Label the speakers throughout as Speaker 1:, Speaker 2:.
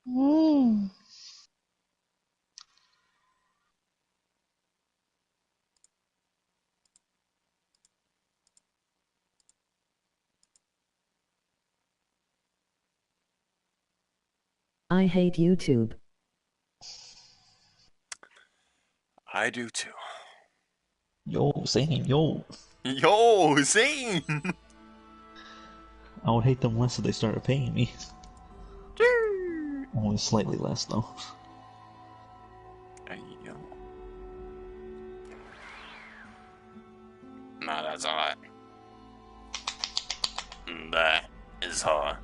Speaker 1: Mm.
Speaker 2: I hate YouTube.
Speaker 3: I do too.
Speaker 1: Yo, same, yo.
Speaker 3: Yo, Zane!
Speaker 1: I would hate them less if they started paying me. Only slightly less, though.
Speaker 3: Yo. Nah, that's hot. That is hot.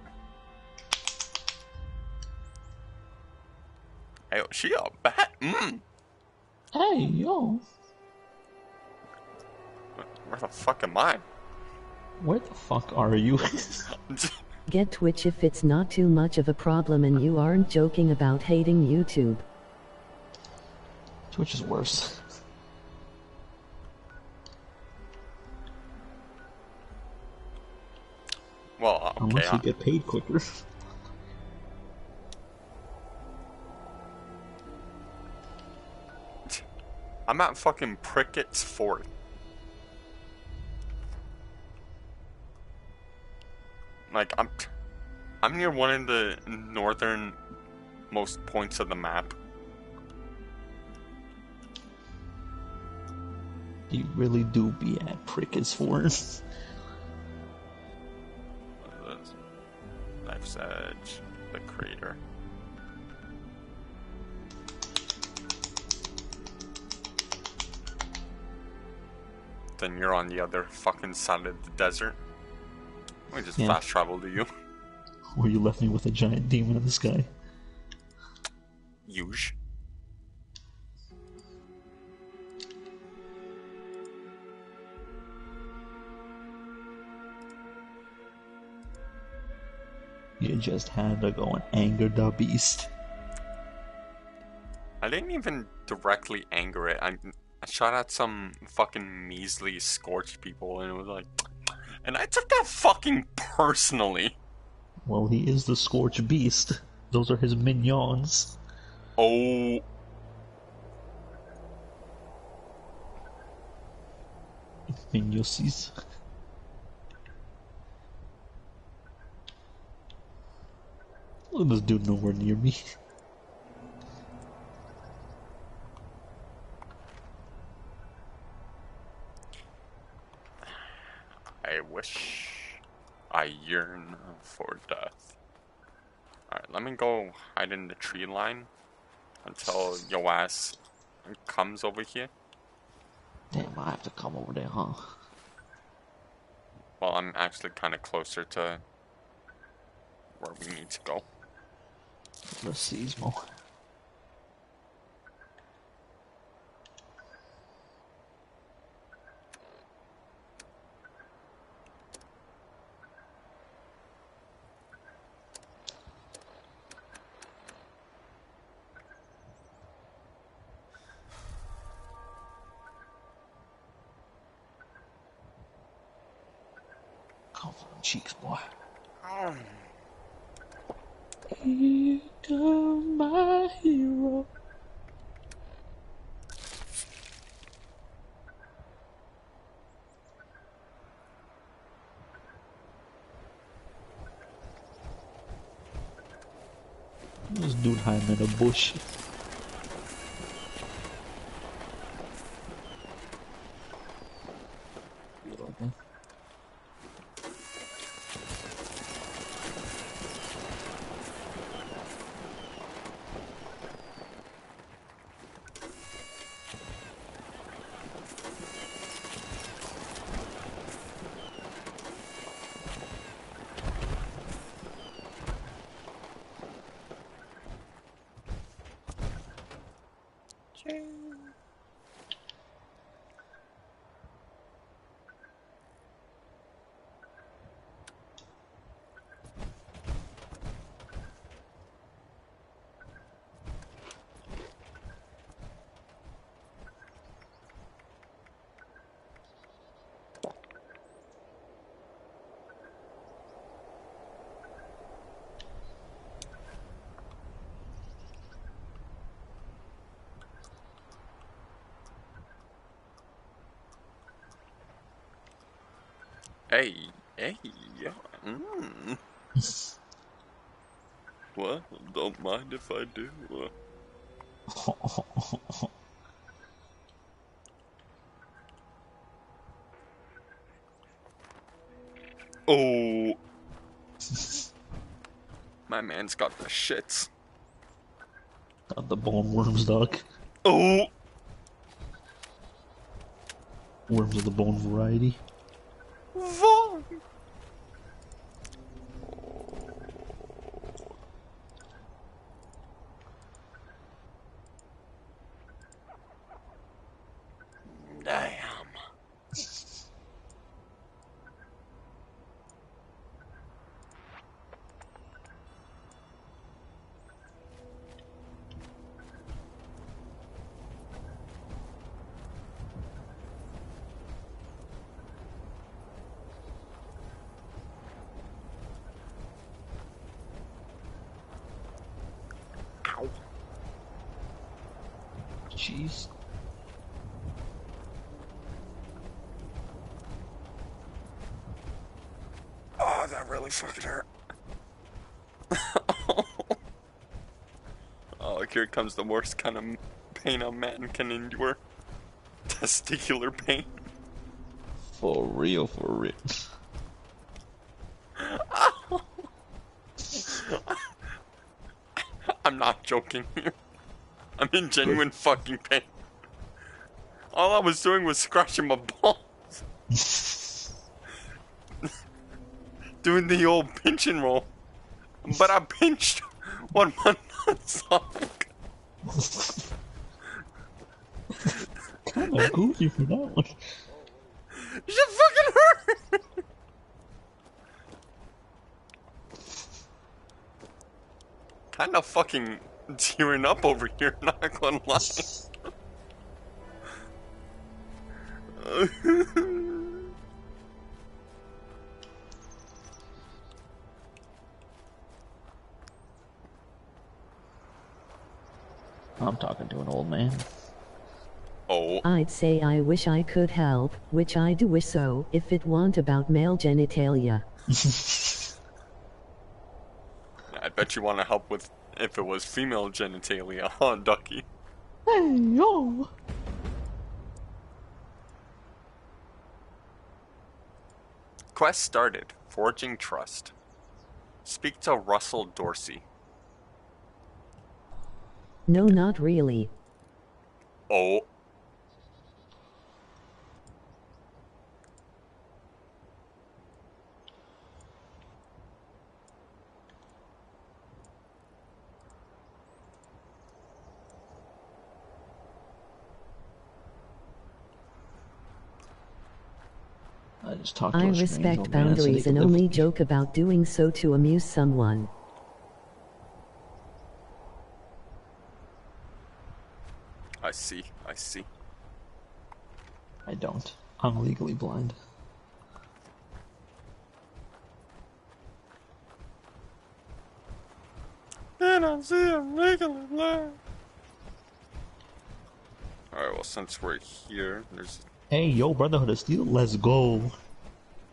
Speaker 3: Hey, she a bat?
Speaker 1: Hey, yo.
Speaker 3: Where the fuck am I?
Speaker 1: Where the fuck are you?
Speaker 2: Get Twitch if it's not too much of a problem and you aren't joking about hating YouTube.
Speaker 1: Twitch is worse.
Speaker 3: Well, okay.
Speaker 1: Unless you get paid quicker.
Speaker 3: I'm at fucking Prickett's Fort. Like, I'm near one of the northernmost points of the map.
Speaker 1: You really do be at Prickett's Fort.
Speaker 3: Knife's Edge, the crater. Then you're on the other fucking side of the desert. We just
Speaker 1: Yeah.
Speaker 3: fast travel to you.
Speaker 1: Where you left me with a giant demon in the sky.
Speaker 3: Huge.
Speaker 1: You just had to go and anger the beast.
Speaker 3: I didn't even directly anger it. I shot at some fucking measly scorched people and it was like... And I took that fucking personally.
Speaker 1: Well, he is the Scorch Beast. Those are his minions.
Speaker 3: Oh...
Speaker 1: Minuses. Look at this dude nowhere near me.
Speaker 3: I wish... I yearn for death. Alright, let me go hide in the tree line until your ass comes over here.
Speaker 1: Damn, I have to come over there, huh?
Speaker 3: Well, I'm actually kind of closer to where we need to go.
Speaker 1: Let's see, Mo. Come on, cheeks, boy. Here come my hero. This dude hiding in a bush. Okay.
Speaker 3: Hey, hey, yeah. Well, don't mind if I do. Oh, my man's got the shits.
Speaker 1: Got the bone worms, dog.
Speaker 3: Oh,
Speaker 1: Worms of the bone variety.
Speaker 3: Vaughn. Damn. Ow.
Speaker 1: Jeez.
Speaker 3: Oh, that really fucking hurt. Oh, here comes the worst kind of pain a man can endure. Testicular pain.
Speaker 1: For real, for real.
Speaker 3: I'm not joking here. I'm in genuine fucking pain. All I was doing was scratching my balls. Doing the old pinch and roll. But I pinched one of my nuts off.
Speaker 1: Kinda goofy for that one.
Speaker 3: Shit fucking hurt! Kinda fucking tearing up over here, not gonna lie.
Speaker 1: I'm talking to an old man.
Speaker 3: Oh,
Speaker 2: I'd say I wish I could help, which I do wish so, if it weren't about male genitalia.
Speaker 3: I bet you want to help with if it was female genitalia, huh, Ducky?
Speaker 1: Hey, yo!
Speaker 3: Quest started. Forging trust. Speak to Russell Dorsey.
Speaker 2: No, not really.
Speaker 3: Oh.
Speaker 1: I just talked to
Speaker 2: I
Speaker 1: a strange
Speaker 2: respect
Speaker 1: old man, said he
Speaker 2: boundaries
Speaker 1: could
Speaker 2: and
Speaker 1: live
Speaker 2: only
Speaker 1: with me.
Speaker 2: joke about doing so to amuse someone.
Speaker 3: I see, I see.
Speaker 1: I don't. I'm legally blind.
Speaker 3: And I see him legally blind. Alright, well, since we're here, there's...
Speaker 1: Hey, yo, Brotherhood of Steel, let's go.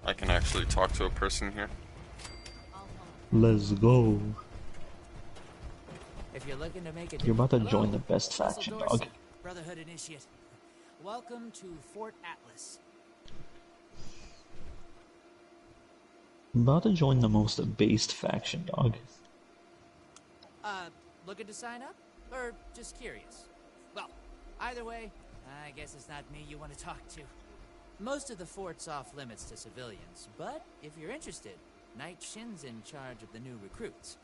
Speaker 3: I can actually talk to a person here.
Speaker 1: Let's go.
Speaker 4: If you're looking to make a
Speaker 1: You're about to
Speaker 4: Hello,
Speaker 1: join the best
Speaker 4: Russell
Speaker 1: faction,
Speaker 4: Dorsey,
Speaker 1: dog.
Speaker 4: Brotherhood Initiate. Welcome to Fort Atlas.
Speaker 1: I'm about to join the most based faction, dog.
Speaker 4: Looking to sign up? Or just curious? Well, either way, I guess it's not me you want to talk to. Most of the fort's off limits to civilians, but if you're interested, Knight Shin's in charge of the new recruits.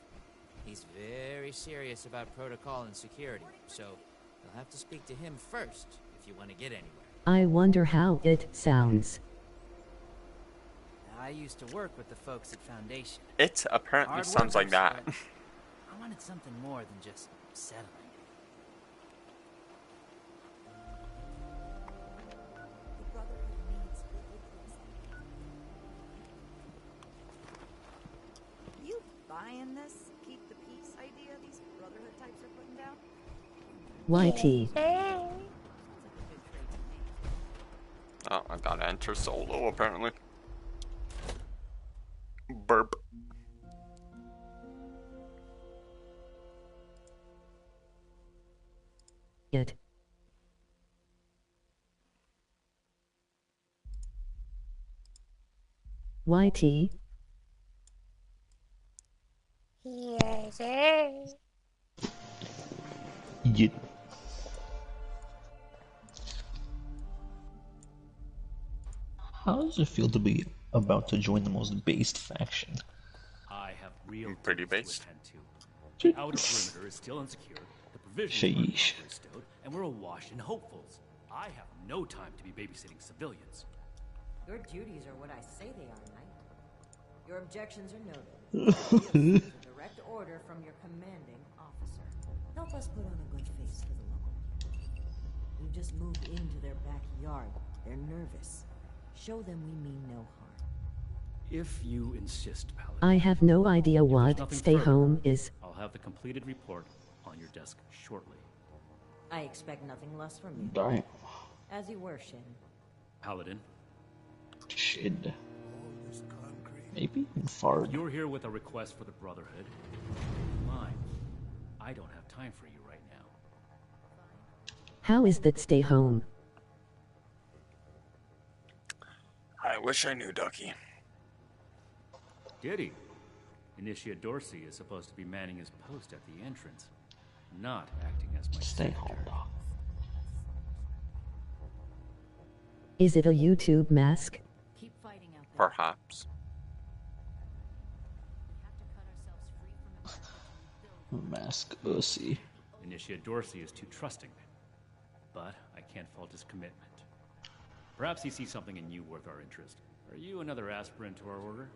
Speaker 4: He's very serious about protocol and security, so you'll have to speak to him first if you want to get anywhere.
Speaker 2: I wonder how it sounds.
Speaker 4: I used to work with the folks at Foundation.
Speaker 3: It apparently
Speaker 4: Hard
Speaker 3: sounds like
Speaker 4: workers,
Speaker 3: that.
Speaker 4: but I wanted something more than just settling.
Speaker 5: The Brotherhood needs good recruits. You buying this keep the peace idea these Brotherhood types are putting down?
Speaker 2: YT.
Speaker 5: Sounds like a good trade to me.
Speaker 3: Oh, I gotta enter solo, apparently.
Speaker 2: It. YT.
Speaker 1: You. How does it feel to be about to join the most based faction?
Speaker 6: I have real
Speaker 3: Pretty
Speaker 6: duties
Speaker 3: based.
Speaker 6: to attend to. The outer perimeter is still insecure, the provisions are
Speaker 1: Sheesh.
Speaker 6: not bestowed, and we're awash in hopefuls. I have no time to be babysitting civilians.
Speaker 5: Your duties are what I say they are, Knight. Your objections are noted. This is a direct order from your commanding officer. Help us put on a good face for the local people. We've just moved into their backyard. They're nervous. Show them we mean no harm.
Speaker 6: If you insist, Paladin.
Speaker 2: I have no idea
Speaker 6: If there's
Speaker 2: what
Speaker 6: nothing
Speaker 2: stay
Speaker 6: further,
Speaker 2: home is.
Speaker 6: I'll have the completed report on your desk shortly.
Speaker 5: I expect nothing less from you.
Speaker 1: Damn.
Speaker 5: As you were, Shin.
Speaker 6: Paladin,
Speaker 1: Shit. Maybe fart.
Speaker 6: you're here with a request for the Brotherhood. Mine. I don't have time for you right now.
Speaker 2: How is that stay home?
Speaker 3: I wish I knew, Ducky.
Speaker 6: Did he? Initiate Dorsey is supposed to be manning his post at the entrance, not acting as my
Speaker 1: Stay
Speaker 6: secretary.
Speaker 1: home, dog.
Speaker 2: Is it a YouTube mask?
Speaker 5: Keep fighting out there.
Speaker 3: Perhaps.
Speaker 1: Mask Ussy.
Speaker 6: Initiate Dorsey is too trusting, but I can't fault his commitment. Perhaps he sees something in you worth our interest. Are you another aspirant to our order?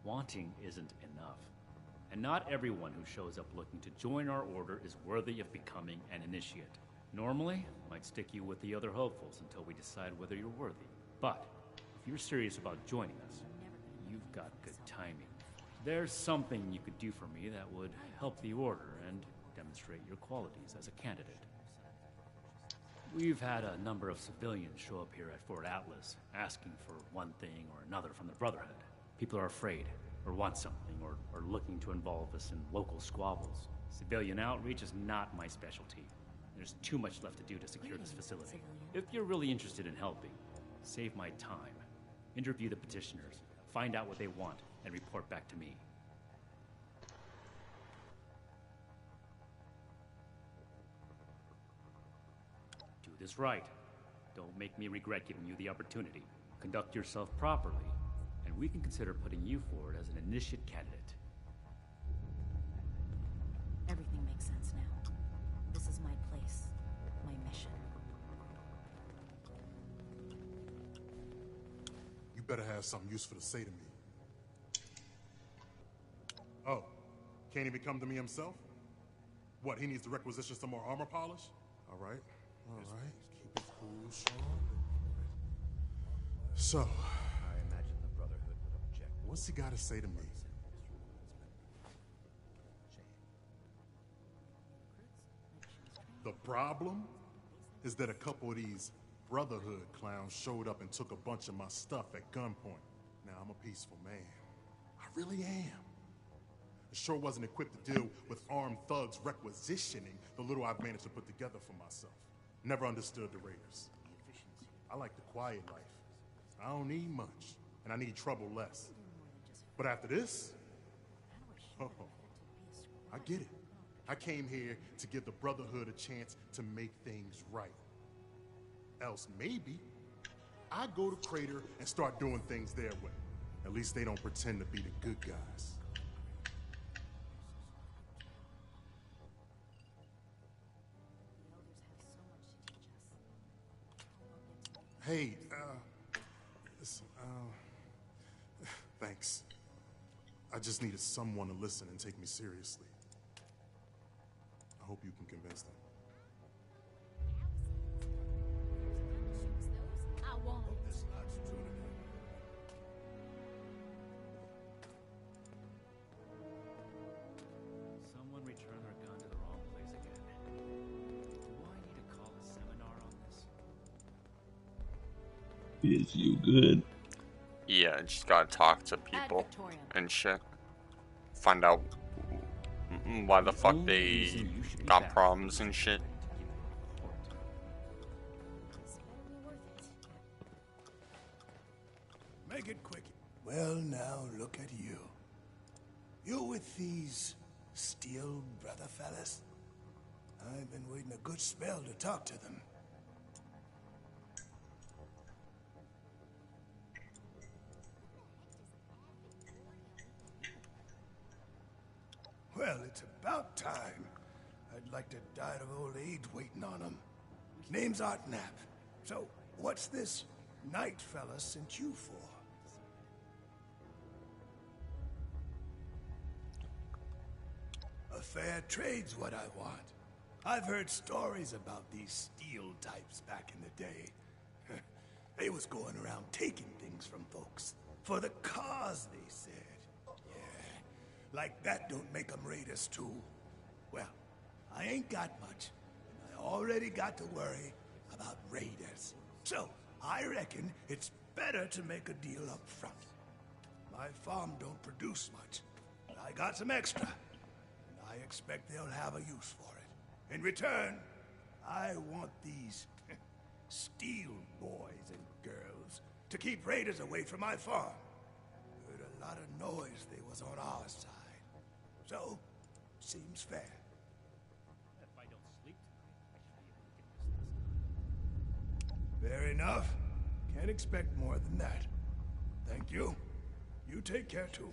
Speaker 6: Wanting isn't enough. And not everyone who shows up looking to join our order is worthy of becoming an initiate. Normally, I'd stick you with the other hopefuls until we decide whether you're worthy. But if you're serious about joining us, you've got good timing. There's something you could do for me that would help the order and demonstrate your qualities as a candidate. We've had a number of civilians show up here at Fort Atlas, asking for one thing or another from the Brotherhood. People are afraid, or want something, or are looking to involve us in local squabbles. Civilian outreach is not my specialty. There's too much left to do to secure this facility. If you're really interested in helping, save my time. Interview the petitioners, find out what they want, and report back to me. Do this right. Don't make me regret giving you the opportunity. Conduct yourself properly, and we can consider putting you forward as an initiate candidate.
Speaker 5: Everything makes sense now. This is my place, my mission.
Speaker 7: You better have something useful to say to me. Oh, can't even come to me himself? What, he needs to requisition some more armor polish? All right. Keep it cool, Sean. So,
Speaker 8: I imagine the Brotherhood would object.
Speaker 7: what's he got to say to me? The problem is that a couple of these Brotherhood clowns showed up and took a bunch of my stuff at gunpoint. Now, I'm a peaceful man. I really am. I sure wasn't equipped to deal with armed thugs requisitioning the little I've managed to put together for myself. Never understood the Raiders. I like the quiet life. I don't need much, and I need trouble less. But after this, oh, I get it. I came here to give the Brotherhood a chance to make things right. Else maybe I go to Crater and start doing things their way. At least they don't pretend to be the good guys. Hey, listen, thanks. I just needed someone to listen and take me seriously. I hope you can convince them.
Speaker 6: Someone returned their gun to the wrong place again. Do I need to call a seminar on this?
Speaker 1: Is you good?
Speaker 3: Yeah, just gotta talk to people and shit. Find out Why the fuck
Speaker 6: only
Speaker 3: they
Speaker 6: reason you should be
Speaker 3: got
Speaker 6: back
Speaker 3: problems and shit?
Speaker 9: Make it quick. Well, now look at you. You with these Steel brother fellas? I've been waiting a good spell to talk to them. Well, it's about time. I'd like to die of old age waiting on them. Name's Artnap. So, what's this knight fella sent you for? A fair trade's what I want. I've heard stories about these steel types back in the day. They was going around taking things from folks. For the cause, they said. Yeah, like that don't make them raiders too. Well, I ain't got much, and I already got to worry about raiders. So, I reckon it's better to make a deal up front. My farm don't produce much, but I got some extra. I expect they'll have a use for it. In return, I want these steel boys and girls to keep raiders away from my farm. Heard a lot of noise they was on our side. So, seems fair.
Speaker 6: If I don't sleep tonight, I should be able to get this
Speaker 9: Fair enough. Can't expect more than that. Thank you. You take care too.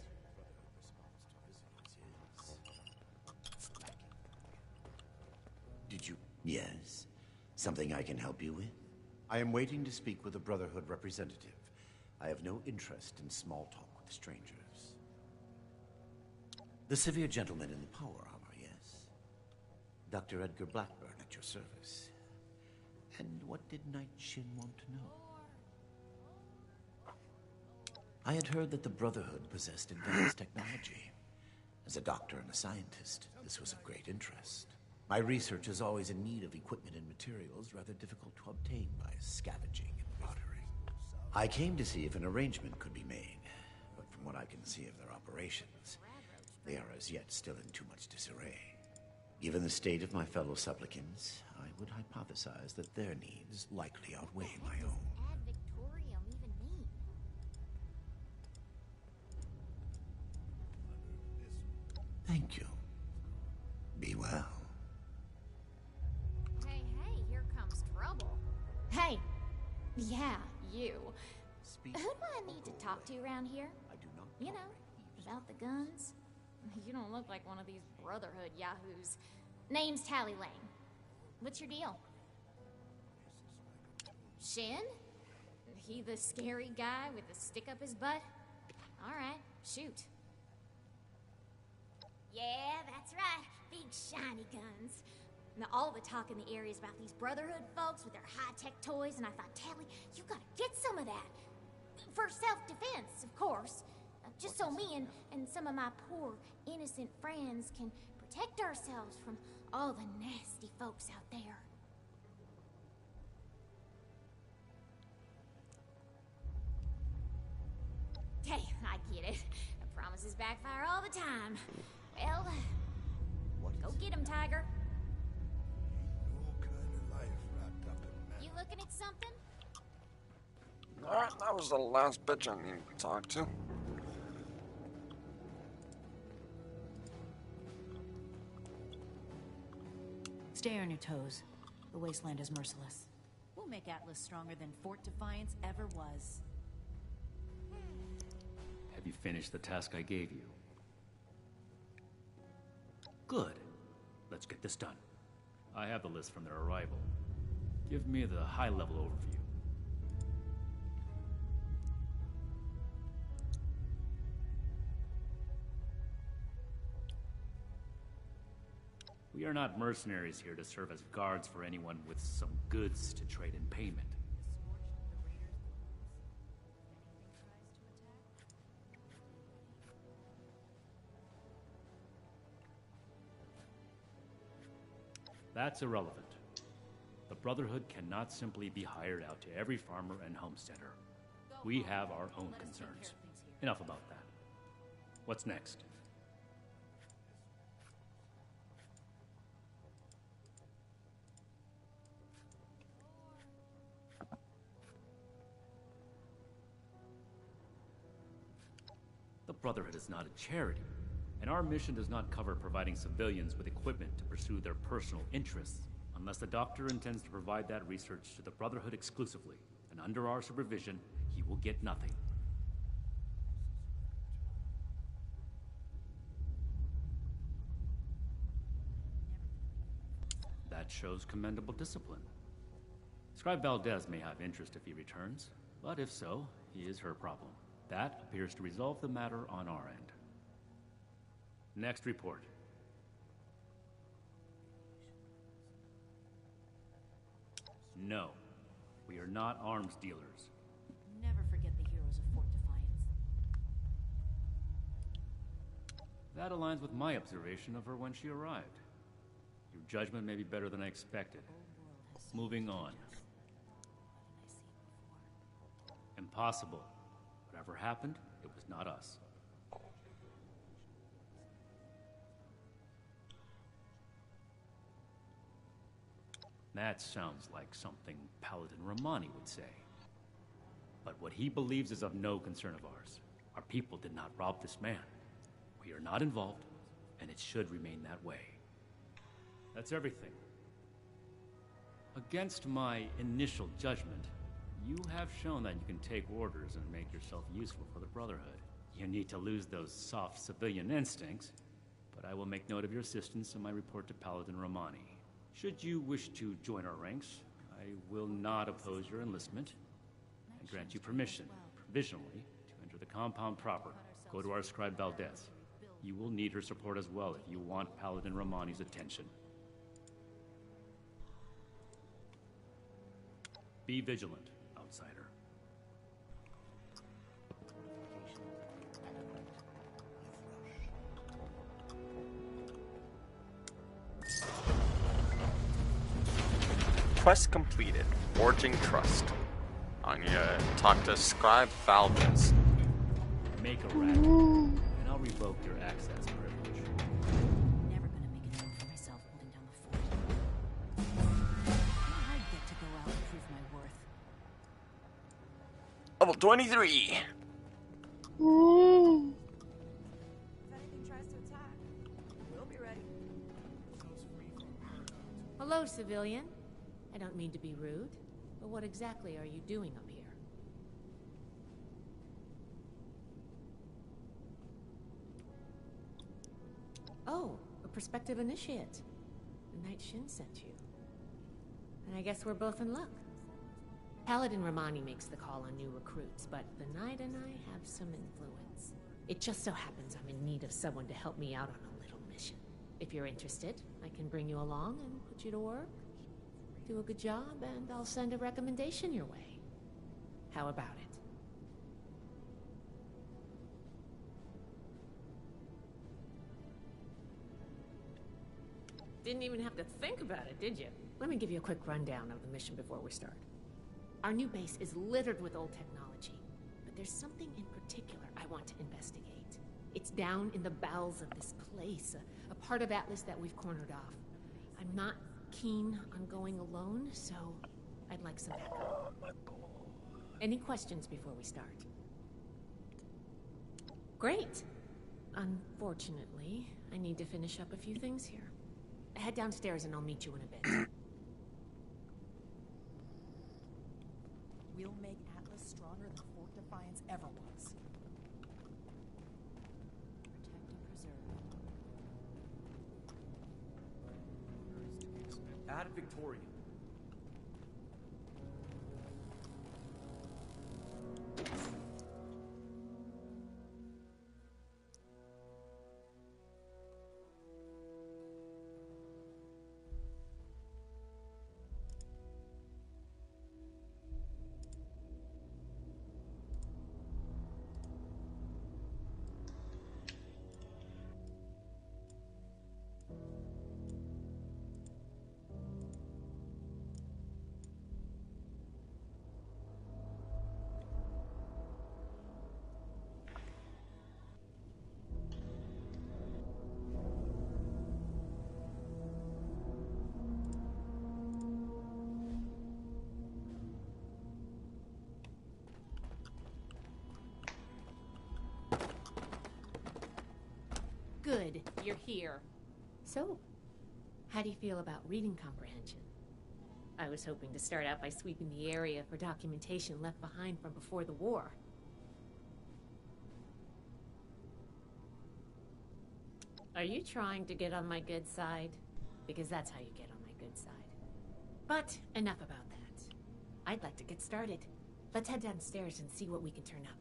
Speaker 10: Did you? Yes. Something I can help you with? I am waiting to speak with a Brotherhood representative. I have no interest in small talk with strangers. The severe gentleman in the power armor, yes? Dr. Edgar Blackburn at your service. And what did Knight Shin want to know? I had heard that the Brotherhood possessed advanced technology. As a doctor and a scientist, this was of great interest. My research is always in need of equipment and materials rather difficult to obtain by scavenging and bartering. I came to see if an arrangement could be made, but from what I can see of their operations, they are as yet still in too much disarray. Given the state of my fellow supplicants, I would hypothesize that their needs likely outweigh my own. Thank you. Be well.
Speaker 11: Hey, here comes trouble. Hey! Yeah, you. Who do I need to talk to around here? You know, about the guns? You don't look like one of these Brotherhood yahoos. Name's Tally Lane. What's your deal? Shin? He the scary guy with the stick up his butt? Alright, shoot. Yeah, that's right. Big shiny guns. Now, all the talk in the area is about these Brotherhood folks with their high-tech toys, and I thought, Tally, you gotta get some of that. For self-defense, of course. Just so me and some of my poor, innocent friends can protect ourselves from all the nasty folks out there. Hey, I get it. Promises backfire all the time. Well, go get him, Tiger.
Speaker 9: No kind of life wrapped up in
Speaker 11: You looking at something?
Speaker 3: Alright, that was the last bitch I needed to talk to.
Speaker 5: Stay on your toes. The wasteland is merciless. We'll make Atlas stronger than Fort Defiance ever was.
Speaker 6: Have you finished the task I gave you? Good. Let's get this done. I have the list from their arrival. Give me the high-level overview. We are not mercenaries here to serve as guards for anyone with some goods to trade in payment. That's irrelevant. The Brotherhood cannot simply be hired out to every farmer and homesteader. We have our own concerns. Enough about that. What's next? Brotherhood is not a charity, and our mission does not cover providing civilians with equipment to pursue their personal interests, unless the Doctor intends to provide that research to the Brotherhood exclusively, and under our supervision, he will get nothing. That shows commendable discipline. Scribe Valdez may have interest if he returns, but if so, he is her problem. That appears to resolve the matter on our end. Next report. No, we are not arms dealers.
Speaker 5: Never forget the heroes of Fort Defiance.
Speaker 6: That aligns with my observation of her when she arrived. Your judgment may be better than I expected. Moving on. Impossible. Whatever happened, it was not us. That sounds like something Paladin Romani would say. But what he believes is of no concern of ours. Our people did not rob this man. We are not involved, and it should remain that way. That's everything. Against my initial judgment, you have shown that you can take orders and make yourself useful for the Brotherhood. You need to lose those soft civilian instincts, but I will make note of your assistance in my report to Paladin Romani. Should you wish to join our ranks, I will not oppose your enlistment and grant you permission, provisionally, to enter the compound proper. Go to our scribe Valdez. You will need her support as well if you want Paladin Romani's attention. Be vigilant, outsider.
Speaker 3: Quest completed. Forging Trust. I'm gonna talk to Scribe Valdez.
Speaker 6: Make a racket, and I'll revoke your access privilege.
Speaker 5: Never gonna make a name for myself holding down the fort. I get to go out and prove my worth.
Speaker 3: Level 23.
Speaker 5: If anything tries to attack, we'll be ready.
Speaker 12: Hello, civilian. I don't mean to be rude, but what exactly are you doing up here? Oh, a prospective initiate. The Knight Shin sent you. And I guess we're both in luck. Paladin Romani makes the call on new recruits, but the Knight and I have some influence. It just so happens I'm in need of someone to help me out on a little mission. If you're interested, I can bring you along and put you to work. Do a good job, and I'll send a recommendation your way. How about it? Didn't even have to think about it, did you? Let me give you a quick rundown of the mission before we start. Our new base is littered with old technology, but there's something in particular I want to investigate. It's down in the bowels of this place, a part of Atlas that we've cornered off. I'm not keen on going alone, so I'd like some backup. Any questions before we start? Great. Unfortunately, I need to finish up a few things here. Head downstairs and I'll meet you in a bit.
Speaker 13: We'll make Atlas stronger than Fort Defiance ever was.
Speaker 5: Protect and preserve.
Speaker 8: Ad Victoriam.
Speaker 12: Good, you're here. So, how do you feel about reading comprehension? I was hoping to start out by sweeping the area for documentation left behind from before the war. Are you trying to get on my good side? Because that's how you get on my good side. But enough about that. I'd like to get started. Let's head downstairs and see what we can turn up.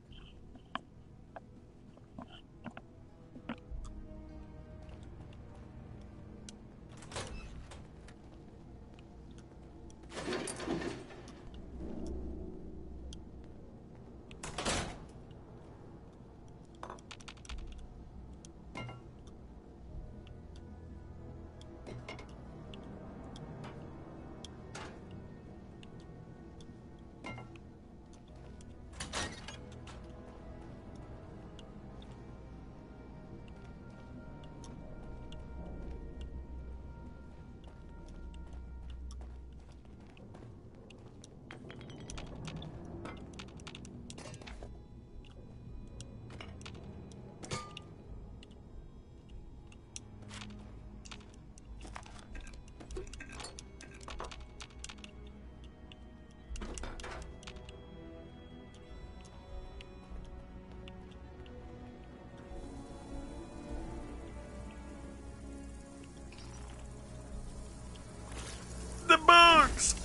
Speaker 3: The bugs!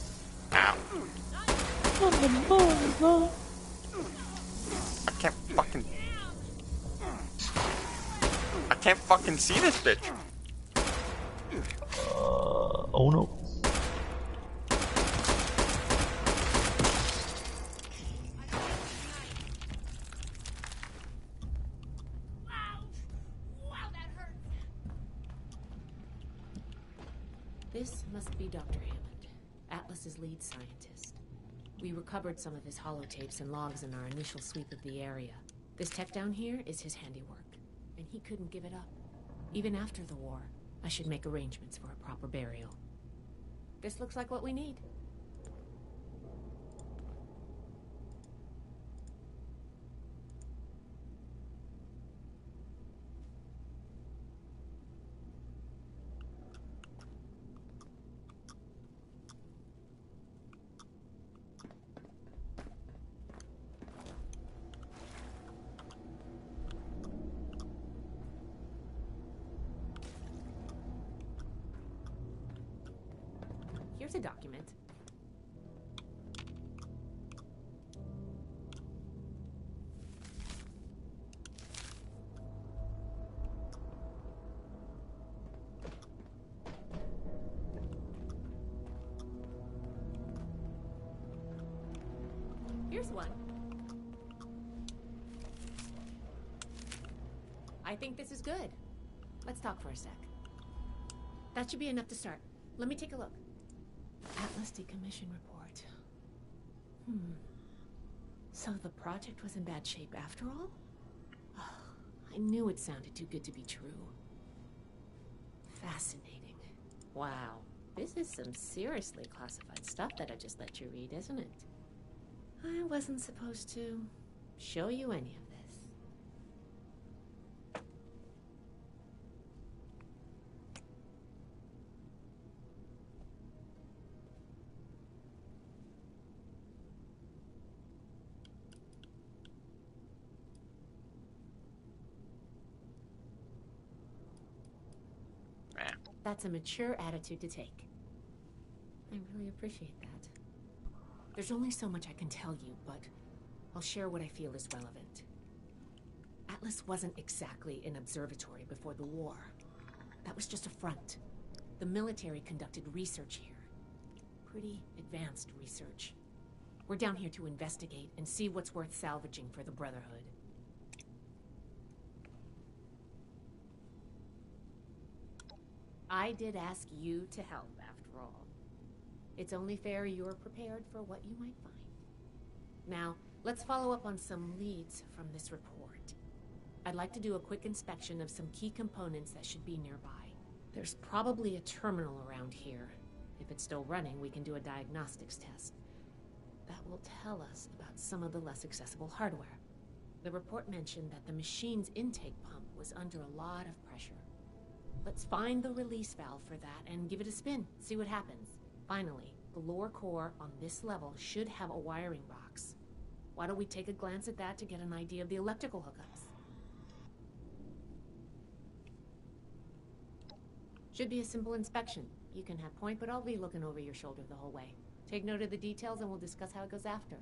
Speaker 3: Ow. I can't fucking see this bitch.
Speaker 1: Oh no.
Speaker 12: This must be Dr. Hammond, Atlas's lead scientist. We recovered some of his holotapes and logs in our initial sweep of the area. This tech down here is his handiwork, and he couldn't give it up. Even after the war, I should make arrangements for a proper burial. This looks like what we need. Here's a document. Here's one. I think this is good. Let's talk for a sec. That should be enough to start. Let me take a look. Atlas decommission report. So the project was in bad shape after all? Oh, I knew it sounded too good to be true. Fascinating. Wow. This is some seriously classified stuff that I just let you read, isn't it? I wasn't supposed to show you any of this. That's a mature attitude to take. I really appreciate that. There's only so much I can tell you, but I'll share what I feel is relevant. Atlas wasn't exactly an observatory before the war. That was just a front. The military conducted research here. Pretty advanced research. We're down here to investigate and see what's worth salvaging for the Brotherhood. I did ask you to help, after all. It's only fair you're prepared for what you might find. Now, let's follow up on some leads from this report. I'd like to do a quick inspection of some key components that should be nearby. There's probably a terminal around here. If it's still running, we can do a diagnostics test. That will tell us about some of the less accessible hardware. The report mentioned that the machine's intake pump was was under a lot of pressure. Let's find the release valve for that and give it a spin, see what happens. Finally, the lower core on this level should have a wiring box. Why don't we take a glance at that to get an idea of the electrical hookups? Should be a simple inspection. You can have point, but I'll be looking over your shoulder the whole way. Take note of the details and we'll discuss how it goes after.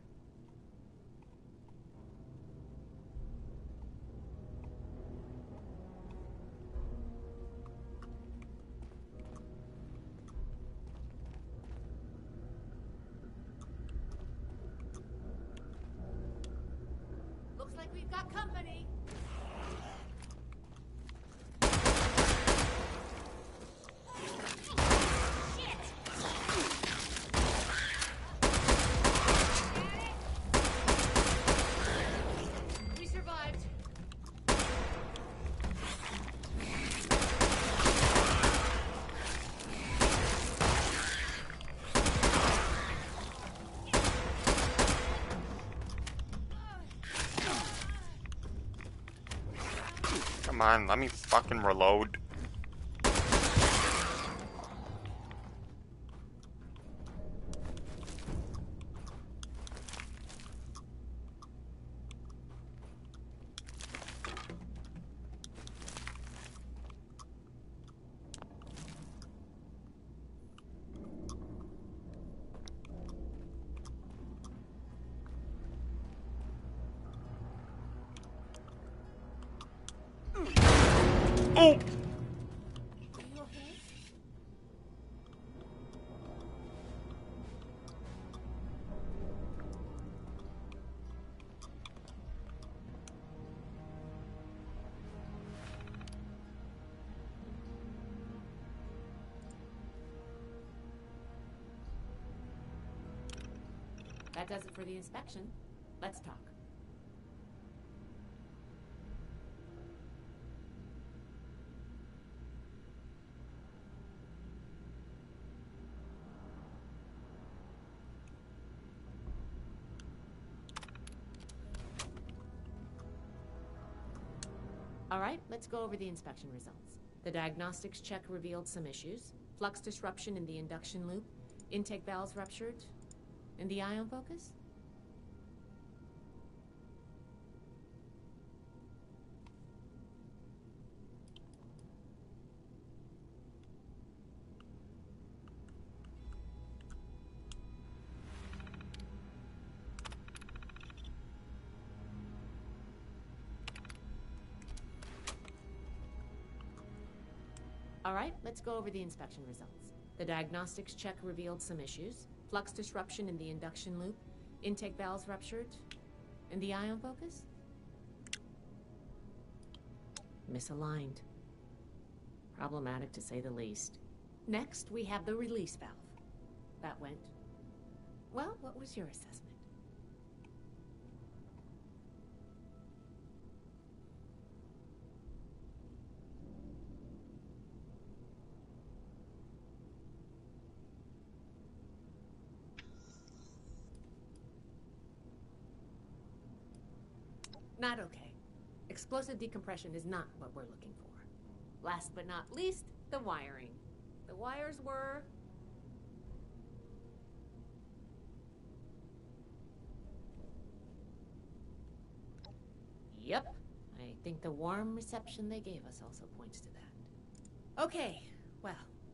Speaker 12: Looks like we've got company. We survived.
Speaker 3: Come on, let me fucking reload. Oh!
Speaker 12: That does it for the inspection. Let's talk. All right, let's go over the inspection results. The diagnostics check revealed some issues. Flux disruption in the induction loop, intake valves ruptured, and the ion focus? All right, let's go over the inspection results. The diagnostics check revealed some issues. Flux disruption in the induction loop, intake valves ruptured, and the ion focus? Misaligned. Problematic to say the least. Next, we have the release valve. That went... Well, what was your assessment? Not okay. Explosive decompression is not what we're looking for. Last but not least, the wiring. The wires were... Yep. I think the warm reception they gave us also points to that. Okay, well,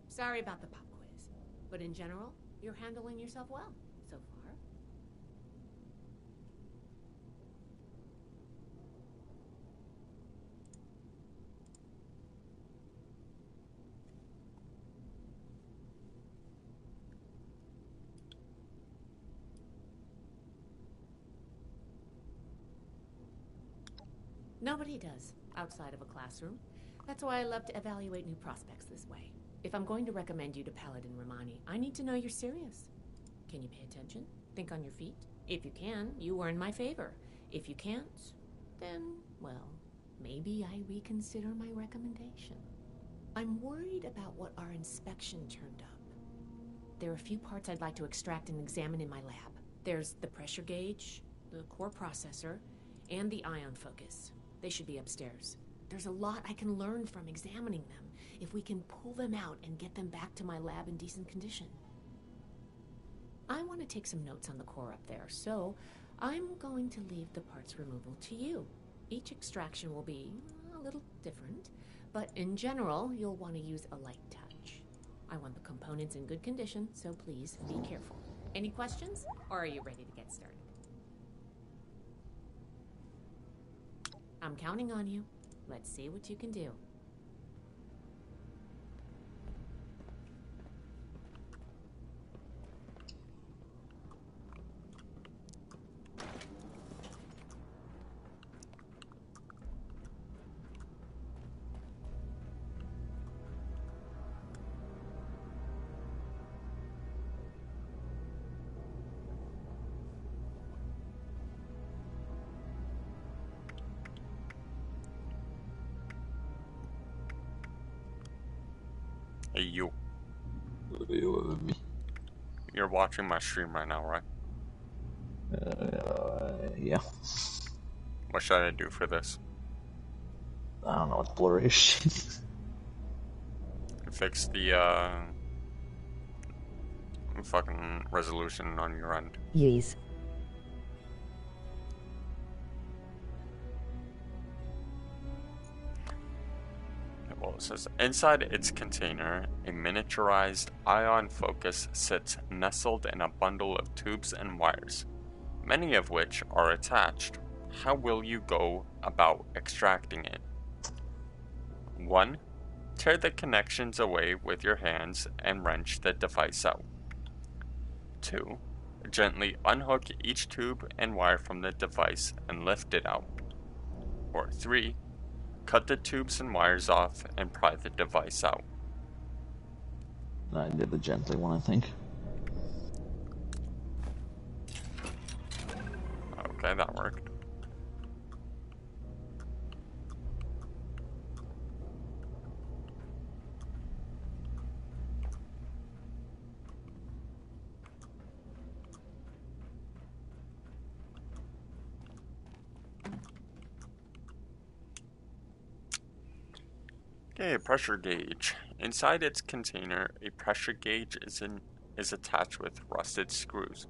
Speaker 12: sorry about the pop quiz. But in general, you're handling yourself well so far. Nobody does, outside of a classroom. That's why I love to evaluate new prospects this way. If I'm going to recommend you to Paladin Romani, I need to know you're serious. Can you pay attention? Think on your feet? If you can, you earn my favor. If you can't, then, well, maybe I reconsider my recommendation. I'm worried about what our inspection turned up. There are a few parts I'd like to extract and examine in my lab. There's the pressure gauge, the core processor, and the ion focus. They should be upstairs. There's a lot I can learn from examining them if we can pull them out and get them back to my lab in decent condition. I want to take some notes on the core up there, so I'm going to leave the parts removal to you. Each extraction will be a little different, but in general, you'll want to use a light touch. I want the components in good condition, so please be careful. Any questions, or are you ready to get started? I'm counting on you. Let's see what you can do.
Speaker 3: Hey, you.
Speaker 1: Me.
Speaker 3: You're watching my stream right now, right?
Speaker 1: Yeah.
Speaker 3: What should I do for this?
Speaker 1: I don't know what blurry shit.
Speaker 3: Fix the, fucking resolution on your end.
Speaker 2: Yes.
Speaker 3: Well, it says, inside its container, a miniaturized ion focus sits nestled in a bundle of tubes and wires, many of which are attached. How will you go about extracting it? 1. Tear the connections away with your hands and wrench the device out. 2. Gently unhook each tube and wire from the device and lift it out. Or 3. Cut the tubes and wires off and pry the device out.
Speaker 1: I did the gently one, I think.
Speaker 3: Okay, that worked. Okay, a pressure gauge. Inside its container, a pressure gauge is attached with rusted screws.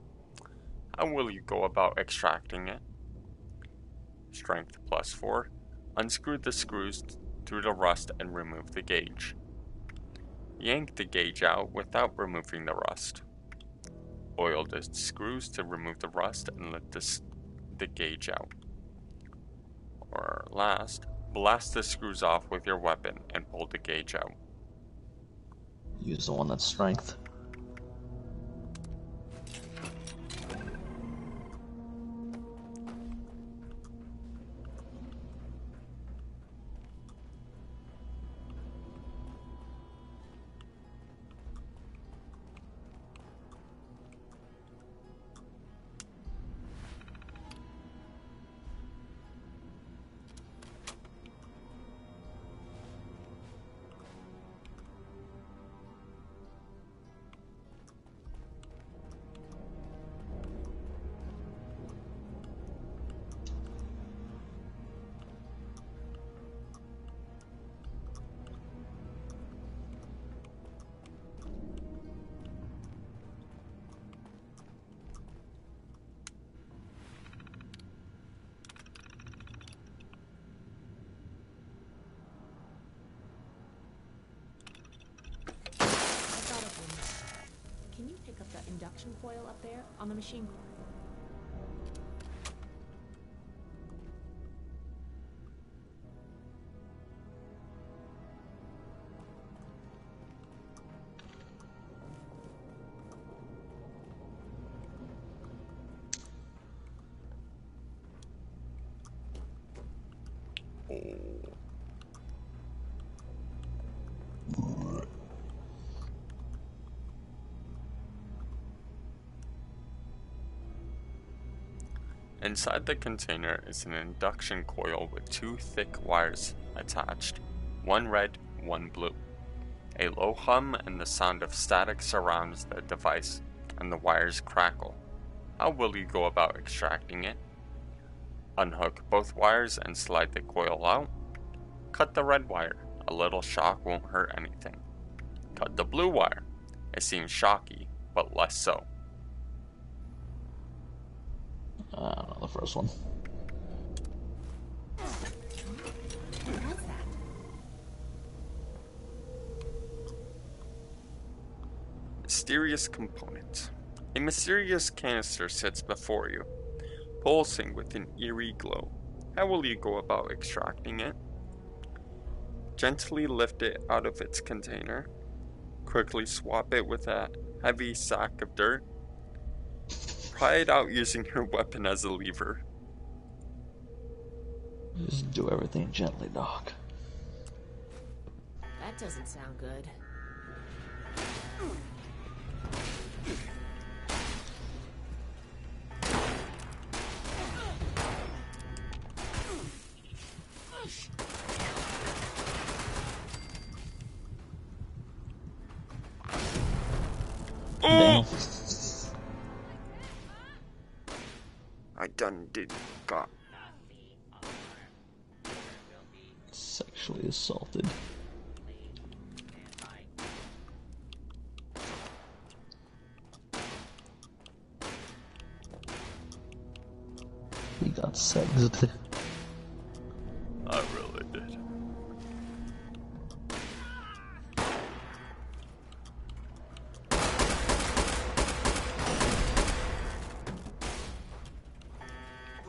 Speaker 3: How will you go about extracting it? Strength +4. Unscrew the screws through the rust and remove the gauge. Yank the gauge out without removing the rust. Oil the screws to remove the rust and let the gauge out. Or last, blast the screws off with your weapon and pull the gauge out.
Speaker 1: Use the one that's strength.
Speaker 12: Can you pick up the induction coil up there on the machine core?
Speaker 3: Inside the container is an induction coil with 2 thick wires attached, one red, one blue. A low hum and the sound of static surrounds the device, and the wires crackle. How will you go about extracting it? Unhook both wires and slide the coil out. Cut the red wire. A little shock won't hurt anything. Cut the blue wire. It seems shocky, but less so.
Speaker 1: I don't know, the first one.
Speaker 12: What's that?
Speaker 3: Mysterious component. A mysterious canister sits before you, pulsing with an eerie glow. How will you go about extracting it? Gently lift it out of its container. Quickly swap it with a heavy sack of dirt. Pry it out using your weapon as a lever.
Speaker 1: Just do everything gently, Doc.
Speaker 12: That doesn't sound good.
Speaker 1: Damn.
Speaker 3: I done did got
Speaker 1: Sexually assaulted. He got sexed.
Speaker 3: I really did.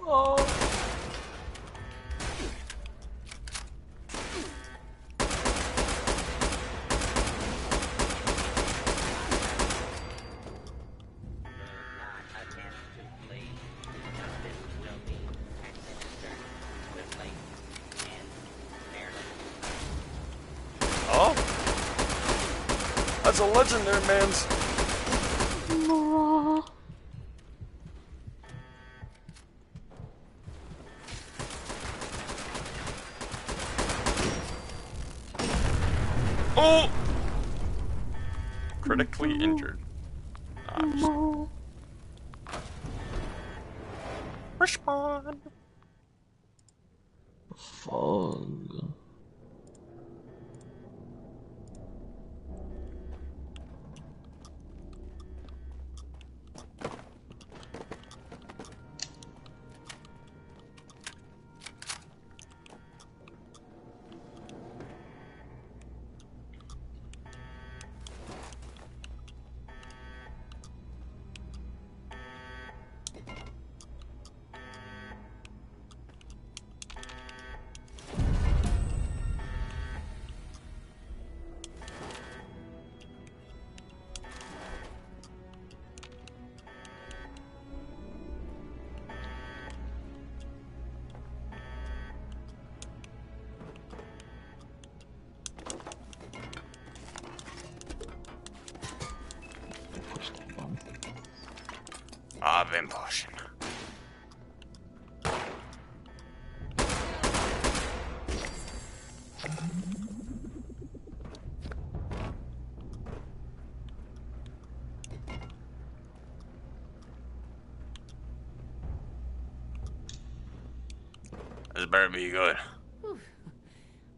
Speaker 1: Oh.
Speaker 3: Oh, that's a legendary man's. Oh! Critically injured. Respawn.
Speaker 1: Fog.
Speaker 3: Vim potion. This better be good.
Speaker 12: Whew.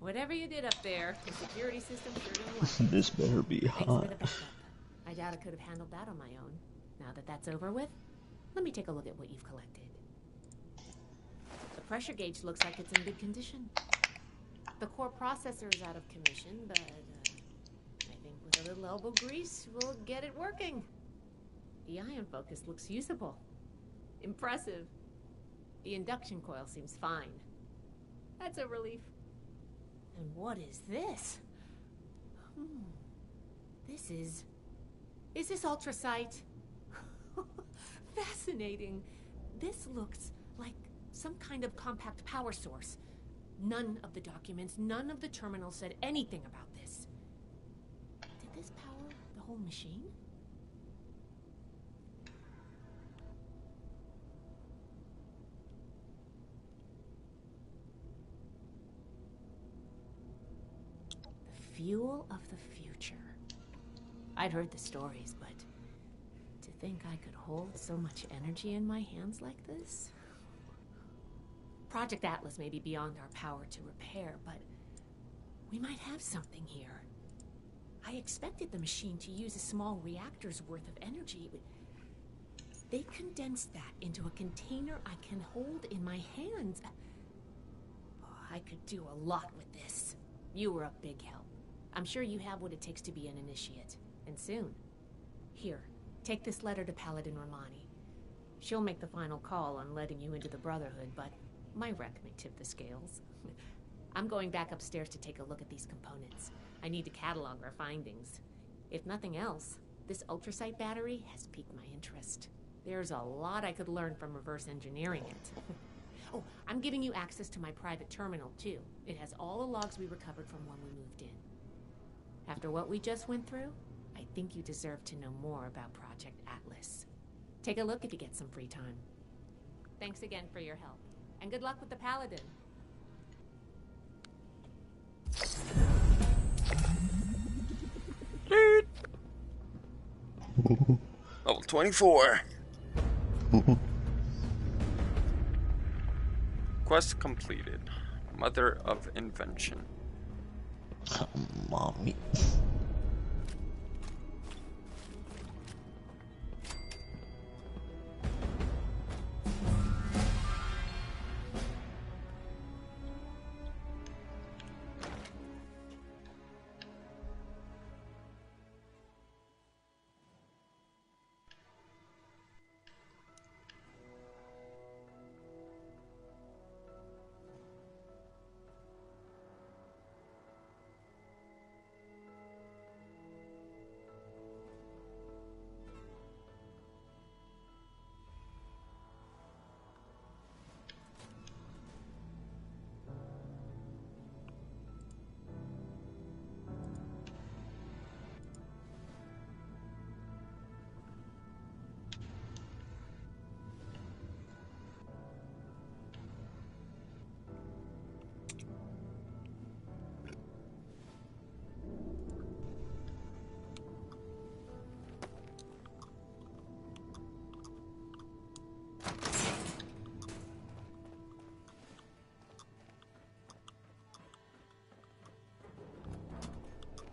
Speaker 12: Whatever you did up there, the security system sure didn't work.
Speaker 1: This better be
Speaker 12: Thanks
Speaker 1: hot.
Speaker 12: for the backup. I doubt I could have handled that on my own. Now that that's over with, let me take a look at what you've collected. The pressure gauge looks like it's in good condition. The core processor is out of commission, but I think with a little elbow grease, we'll get it working. The ion focus looks usable. Impressive. The induction coil seems fine. That's a relief. And what is this? This is... Is this ultrasight? Fascinating. This looks like some kind of compact power source. None of the documents, none of the terminals said anything about this. Did this power the whole machine? The fuel of the future. I'd heard the stories, but to think I could hold so much energy in my hands like this? Project Atlas may be beyond our power to repair, but We might have something here. I expected the machine to use a small reactor's worth of energy, but they condensed that into a container I can hold in my hands. Oh, I could do a lot with this. You were a big help. I'm sure you have what it takes to be an initiate, and soon. Here, take this letter to Paladin Romani. She'll make the final call on letting you into the Brotherhood, but my wreck may tip the scales. I'm going back upstairs to take a look at these components. I need to catalog our findings. If nothing else, this ultrasight battery has piqued my interest. There's a lot I could learn from reverse engineering it. Oh, I'm giving you access to my private terminal, too. It has all the logs we recovered from when we moved in. After what we just went through, I think you deserve to know more about Project Atlas. Take a look if you get some free time. Thanks again for your help, and good luck with the Paladin.
Speaker 3: Level 24. Quest completed. Mother of Invention.
Speaker 1: Mommy.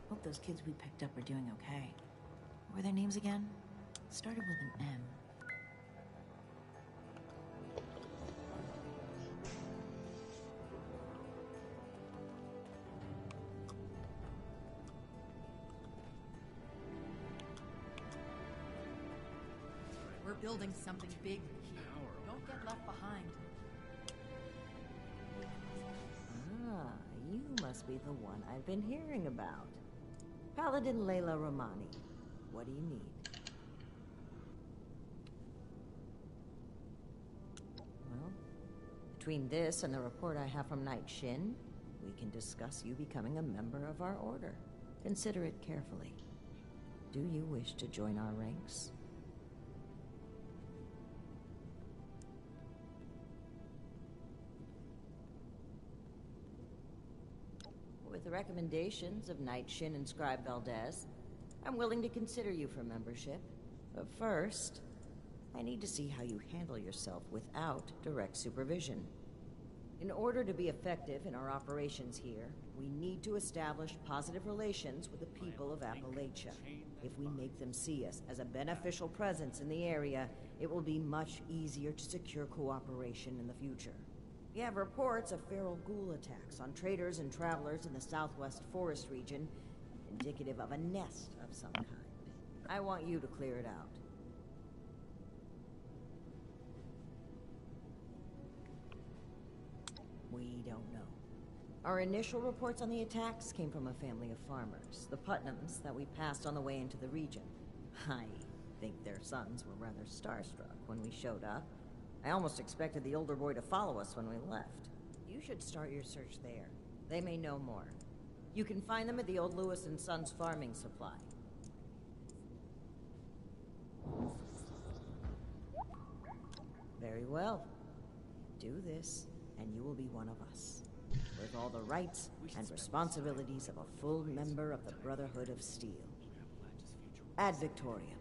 Speaker 5: Hope those kids we picked up are doing okay. What were their names again? Started with an M.
Speaker 13: We're building something big here. Don't get left behind.
Speaker 5: Ah, you must be the one I've been hearing about. Paladin Layla Romani. What do you need? Well, between this and the report I have from Knight Shin, we can discuss you becoming a member of our order. Consider it carefully. Do you wish to join our ranks? With the recommendations of Knight Shin and Scribe Valdez, I'm willing to consider you for membership. But first, I need to see how you handle yourself without direct supervision. In order to be effective in our operations here, we need to establish positive relations with the people of Appalachia. If we make them see us as a beneficial presence in the area, it will be much easier to secure cooperation in the future. We have reports of feral ghoul attacks on traders and travelers in the southwest forest region, indicative of a nest of some kind. I want you to clear it out. We don't know. Our initial reports on the attacks came from a family of farmers, the Putnams, that we passed on the way into the region. I think their sons were rather starstruck when we showed up. I almost expected the older boy to follow us when we left. You should start your search there. They may know more. You can find them at the old Lewis and Sons farming supply. Very well. Do this, and you will be one of us, with all the rights and responsibilities of a full member of the Brotherhood of Steel. Ad Victoriam.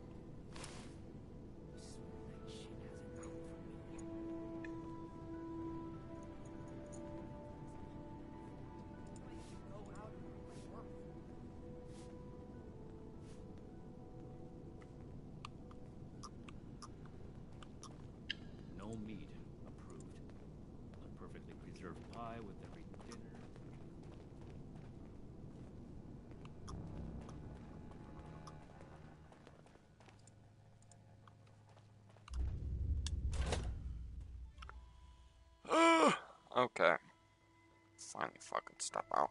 Speaker 3: Okay. Finally fucking step out.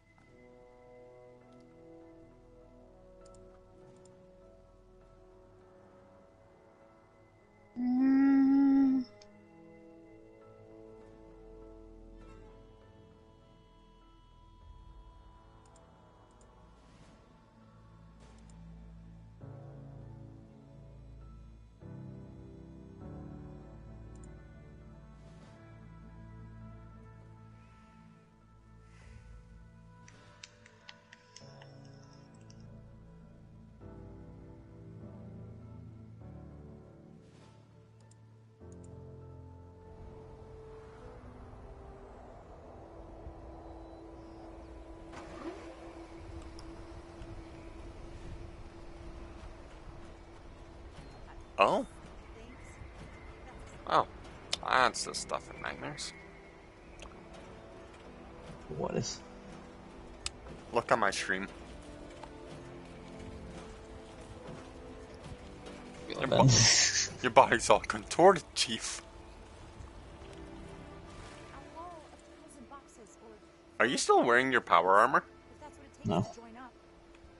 Speaker 3: Oh? Oh. That's the stuff in nightmares.
Speaker 1: What is?
Speaker 3: Look at my stream. Your body's all contorted, Chief. Are you still wearing your power armor?
Speaker 1: No.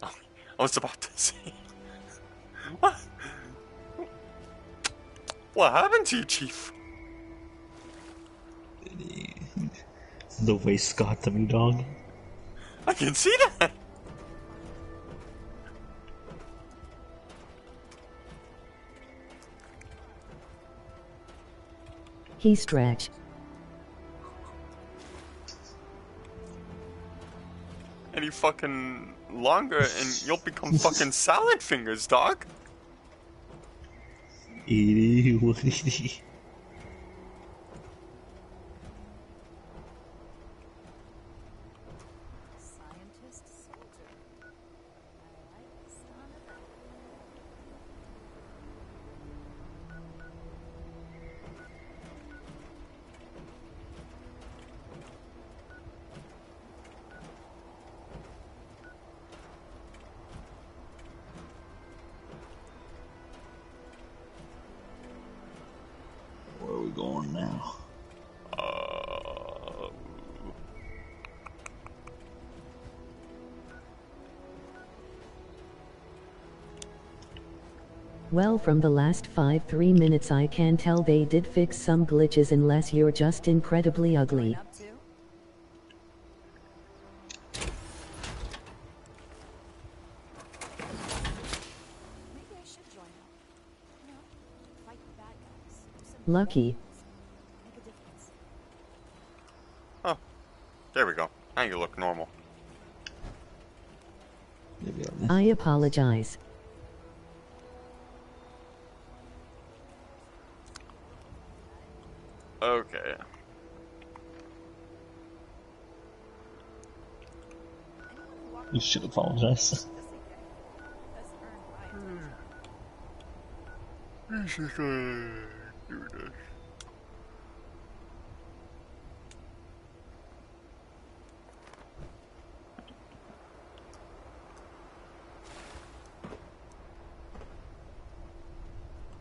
Speaker 3: Oh, I was about to say. What? What happened to you, Chief?
Speaker 1: The way Scott to me, dog.
Speaker 3: I can see that.
Speaker 2: He stretched.
Speaker 3: Any fucking longer and you'll become fucking salad fingers, dog.
Speaker 1: Scientist
Speaker 13: soldier. I like the sound of that.
Speaker 1: Where are we going now?
Speaker 2: Well, from the last 3 minutes I can tell they did fix some glitches unless you're just incredibly ugly. Lucky.
Speaker 3: Oh, there we go. Now you look normal.
Speaker 2: I apologize.
Speaker 3: Okay.
Speaker 1: You should apologize.
Speaker 3: Basically, do this.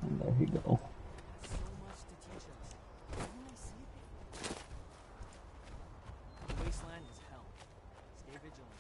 Speaker 1: And there you go.
Speaker 14: Wasteland is hell. Stay vigilant.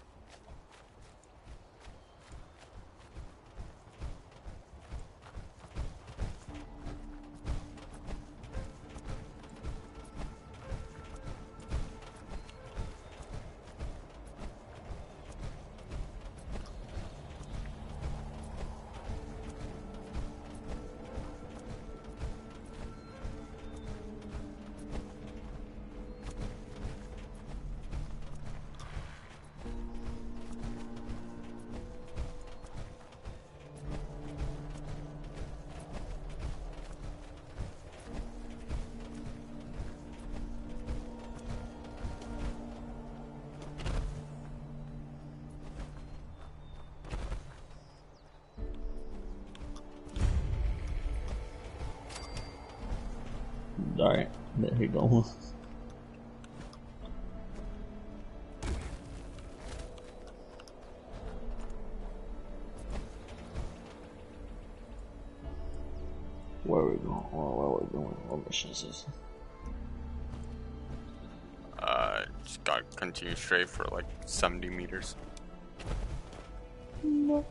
Speaker 1: Alright, there you go. Where are we going? Where are we going? What mission is this?
Speaker 3: continue straight for like 70 meters.
Speaker 1: No.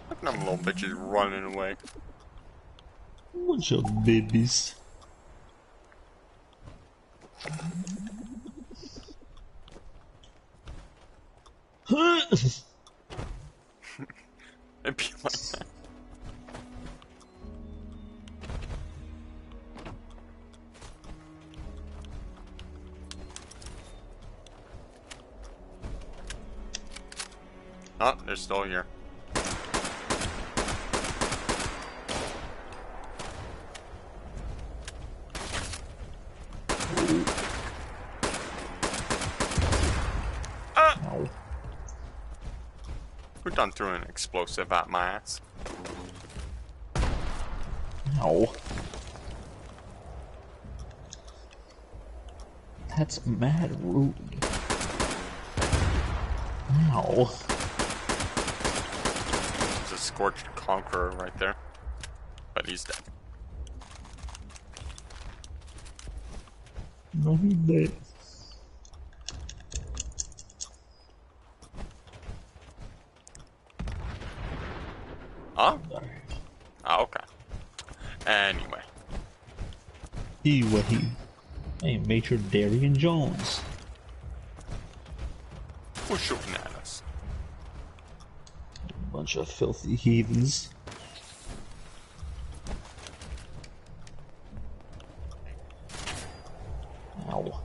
Speaker 3: Look at them little bitches running away.
Speaker 1: Bunch of babies.
Speaker 3: It'd be like that. Oh, they're still here.
Speaker 1: Ow.
Speaker 3: Who done threw an explosive at my ass?
Speaker 1: Ow. That's mad rude. Ow.
Speaker 3: It's a scorched conqueror right there. But he's dead.
Speaker 1: No, he's dead.
Speaker 3: Huh? Oh, okay. Anyway.
Speaker 1: Hey, Major Darian Jones.
Speaker 3: Who's shooting at us?
Speaker 1: Bunch of filthy heathens. Ow.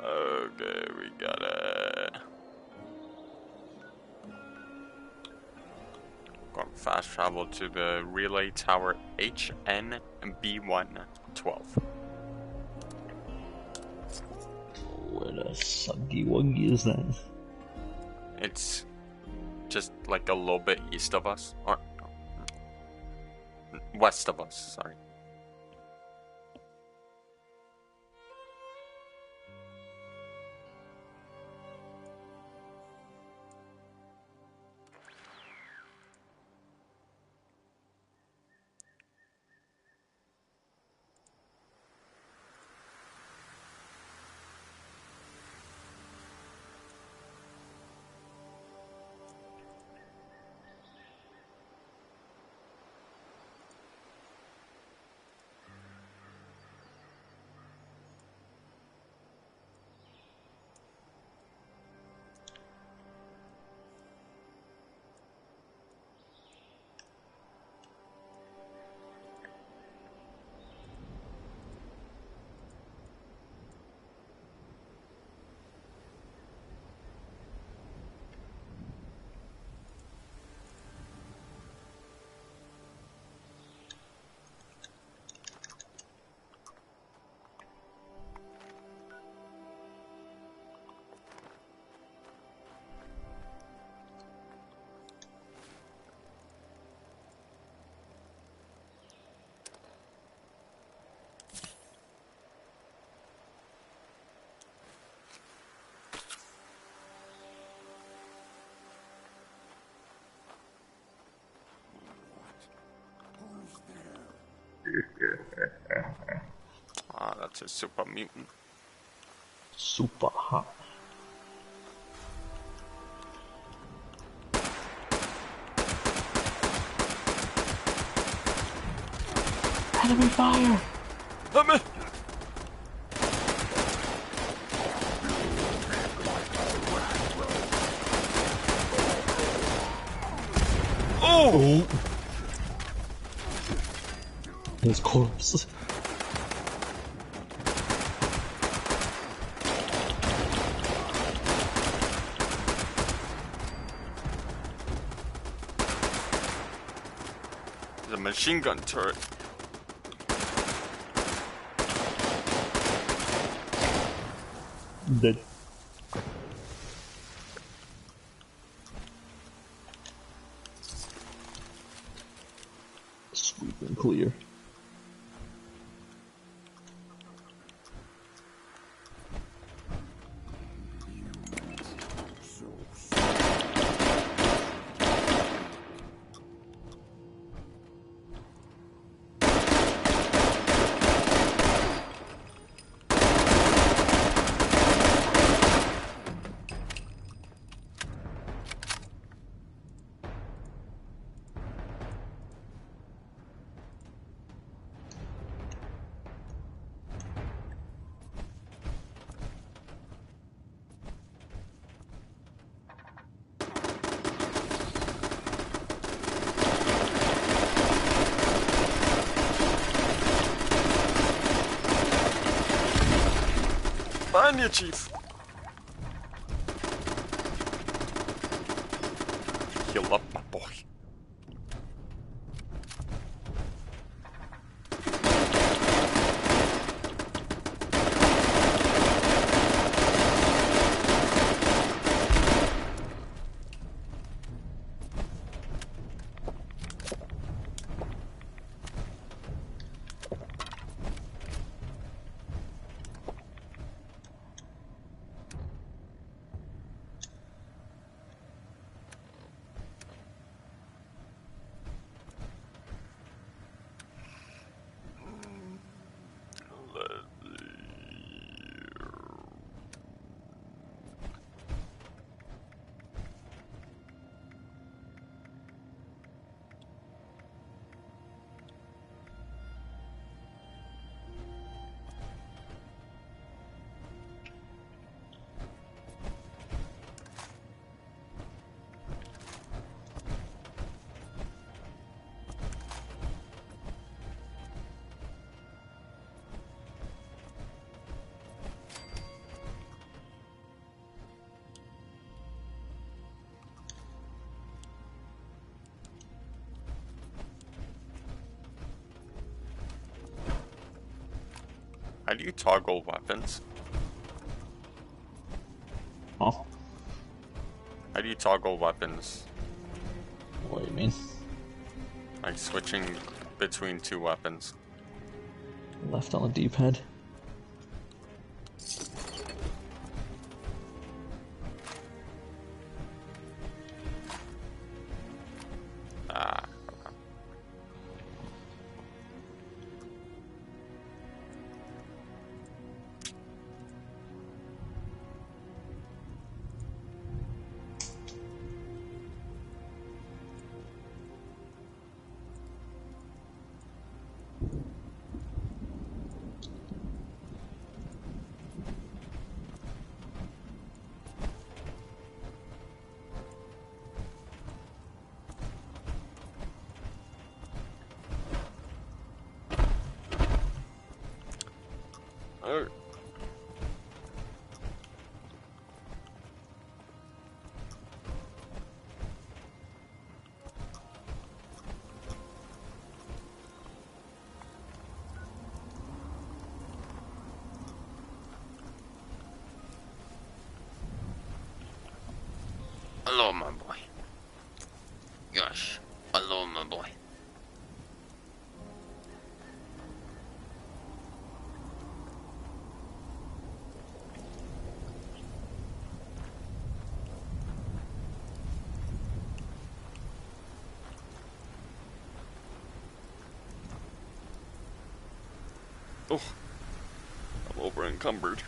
Speaker 3: Okay, we gotta... Going fast travel to the relay tower HNB112.
Speaker 1: Where the suggy wuggy is that?
Speaker 3: It's just like a little bit east of us. Or west of us, sorry. That's a super mutant.
Speaker 1: Super hot. Enemy fire!
Speaker 3: Come in!
Speaker 1: Oh! His corpse.
Speaker 3: The machine gun turret.
Speaker 1: Dead. Sweep and clear.
Speaker 3: Find you, Chief. Heal up, my boy. How do you toggle weapons?
Speaker 1: Huh?
Speaker 3: How do you toggle weapons?
Speaker 1: What do you mean?
Speaker 3: Like switching between two weapons.
Speaker 1: Left on the D-pad.
Speaker 3: Ah. Oh. Hello, my boy. Gosh, hello, my boy. Oh. over encumbered.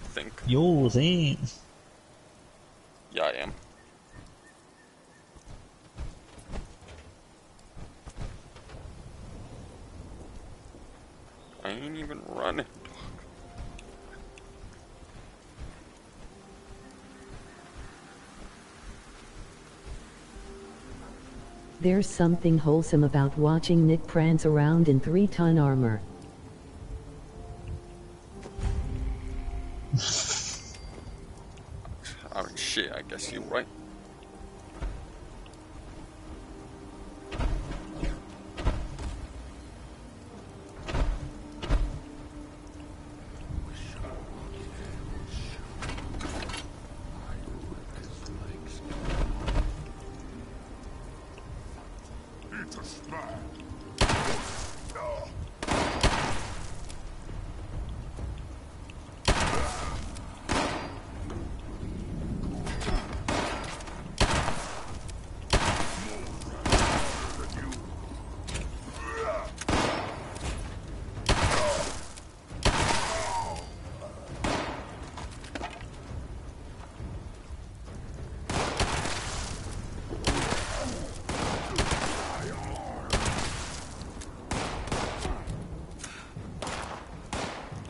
Speaker 3: I think.
Speaker 1: Yo, same.
Speaker 3: Yeah, I am. I ain't even running.
Speaker 2: There's something wholesome about watching Nick prance around in 3-ton armor.
Speaker 3: Oh shit, I guess you're right.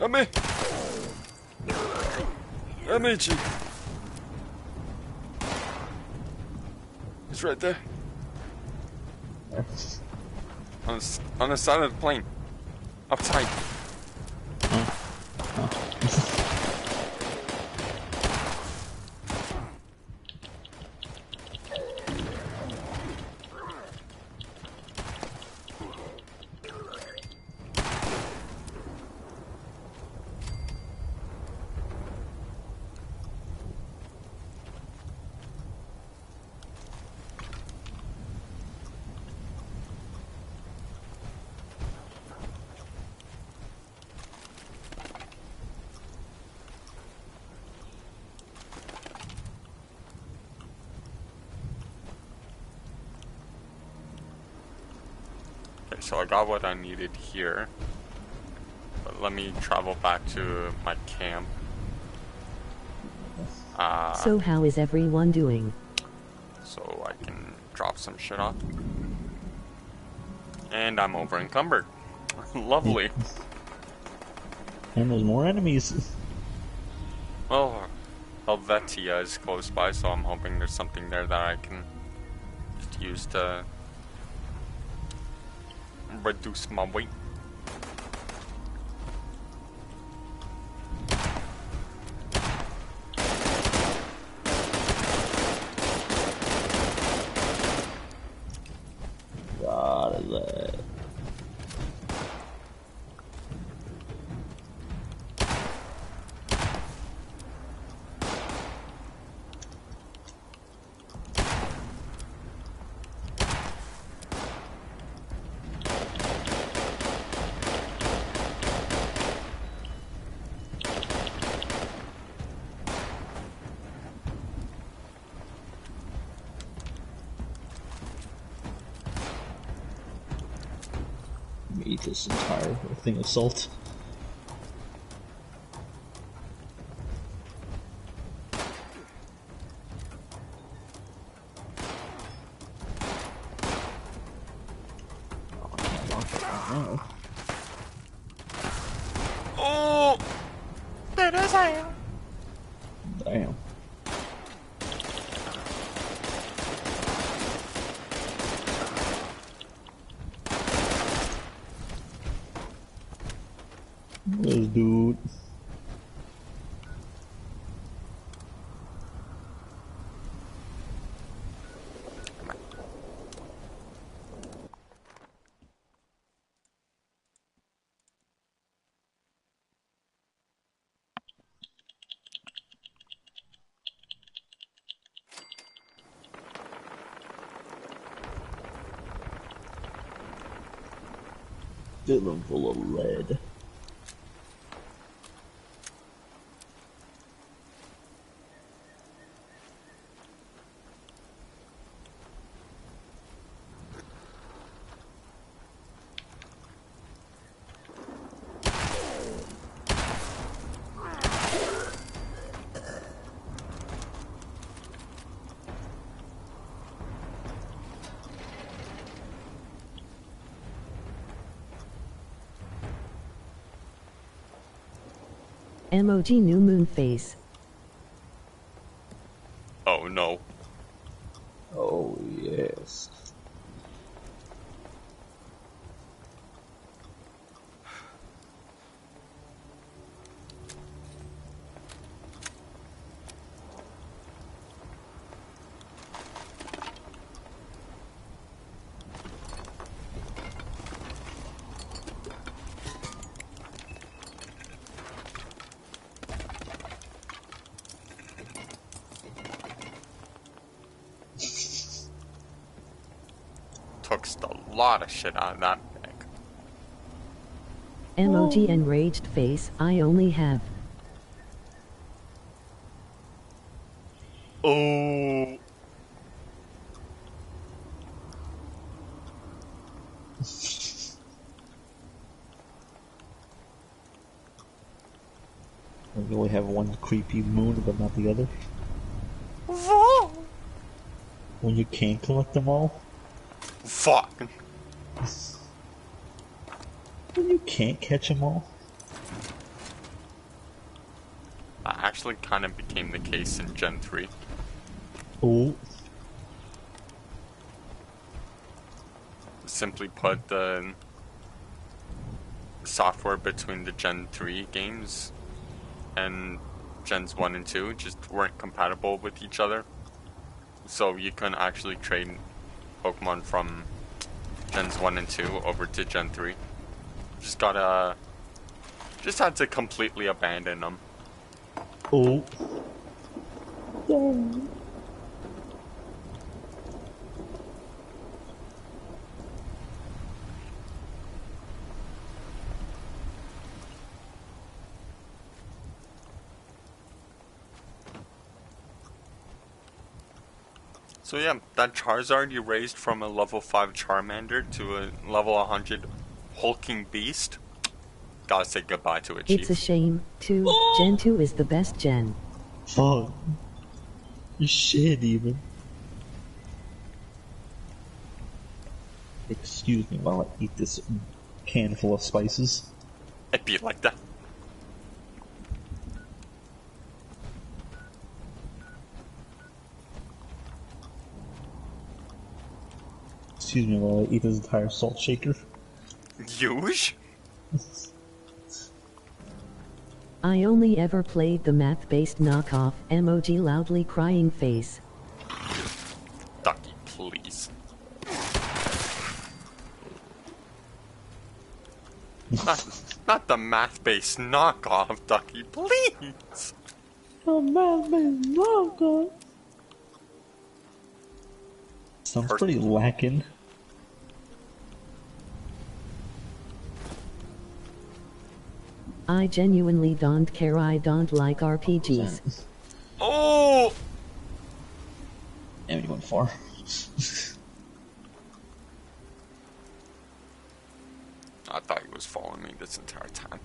Speaker 3: Amici! Amici! He's right there. On the side of the plane. Outside. So I got what I needed here, but let me travel back to my camp.
Speaker 2: So how is everyone doing?
Speaker 3: So I can drop some shit off. And I'm over encumbered. Lovely.
Speaker 1: And there's more enemies.
Speaker 3: Well, Helvetia is close by, so I'm hoping there's something there that I can just use to reduce my weight.
Speaker 1: God, is that? Eat this entire thing of salt. Oh, I can't launch it right now.
Speaker 3: Oh! There is I am.
Speaker 1: Damn. This dude. Filling full of lead.
Speaker 2: Emoji new moon face.
Speaker 3: Oh no.
Speaker 1: Oh yes.
Speaker 3: Took a lot of shit out of that bag.
Speaker 2: Emoji enraged face. I only have.
Speaker 3: Oh.
Speaker 1: We only have one creepy moon, but not the other. When you can't collect them all.
Speaker 3: Fuck.
Speaker 1: When you can't catch them all.
Speaker 3: That actually kind of became the case in Gen 3.
Speaker 1: Oh.
Speaker 3: Simply put, the software between the Gen 3 games and Gens 1 and 2 just weren't compatible with each other. So you couldn't actually trade Pokemon from Gens 1 and 2 over to Gen 3. Just had to completely abandon them.
Speaker 1: Oh.
Speaker 3: So yeah, that Charizard you raised from a level 5 Charmander to a level 100 hulking beast. Gotta say goodbye to it, Chief.
Speaker 2: It's a shame, too. Gen 2 is the best gen.
Speaker 1: Fuck. You shit even. Excuse me while I eat this can full of spices.
Speaker 3: It'd be like that.
Speaker 1: Excuse me while I eat this entire salt shaker.
Speaker 3: Huge?
Speaker 2: I only ever played the math-based knockoff. Emoji loudly crying face.
Speaker 3: Ducky, please. Not the math-based knockoff, Ducky, please.
Speaker 1: The math-based knockoff. Sounds pretty lacking.
Speaker 2: I genuinely don't care. I don't like RPGs.
Speaker 3: Oh!
Speaker 1: Damn, you went far.
Speaker 3: I thought he was following me this entire time.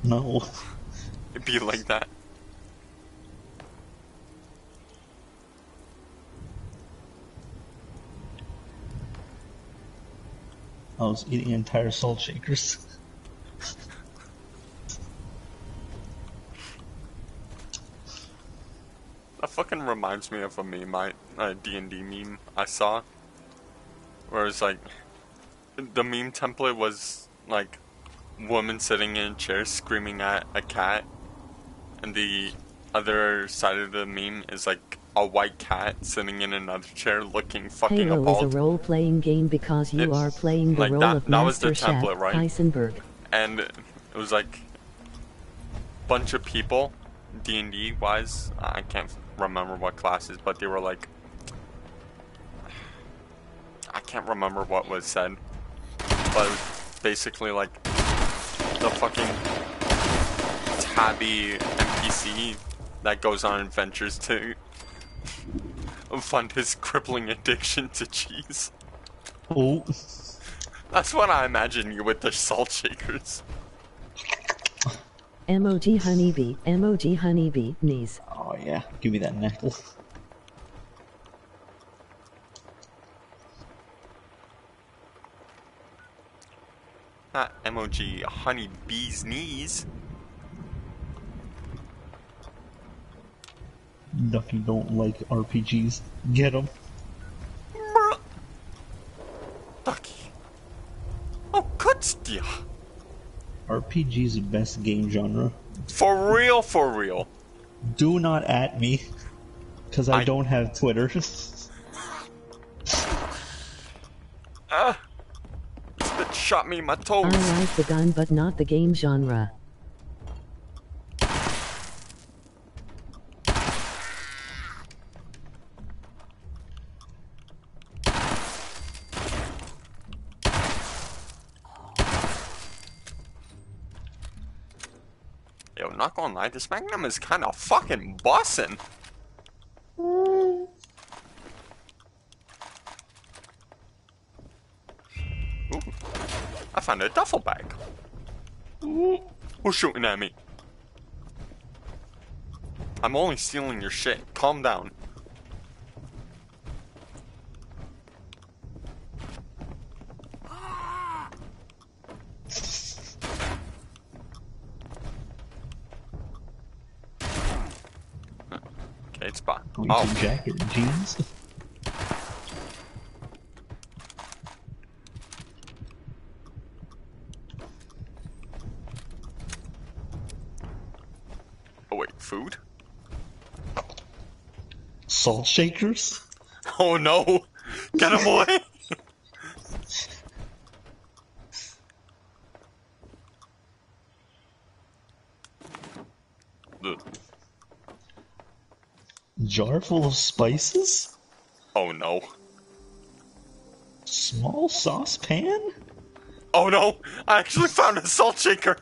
Speaker 1: No.
Speaker 3: It'd be like that.
Speaker 1: I was eating entire salt shakers.
Speaker 3: That fucking reminds me of a meme, a D&D meme I saw. Where it's like, the meme template was like, woman sitting in a chair screaming at a cat. And the other side of the meme is like, a white cat sitting in another chair looking fucking
Speaker 2: Halo
Speaker 3: appalled.
Speaker 2: is a role-playing game because you are playing the
Speaker 3: like
Speaker 2: role
Speaker 3: that,
Speaker 2: of
Speaker 3: that was the
Speaker 2: Master Chef
Speaker 3: template, right?
Speaker 2: Heisenberg.
Speaker 3: And it was like bunch of people, D&D wise, I can't remember what classes, but they were like, I can't remember what was said, but it was basically like the fucking tabby NPC that goes on adventures to fund his crippling addiction to cheese.
Speaker 1: Oh.
Speaker 3: That's what I imagine you with the salt shakers.
Speaker 2: Emoji honeybee, knees.
Speaker 1: Oh yeah, give me that knuckle.
Speaker 3: Not emoji honeybee's knees.
Speaker 1: Ducky don't like RPGs. Get him.
Speaker 3: Ducky. Oh, good deal.
Speaker 1: RPG's the best game genre.
Speaker 3: For real, for real.
Speaker 1: Do not at me, because I don't have Twitter.
Speaker 3: It shot me in my toes.
Speaker 2: I like the gun but not the game genre.
Speaker 3: Yo, not gonna lie, this Magnum is kind of fucking bussin'. Ooh, I found a duffel bag. Who's shooting at me? I'm only stealing your shit. Calm down. Okay, it's fine.
Speaker 1: Oh, jacket and jeans.
Speaker 3: Oh wait, food?
Speaker 1: Salt shakers?
Speaker 3: Oh no! Get him away!
Speaker 1: Jar full of spices?
Speaker 3: Oh no.
Speaker 1: Small saucepan?
Speaker 3: Oh no! I actually found a salt shaker!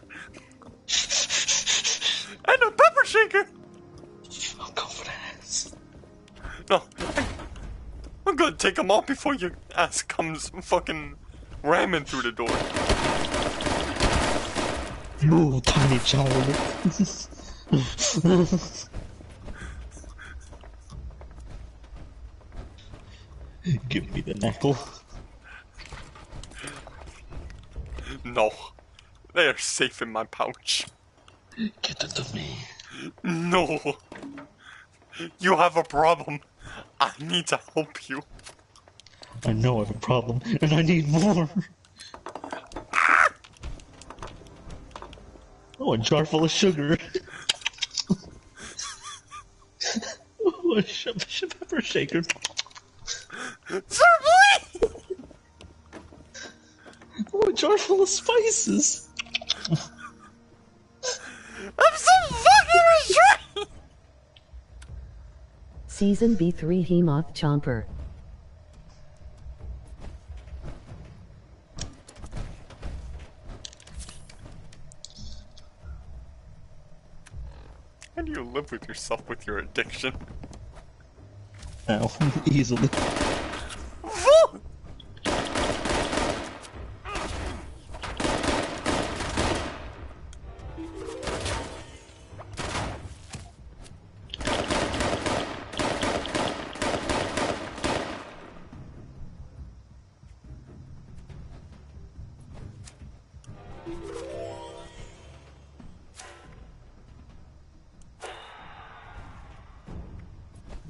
Speaker 3: And a pepper shaker!
Speaker 1: I'll go for that.
Speaker 3: No, I'm gonna take them all before your ass comes fucking ramming through the door.
Speaker 1: Move, tiny child. Give me the knuckle.
Speaker 3: No, they are safe in my pouch.
Speaker 1: Get it to me.
Speaker 3: No, you have a problem. I need to help you.
Speaker 1: I know I have a problem, and I need more. Oh, a jar full of sugar. Oh, a pepper shaker.
Speaker 3: Sir, please!
Speaker 1: Oh, a jar full of spices.
Speaker 3: I'm so fucking restrained!
Speaker 2: Season B3 Hemoth Chomper.
Speaker 3: How do you live with yourself with your addiction?
Speaker 1: Ow, easily.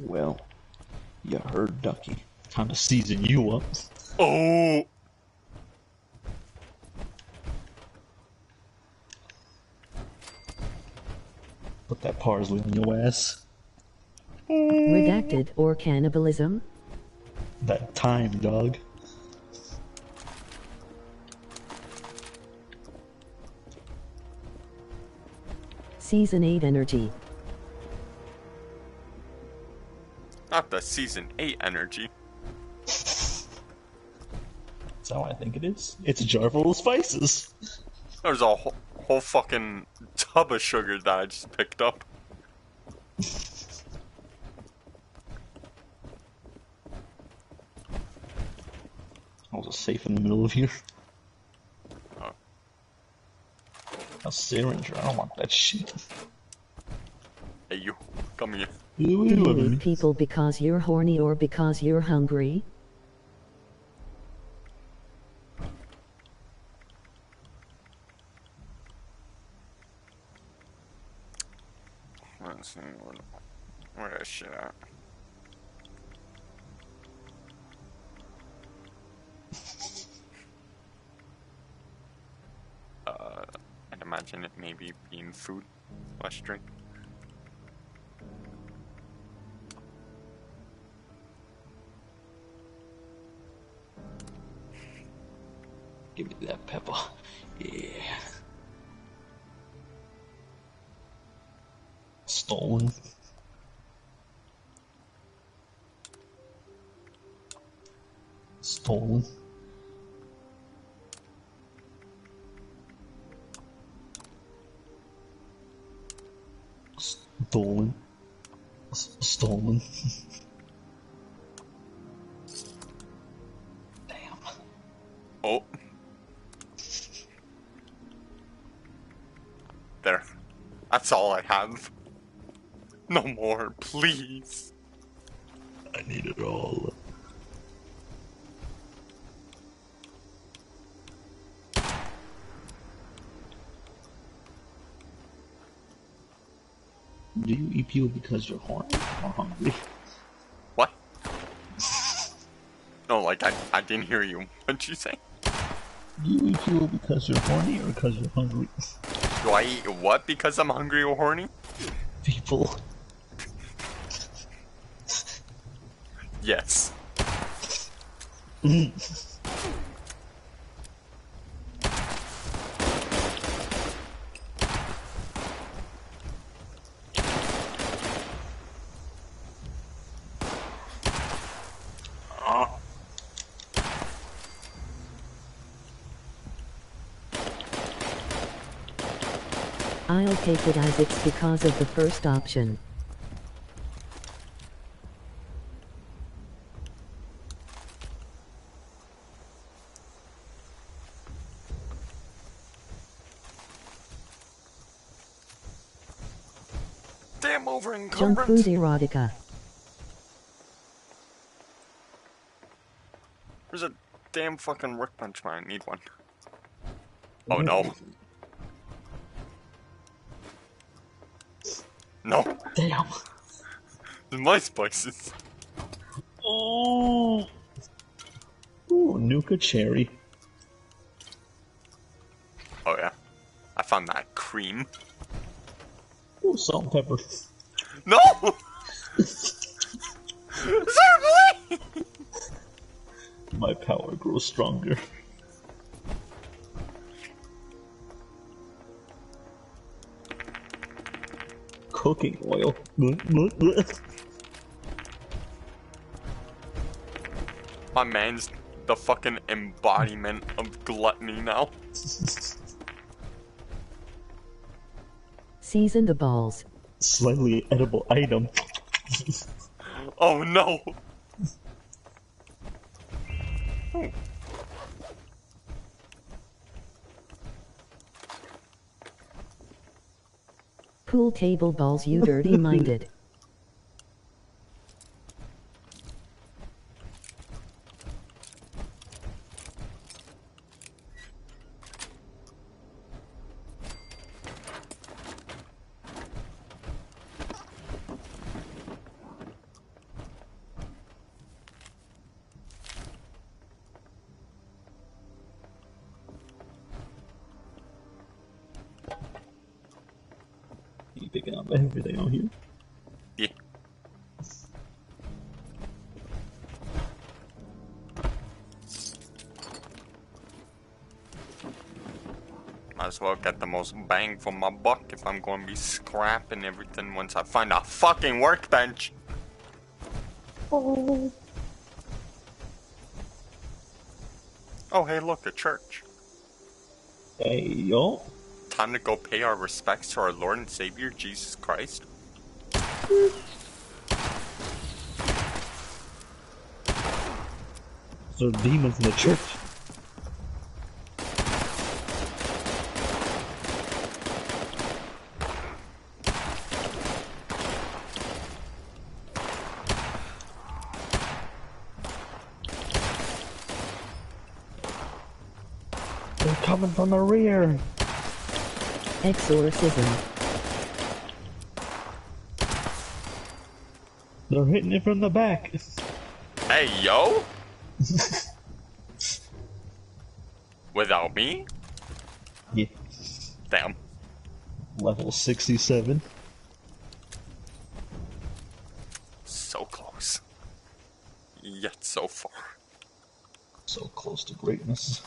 Speaker 1: Well, you heard Ducky. Time to season you up.
Speaker 3: Oh!
Speaker 1: Put that parsley on your ass.
Speaker 2: Redacted or cannibalism?
Speaker 1: That time, dog.
Speaker 2: Season 8 energy.
Speaker 3: Not the Season 8 energy.
Speaker 1: That's how I think it is. It's a jar full of spices.
Speaker 3: There's a whole fucking tub of sugar that I just picked up.
Speaker 1: I was safe in the middle of here.
Speaker 3: Oh.
Speaker 1: A syringe, I don't want that shit.
Speaker 3: Hey you, come here.
Speaker 2: You hate people because you're horny or because you're hungry?
Speaker 3: Let's see Where is shit at? I'd imagine it maybe being food, less drink.
Speaker 1: Give me that pepper. Yeah. Stolen. Stolen. Stolen. Stolen. Damn.
Speaker 3: Oh. There. That's all I have. No more, please.
Speaker 1: I need it all. Do you eat people because you're horny or hungry?
Speaker 3: What? No, like, I didn't hear you. What'd you say?
Speaker 1: Do you eat people because you're horny or because you're hungry?
Speaker 3: Do I eat what because I'm hungry or horny?
Speaker 1: People.
Speaker 3: Yes.
Speaker 2: I'll take it as it's because of the first option.
Speaker 3: Damn over
Speaker 2: Junk
Speaker 3: encumbrance.
Speaker 2: food erotica.
Speaker 3: There's a damn fucking workbench, man. I need one. Oh no. No.
Speaker 1: Damn.
Speaker 3: My spices.
Speaker 1: Oh. Ooh, Nuka cherry.
Speaker 3: Oh yeah. I found that cream.
Speaker 1: Ooh, salt and pepper.
Speaker 3: No! Sorry!
Speaker 1: My power grows stronger. Cooking oil.
Speaker 3: My man's the fucking embodiment of gluttony now.
Speaker 2: Seasoned balls.
Speaker 1: Slightly edible item.
Speaker 3: Oh no!
Speaker 2: Pool table balls, you dirty-minded.
Speaker 1: You picking up everything on here?
Speaker 3: Yeah. Might as well get the most bang for my buck if I'm going to be scrapping everything once I find a fucking workbench.
Speaker 1: Oh.
Speaker 3: Oh, hey, look, a church.
Speaker 1: Hey, yo.
Speaker 3: Time to go pay our respects to our Lord and Savior, Jesus Christ.
Speaker 1: There are demons in the church. They're coming from the rear.
Speaker 2: Exorcism.
Speaker 1: They're hitting it from the back.
Speaker 3: Hey, yo! Without me?
Speaker 1: Yeah.
Speaker 3: Damn.
Speaker 1: Level 67.
Speaker 3: So close. Yet so far.
Speaker 1: So close to greatness.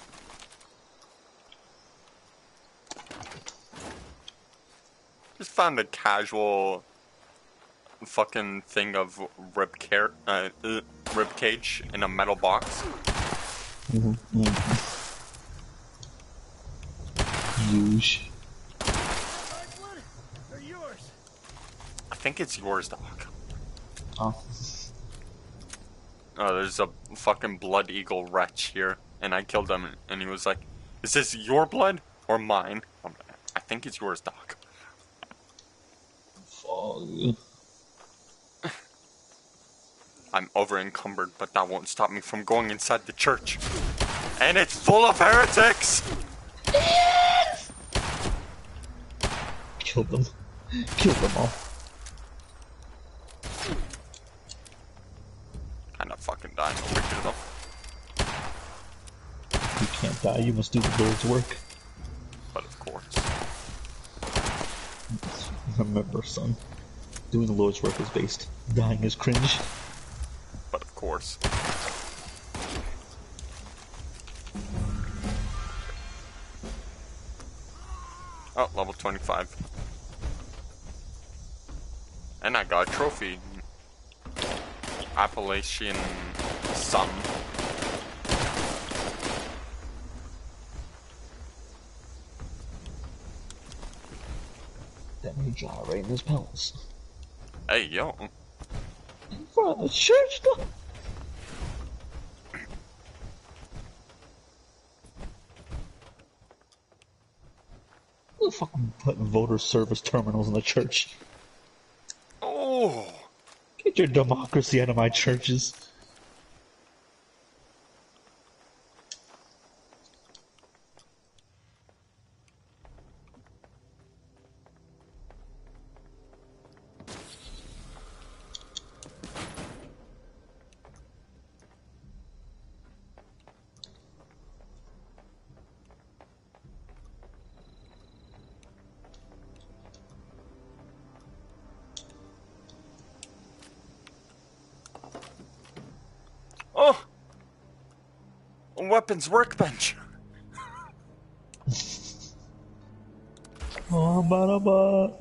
Speaker 3: Just found a casual fucking thing of rib cage in a metal box.
Speaker 1: Huge.
Speaker 9: They're yours.
Speaker 3: I think it's yours, dog.
Speaker 1: Oh.
Speaker 3: Oh, there's a fucking blood eagle wretch here, and I killed him, and he was like, "Is this your blood or mine?" I think it's yours, dog.
Speaker 1: Fuck.
Speaker 3: I'm over encumbered, but that won't stop me from going inside the church. And it's full of heretics!
Speaker 1: Kill them. Kill them all.
Speaker 3: Kinda fucking dying over here, though.
Speaker 1: You can't die, you must do the Lord's work.
Speaker 3: But of course.
Speaker 1: Remember, son. Doing the Lord's work is based. Dying is cringe.
Speaker 3: But of course. Oh, level 25. And I got a trophy. Appalachian Sun.
Speaker 1: That may gyrate in his palace.
Speaker 3: Hey, yo.
Speaker 1: In front of the church, though. Who the fucking putting voter service terminals in the church?
Speaker 3: Oh!
Speaker 1: Get your democracy out of my churches.
Speaker 3: Oh! A weapons workbench.
Speaker 1: Oh, ba-da-ba.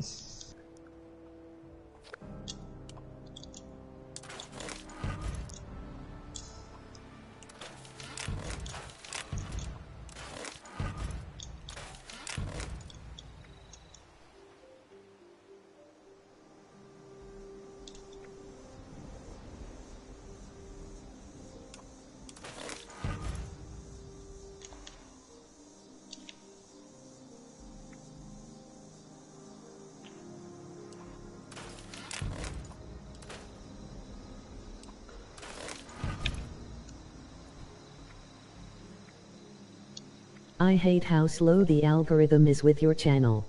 Speaker 2: I hate how slow the algorithm is with your channel.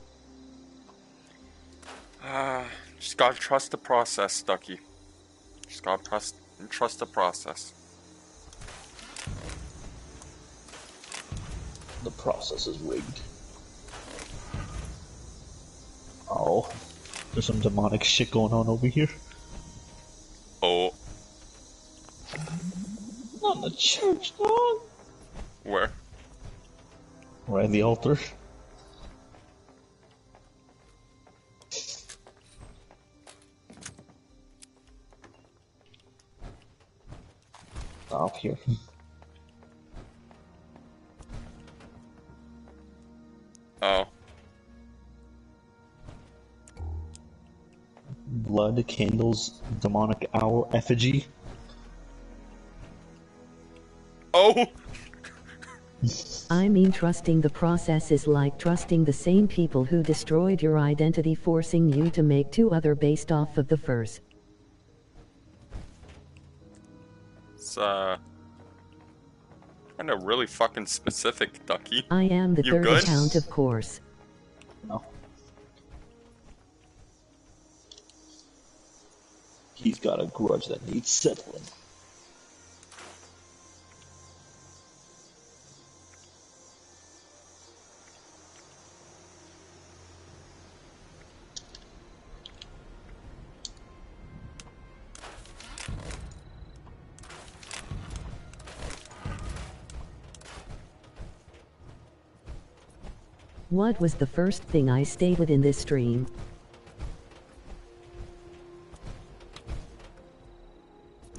Speaker 3: Just gotta trust the process, Ducky. Just gotta trust the process.
Speaker 1: The process is rigged. Oh, there's some demonic shit going on over here.
Speaker 3: Oh.
Speaker 1: Not in the church, dog.
Speaker 3: Where?
Speaker 1: Right at the altar. Up here.
Speaker 3: Oh.
Speaker 1: Blood, candles, demonic owl effigy.
Speaker 3: Oh!
Speaker 2: I mean, trusting the process is like trusting the same people who destroyed your identity, forcing you to make two other based off of the first.
Speaker 3: It's, kinda really fucking specific, Ducky.
Speaker 2: I am the
Speaker 3: You
Speaker 2: third
Speaker 3: good?
Speaker 2: account, of course.
Speaker 1: No. He's got a grudge that needs settling.
Speaker 2: What was the first thing I stated in this stream?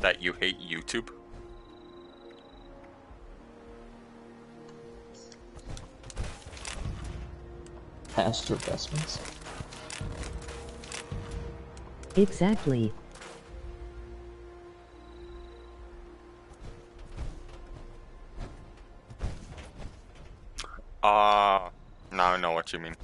Speaker 3: That you hate YouTube?
Speaker 1: Past investments.
Speaker 2: Exactly.
Speaker 3: Now I know what you mean.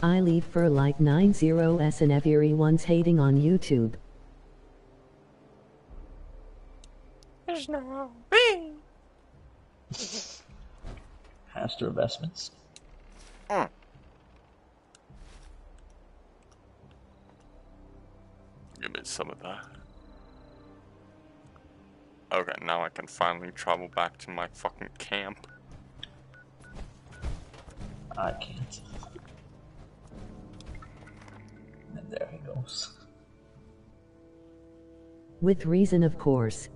Speaker 2: I leave for like 90s and everyone's hating on YouTube.
Speaker 3: There's no way.
Speaker 1: Past investments.
Speaker 3: Give me some of that. Okay, now I can finally travel back to my fucking camp.
Speaker 1: I can't. And there he goes.
Speaker 2: With reason, of course.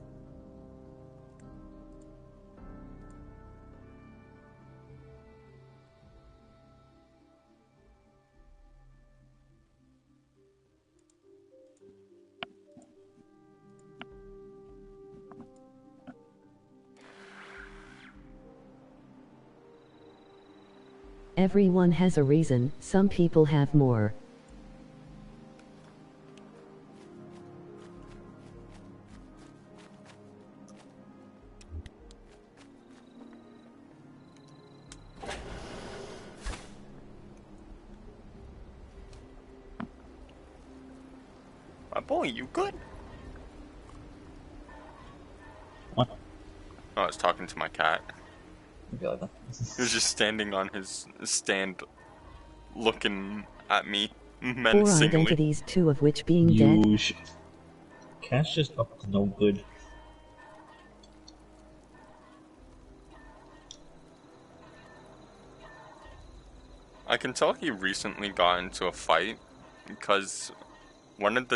Speaker 2: Everyone has a reason, some people have more.
Speaker 3: My boy, you good?
Speaker 1: What?
Speaker 3: Oh, I was talking to my cat.
Speaker 1: He
Speaker 3: was just standing on his stand, looking at me
Speaker 2: Four
Speaker 3: menacingly.
Speaker 2: identities, two of which being dead.
Speaker 1: Cat's just up to no good.
Speaker 3: I can tell he recently got into a fight because one of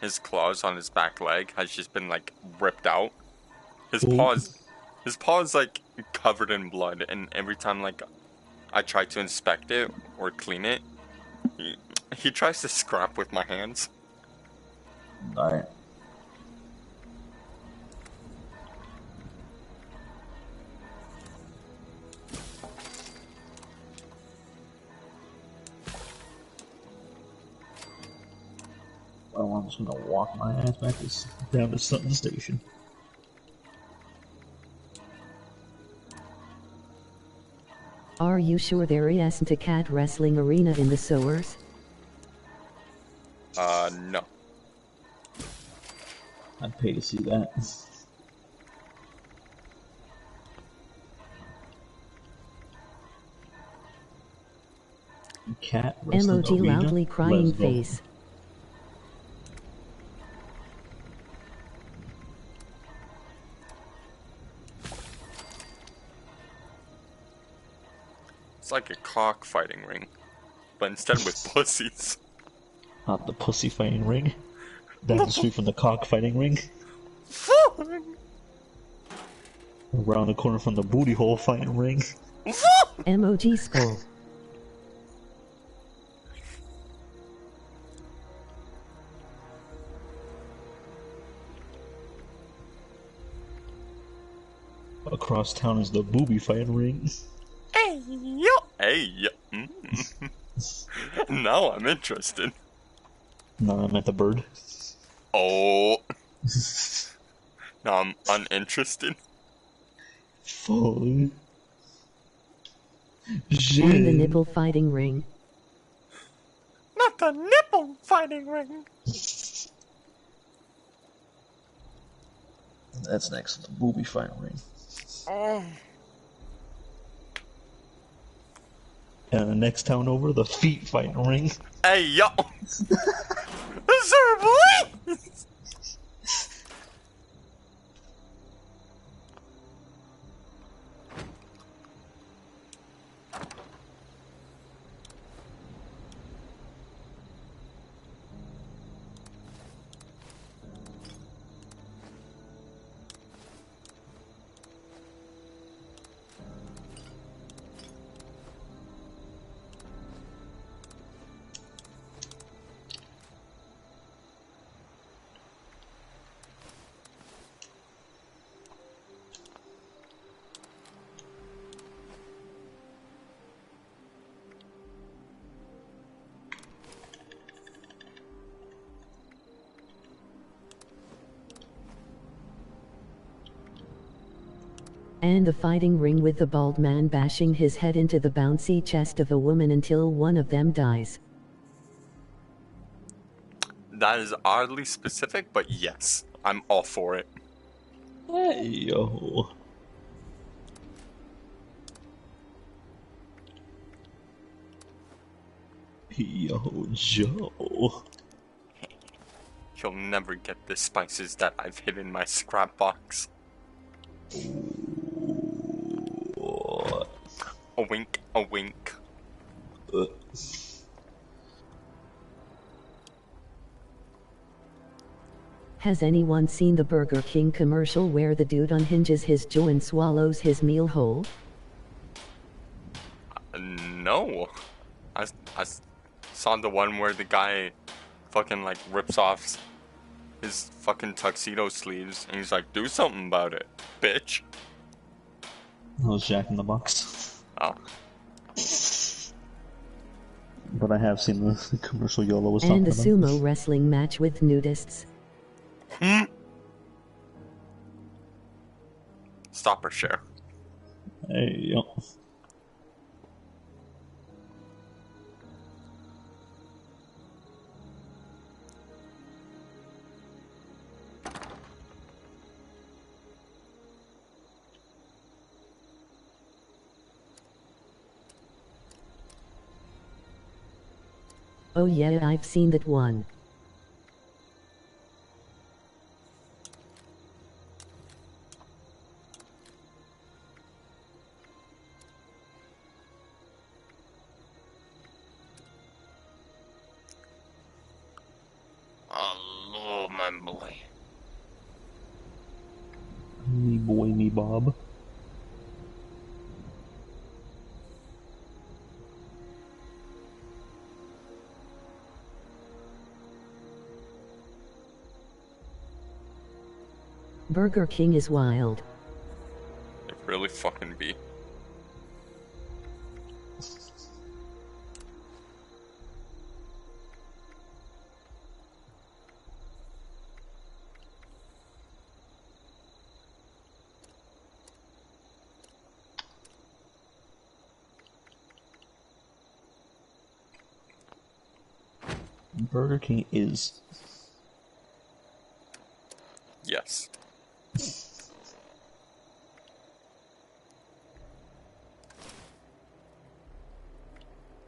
Speaker 3: his claws on his back leg has just been like ripped out. His paw's like covered in blood, and every time like I try to inspect it or clean it, he tries to scrap with my hands.
Speaker 1: Alright. Well, I'm just gonna walk my ass back down to Sutton Station.
Speaker 2: Are you sure there isn't a cat wrestling arena in the sewers?
Speaker 3: No.
Speaker 1: I'd pay to see that. Cat wrestling
Speaker 2: Emoji
Speaker 1: arena?
Speaker 2: loudly crying
Speaker 1: Let's go.
Speaker 2: face.
Speaker 3: It's like a cockfighting ring, but instead with pussies.
Speaker 1: Not the pussy fighting ring. Down the street from the cockfighting ring. Around the corner from the booty hole fighting ring.
Speaker 2: Emoji skull.
Speaker 1: Across town is the booby fighting ring.
Speaker 3: Hey yo! Hey yo! Now I'm interested.
Speaker 1: No, I meant the bird.
Speaker 3: Oh. Now I'm uninterested.
Speaker 1: Fully.
Speaker 2: And the nipple fighting ring.
Speaker 3: Not like a nipple fighting ring.
Speaker 1: That's next. The booby fighting ring.
Speaker 3: Oh.
Speaker 1: And the next town over, the feet fighting ring.
Speaker 3: Hey, yo! Sir, boy!
Speaker 2: And a fighting ring with the bald man bashing his head into the bouncy chest of a woman until one of them dies.
Speaker 3: That is oddly specific, but yes, I'm all for it.
Speaker 1: Hey, yo. Yo, Joe.
Speaker 3: You'll never get the spices that I've hid in my scrap box. A wink, a wink.
Speaker 2: Has anyone seen the Burger King commercial where the dude unhinges his jaw and swallows his meal whole?
Speaker 3: No. I saw the one where the guy fucking like rips off his fucking tuxedo sleeves and he's like, do something about it, bitch.
Speaker 1: That was Jack in the Box.
Speaker 3: Oh.
Speaker 1: But I have seen the commercial YOLO was
Speaker 2: And
Speaker 1: talking
Speaker 2: a
Speaker 1: about.
Speaker 2: sumo wrestling match with nudists.
Speaker 3: Stop or share.
Speaker 1: Hey, yo.
Speaker 2: Oh yeah, I've seen that one.
Speaker 3: Oh, my boy.
Speaker 1: Me boy, me Bob.
Speaker 2: Burger King is wild.
Speaker 3: It really fucking be.
Speaker 1: Burger King is.
Speaker 3: Yes.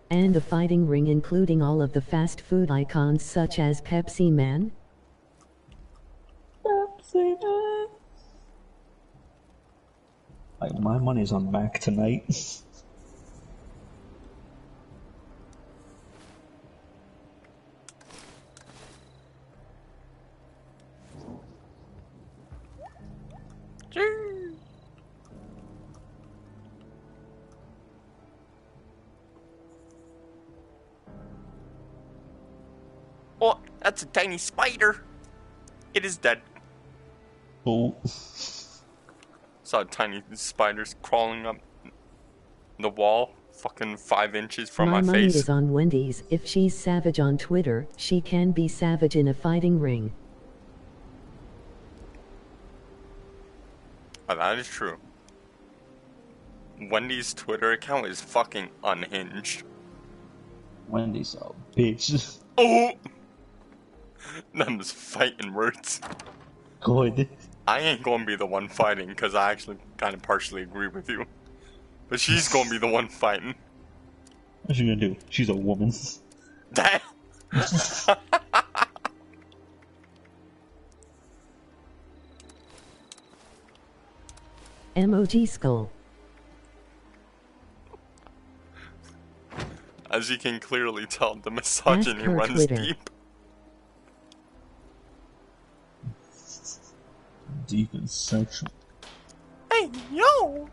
Speaker 2: And a fighting ring including all of the fast food icons such as Pepsi Man.
Speaker 1: Pepsi Man. Like, my money's on Mac tonight.
Speaker 3: Oh, that's a tiny spider. It is dead.
Speaker 1: Oh.
Speaker 3: Saw tiny spiders crawling up the wall, fucking 5 inches from my
Speaker 2: money
Speaker 3: face.
Speaker 2: is on Wendy's. If she's savage on Twitter, she can be savage in a fighting ring.
Speaker 3: Oh, that is true. Wendy's Twitter account is fucking unhinged.
Speaker 1: Wendy's a bitch.
Speaker 3: Oh! Them's fighting words.
Speaker 1: Good.
Speaker 3: I ain't gonna be the one fighting, because I actually kind of partially agree with you. But she's gonna be the one fighting.
Speaker 1: What's she gonna do? She's a woman.
Speaker 3: That.
Speaker 2: Emoji skull.
Speaker 3: As you can clearly tell, the misogyny runs
Speaker 2: Twitter.
Speaker 3: deep.
Speaker 1: Deep and sexual.
Speaker 3: Hey, yo!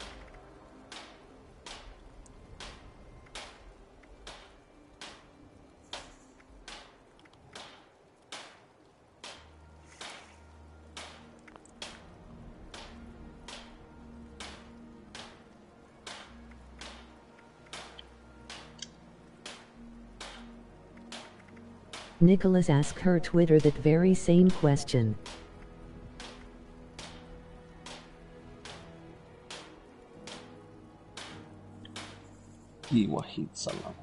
Speaker 2: Nicholas asked her Twitter that very same question.
Speaker 1: Wahid Salam.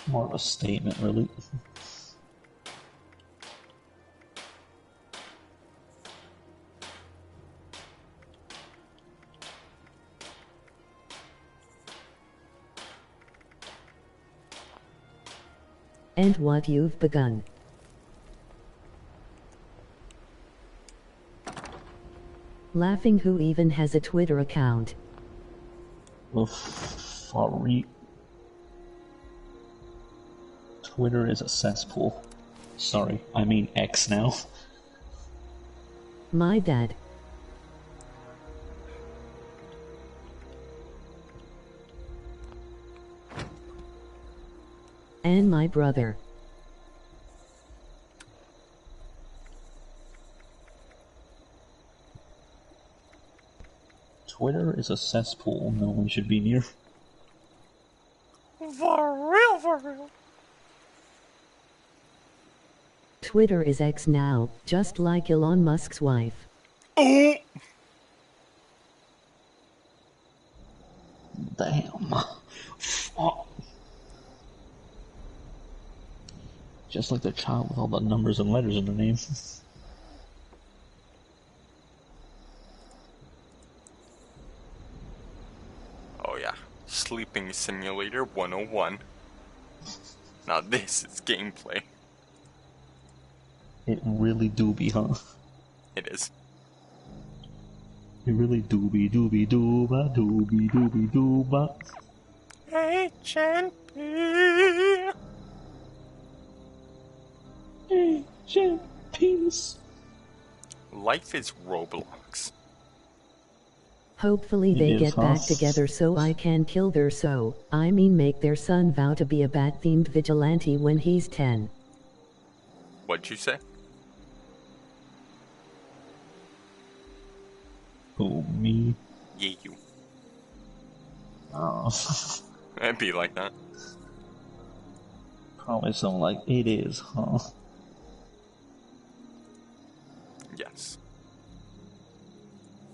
Speaker 1: More of a statement, really.
Speaker 2: And what you've begun. Laughing, who even has a Twitter account?
Speaker 1: Fareed. Twitter is a cesspool. Sorry, I mean X now.
Speaker 2: My dad. And my brother.
Speaker 1: Twitter is a cesspool no one should be near.
Speaker 3: For real, for real.
Speaker 2: Twitter is X now, just like Elon Musk's wife.
Speaker 3: Oh!
Speaker 1: Damn. Fuck. Just like the child with all the numbers and letters in their name.
Speaker 3: Oh yeah. Sleeping Simulator 101. Now this is gameplay.
Speaker 1: It really do be, huh?
Speaker 3: It is.
Speaker 1: It really do be dooby dooba dooby dooby dooba.
Speaker 3: HNP.
Speaker 1: Agent Penis.
Speaker 3: Life is Roblox.
Speaker 2: Hopefully they get back together so I can kill their make their son vow to be a bat-themed vigilante when he's 10.
Speaker 3: What'd you say?
Speaker 1: Oh, me?
Speaker 3: Yeah, you.
Speaker 1: Oh.
Speaker 3: It'd be like that.
Speaker 1: Probably something like, it is, huh?
Speaker 3: Yes.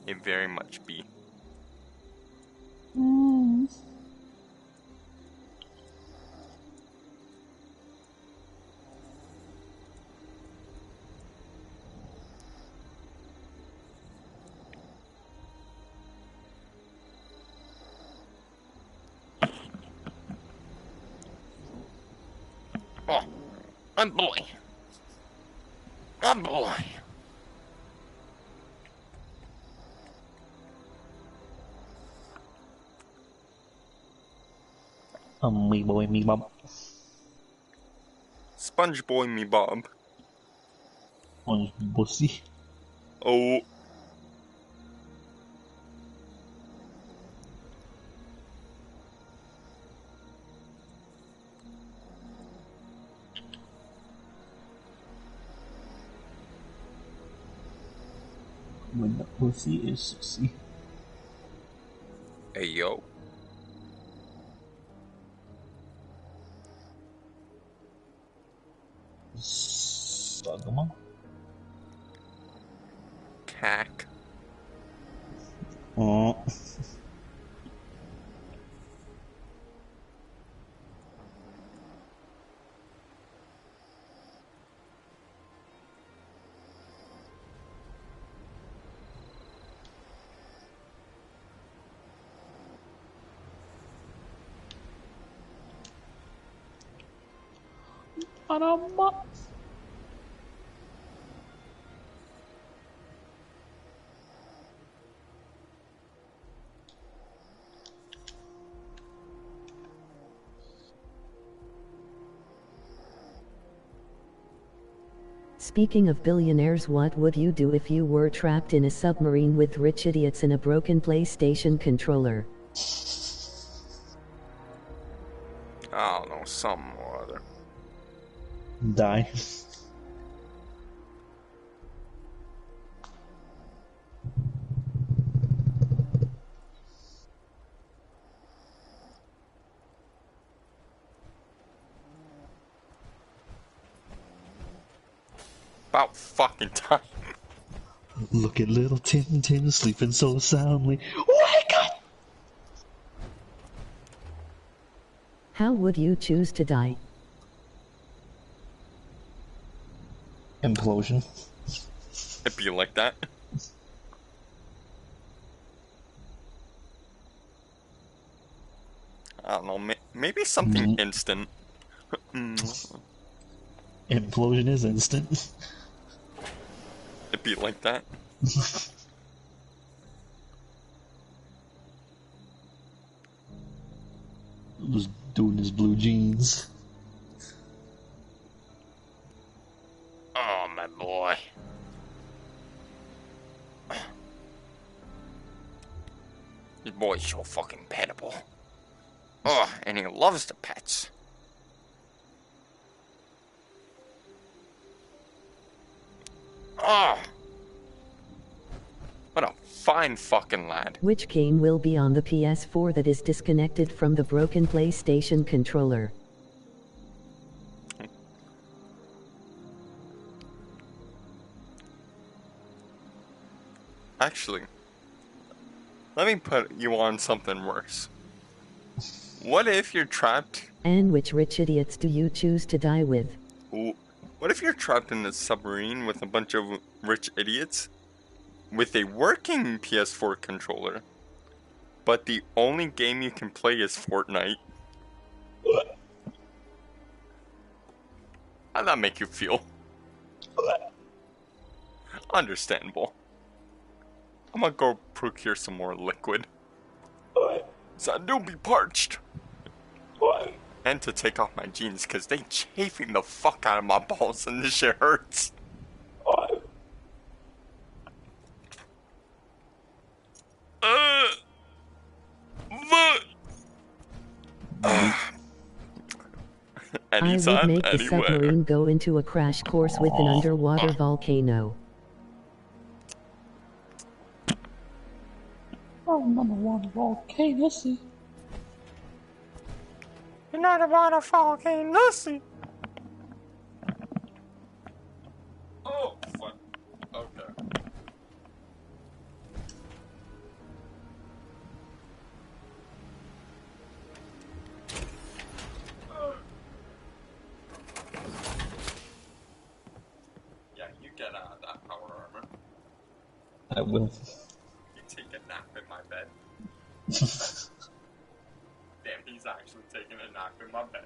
Speaker 3: It very much be. Oh, I'm boy. I'm boy.
Speaker 1: Me boy, me bob.
Speaker 3: Sponge boy, me bob.
Speaker 1: Sponge bussy.
Speaker 3: Oh.
Speaker 1: When the pussy is sussy.
Speaker 3: Hey, yo.
Speaker 1: Sagama?
Speaker 3: Cack.
Speaker 1: Oh. Arama.
Speaker 2: Speaking of billionaires, what would you do if you were trapped in a submarine with rich idiots and a broken PlayStation controller?
Speaker 3: I don't know, something or other.
Speaker 1: Die.
Speaker 3: About fucking time.
Speaker 1: Look at little Tim Tim sleeping so soundly. Wake up!
Speaker 2: How would you choose to die?
Speaker 1: Implosion.
Speaker 3: It'd be like that. I don't know, maybe something instant.
Speaker 1: Implosion is instant.
Speaker 3: It'd be like that.
Speaker 1: Was doing his blue jeans.
Speaker 3: Oh, my boy. This boy's so fucking petable. Oh, and he loves the pets. Oh. What a fine fucking lad.
Speaker 2: Which game will be on the PS4 that is disconnected from the broken PlayStation controller?
Speaker 3: Actually, let me put you on something worse. What if you're trapped?
Speaker 2: And which rich idiots do you choose to die with?
Speaker 3: What if you're trapped in a submarine with a bunch of rich idiots with a working PS4 controller, but the only game you can play is Fortnite? How'd that make you feel? Understandable. I'm gonna go procure some more liquid. So I do be parched. And to take off my jeans, because they chafing the fuck out of my balls and this shit hurts.
Speaker 2: I would make the submarine go into a crash course with an underwater volcano.
Speaker 1: I'm underwater volcano. See.
Speaker 3: You're not about a volcano. See. Oh, fuck. Okay. Yeah, you get out of that power armor.
Speaker 1: I will.
Speaker 3: You take a nap in my bed. Damn, he's actually taking a nap in my bed.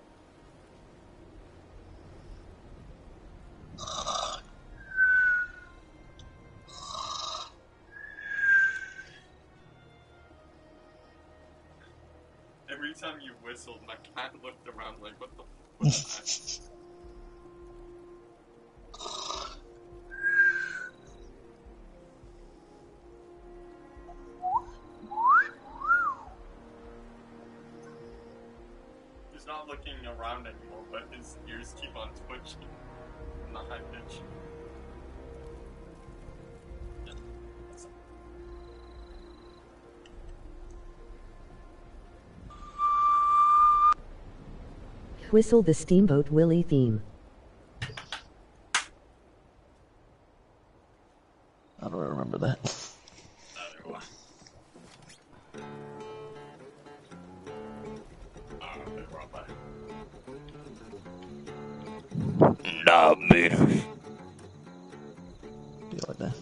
Speaker 3: Every time you whistled, my cat looked around like, what the fuck was that? He's not looking around anymore, but his ears keep on twitching in the high pitch.
Speaker 2: Whistle the Steamboat Willie theme.
Speaker 1: How do I remember that?
Speaker 3: Nah, me.
Speaker 1: Be like that.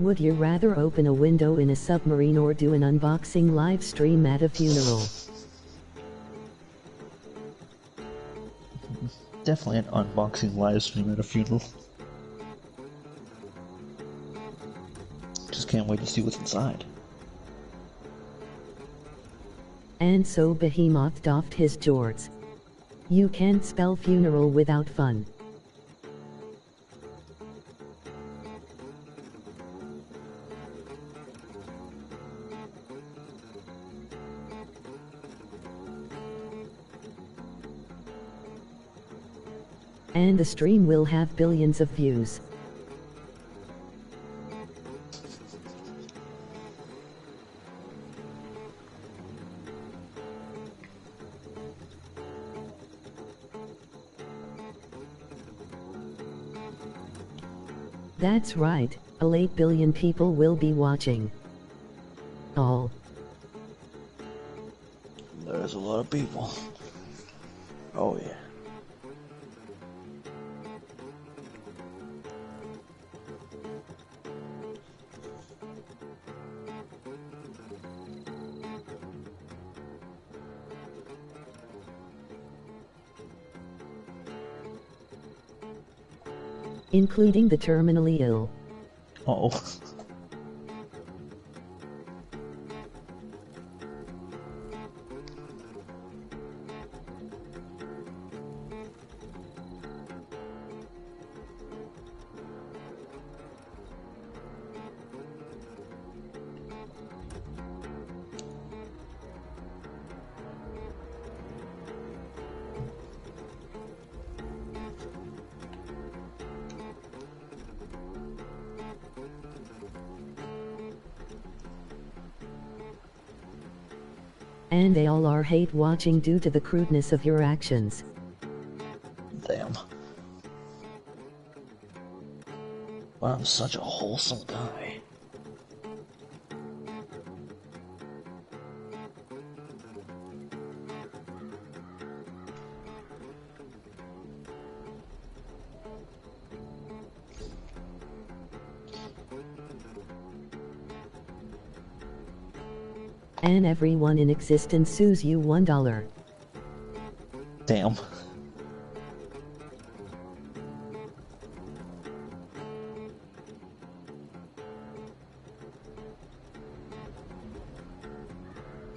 Speaker 2: Would you rather open a window in a submarine or do an unboxing live stream at a funeral?
Speaker 1: Definitely an unboxing live stream at a funeral. Just can't wait to see what's inside.
Speaker 2: And so Behemoth doffed his jorts. You can't spell funeral without fun. And the stream will have billions of views. That's right, all 8 billion people will be watching. All.
Speaker 1: There's a lot of people. Oh yeah.
Speaker 2: Including the terminally ill.
Speaker 1: Uh-oh.
Speaker 2: And they all are hate watching due to the crudeness of your actions.
Speaker 1: Damn. But I'm such a wholesome guy.
Speaker 2: And everyone in existence sues you $1.
Speaker 1: Damn.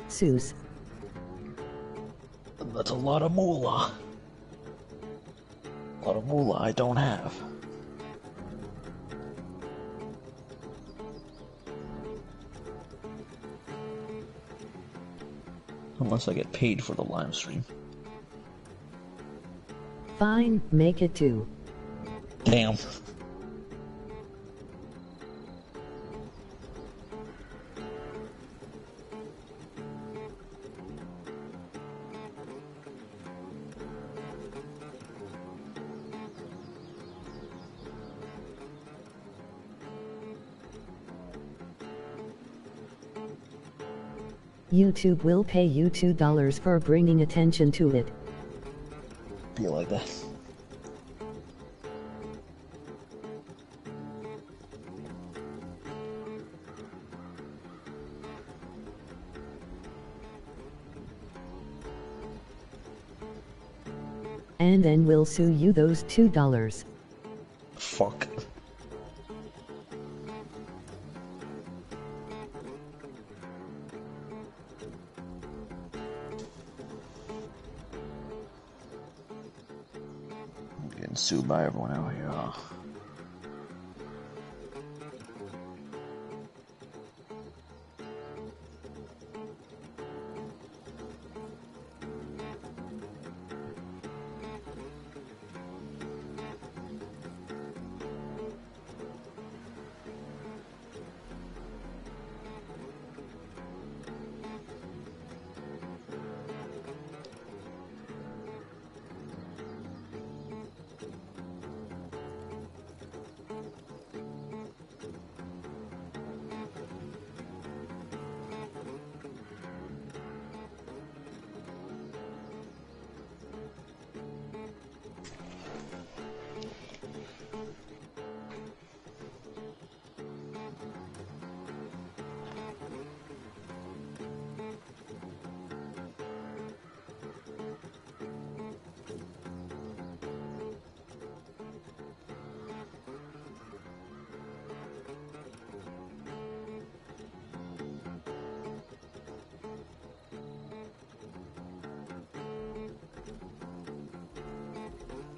Speaker 2: Sues.
Speaker 1: That's a lot of moolah. A lot of moolah I don't have. Unless I get paid for the live stream.
Speaker 2: Fine, make it 2.
Speaker 1: Damn.
Speaker 2: YouTube will pay you $2 for bringing attention to it.
Speaker 1: Be like that.
Speaker 2: And then we'll sue you those $2.
Speaker 1: Fuck. I'm getting sued by everyone out here, huh?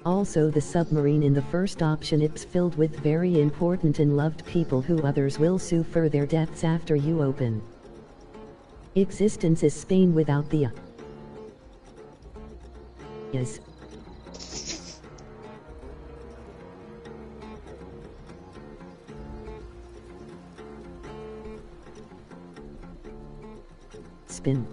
Speaker 2: Also, the submarine in the first option is filled with very important and loved people who others will sue for their deaths after you open. Existence is Spain without the is. Spin.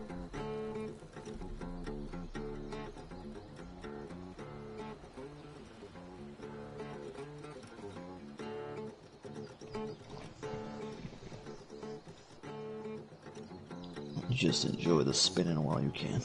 Speaker 1: Just enjoy the spinning while you can.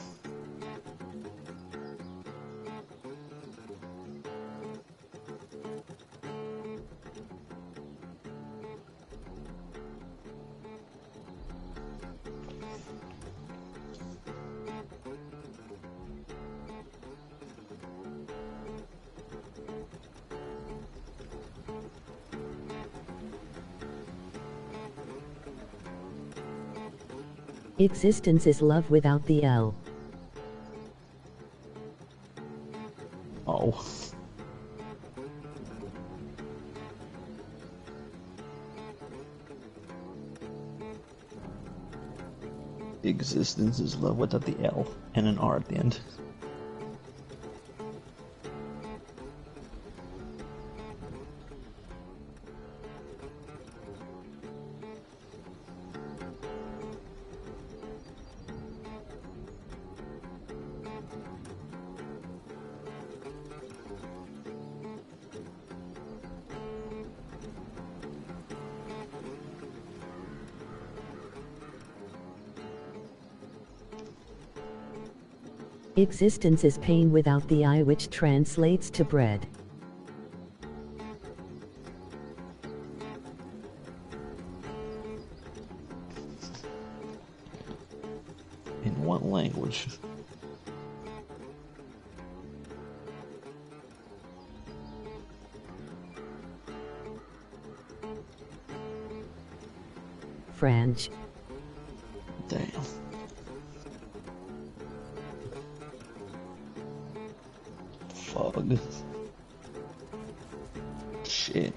Speaker 2: Existence is love without the L.
Speaker 1: Oh. Existence is love without the L and an R at the end.
Speaker 2: Existence is pain without the I, which translates to bread.
Speaker 1: In what language?
Speaker 2: French.
Speaker 1: Damn. Fog. Shit.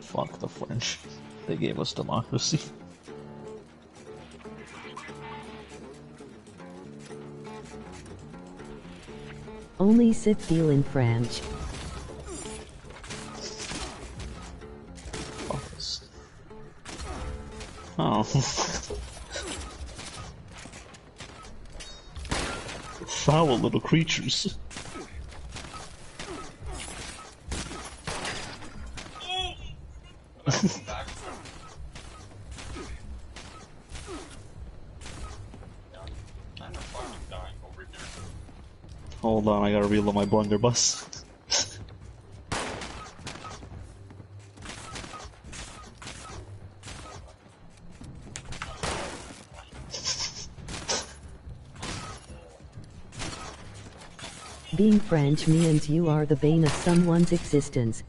Speaker 1: Fuck the French. They gave us democracy.
Speaker 2: Only sit feel in French.
Speaker 1: Fuck this. Oh. Foul little creatures. Hold on, I gotta reload my blunderbuss.
Speaker 2: Being French means you are the bane of someone's existence.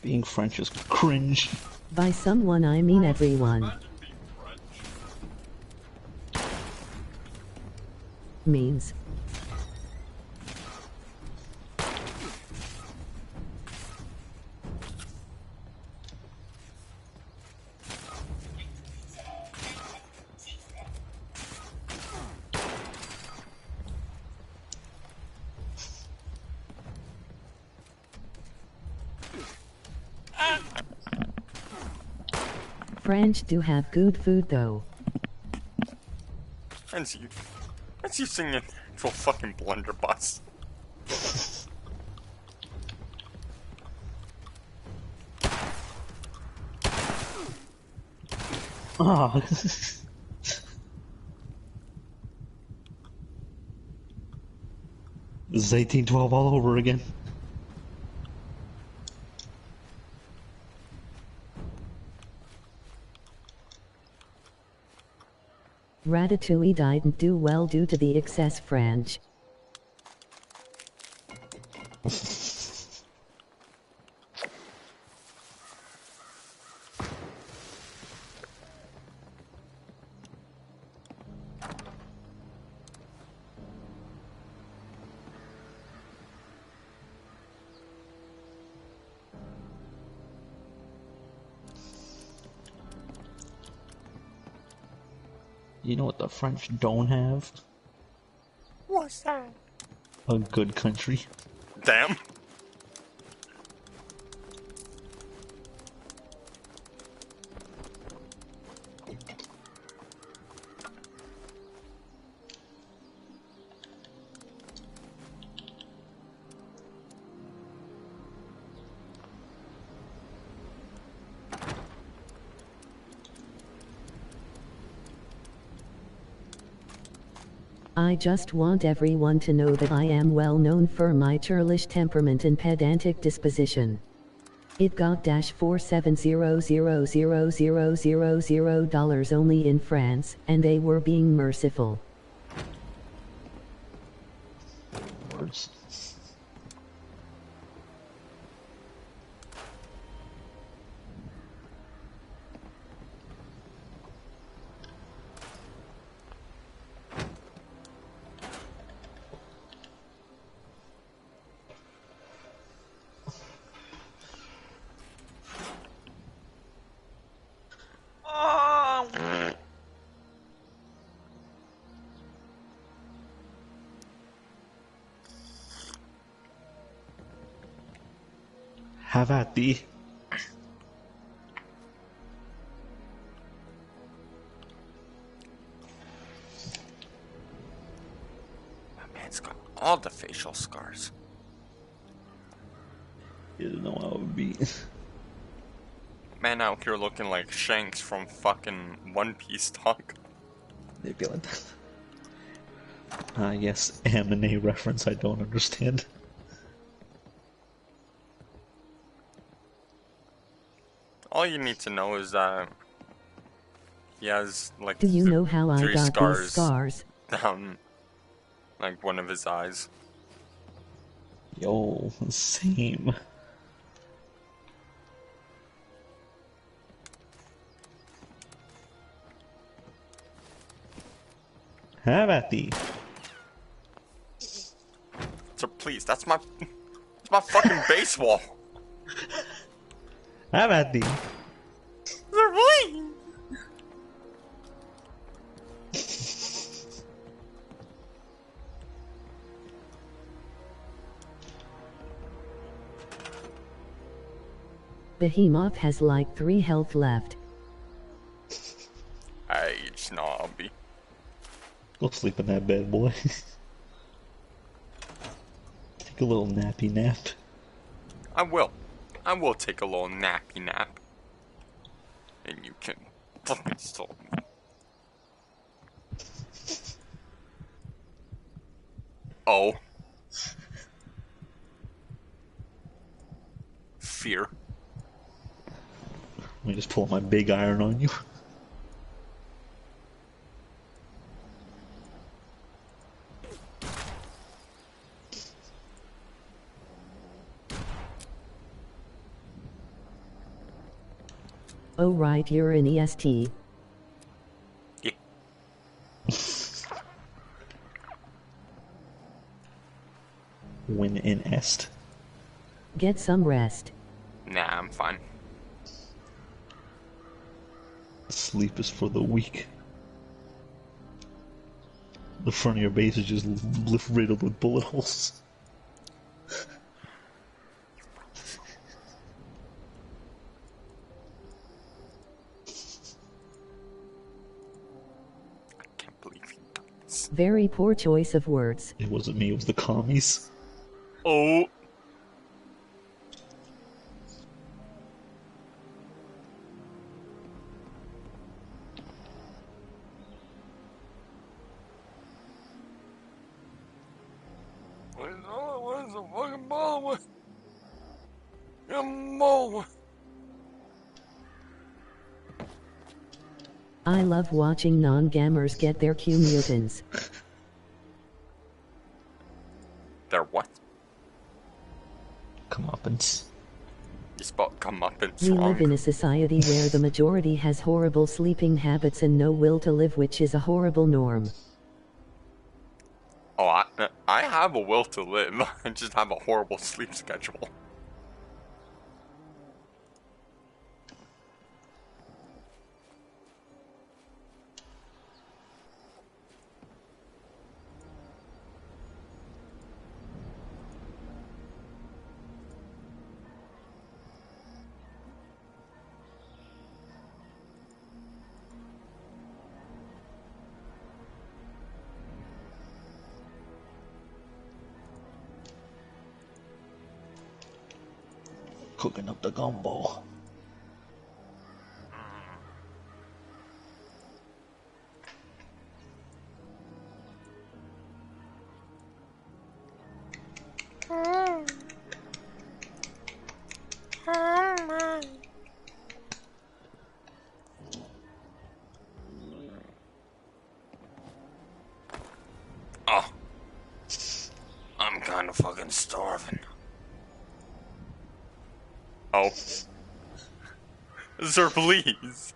Speaker 1: Being French is cringe.
Speaker 2: By someone I mean everyone. Means. French do have good food though.
Speaker 3: That's you singing to a fucking blunderbuss.
Speaker 1: Ah. This is 1812 all over again.
Speaker 2: Ratatouille didn't do well due to the excess French.
Speaker 1: You know what the French don't have?
Speaker 3: What's that?
Speaker 1: A good country.
Speaker 3: Damn.
Speaker 2: I just want everyone to know that I am well known for my churlish temperament and pedantic disposition. It got $470,000 only in France, and they were being merciful.
Speaker 1: Words. Have at thee.
Speaker 3: My man's got all the facial scars.
Speaker 1: You don't know how it would be.
Speaker 3: Man out here looking like Shanks from fucking One Piece talk.
Speaker 1: They feel like that. Yes, anime reference I don't understand.
Speaker 3: All you need to know is that he has like
Speaker 2: Do you know how I
Speaker 3: 3
Speaker 2: got
Speaker 3: scars
Speaker 2: these scars?
Speaker 3: down like one of his eyes.
Speaker 1: Yo, same. Have at thee.
Speaker 3: So please, that's my fucking baseball.
Speaker 1: Have at thee.
Speaker 2: Behemoth has like 3 health left.
Speaker 3: It's not, I'll be.
Speaker 1: Go sleep in that bed, boy. Take a little nappy nap.
Speaker 3: I will. I will take a little nappy nap. And you can fucking stop me. Oh. Fear.
Speaker 1: Let me just pull my big iron on you.
Speaker 2: Oh right, you're an EST.
Speaker 3: Yeah.
Speaker 1: When in est.
Speaker 2: Get some rest.
Speaker 3: Nah, I'm fine.
Speaker 1: Sleep is for the weak. The front of your base is just riddled with bullet holes.
Speaker 2: Very poor choice of words.
Speaker 1: It wasn't me, it was the commies.
Speaker 3: Oh. Where's the fucking ball?
Speaker 2: I love watching non-gamers get their Q mutants.
Speaker 3: They're what?
Speaker 1: Comeuppance.
Speaker 3: You spelled comeuppance
Speaker 2: We
Speaker 3: wrong.
Speaker 2: live in a society where the majority has horrible sleeping habits and no will to live, which is a horrible norm.
Speaker 3: Oh, I have a will to live. I just have a horrible sleep schedule.
Speaker 1: Cooking up the gumbo.
Speaker 3: Oh. I'm kind of fucking starving. Oh. Sir, please.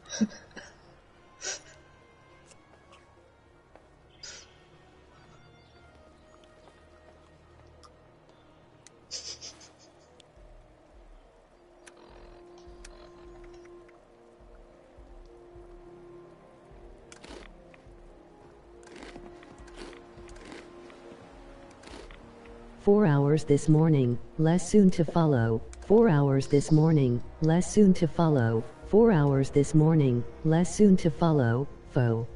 Speaker 2: "4 hours this morning, less soon to follow. 4 hours this morning, less soon to follow. 4 hours this morning, less soon to follow, foe."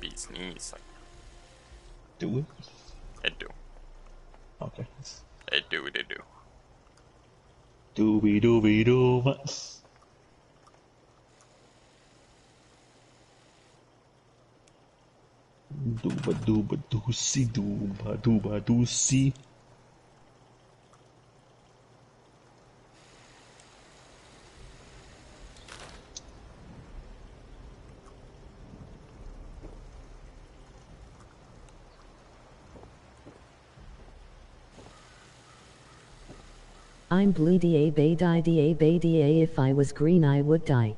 Speaker 3: Beats knees. Like,
Speaker 1: Do it?
Speaker 3: it do.
Speaker 1: Okay.
Speaker 3: It do.
Speaker 1: Doobie doobie doo. Dooba dooba doosey dooba dooba doosey.
Speaker 2: I'm blue da bay da. If I was green I would die.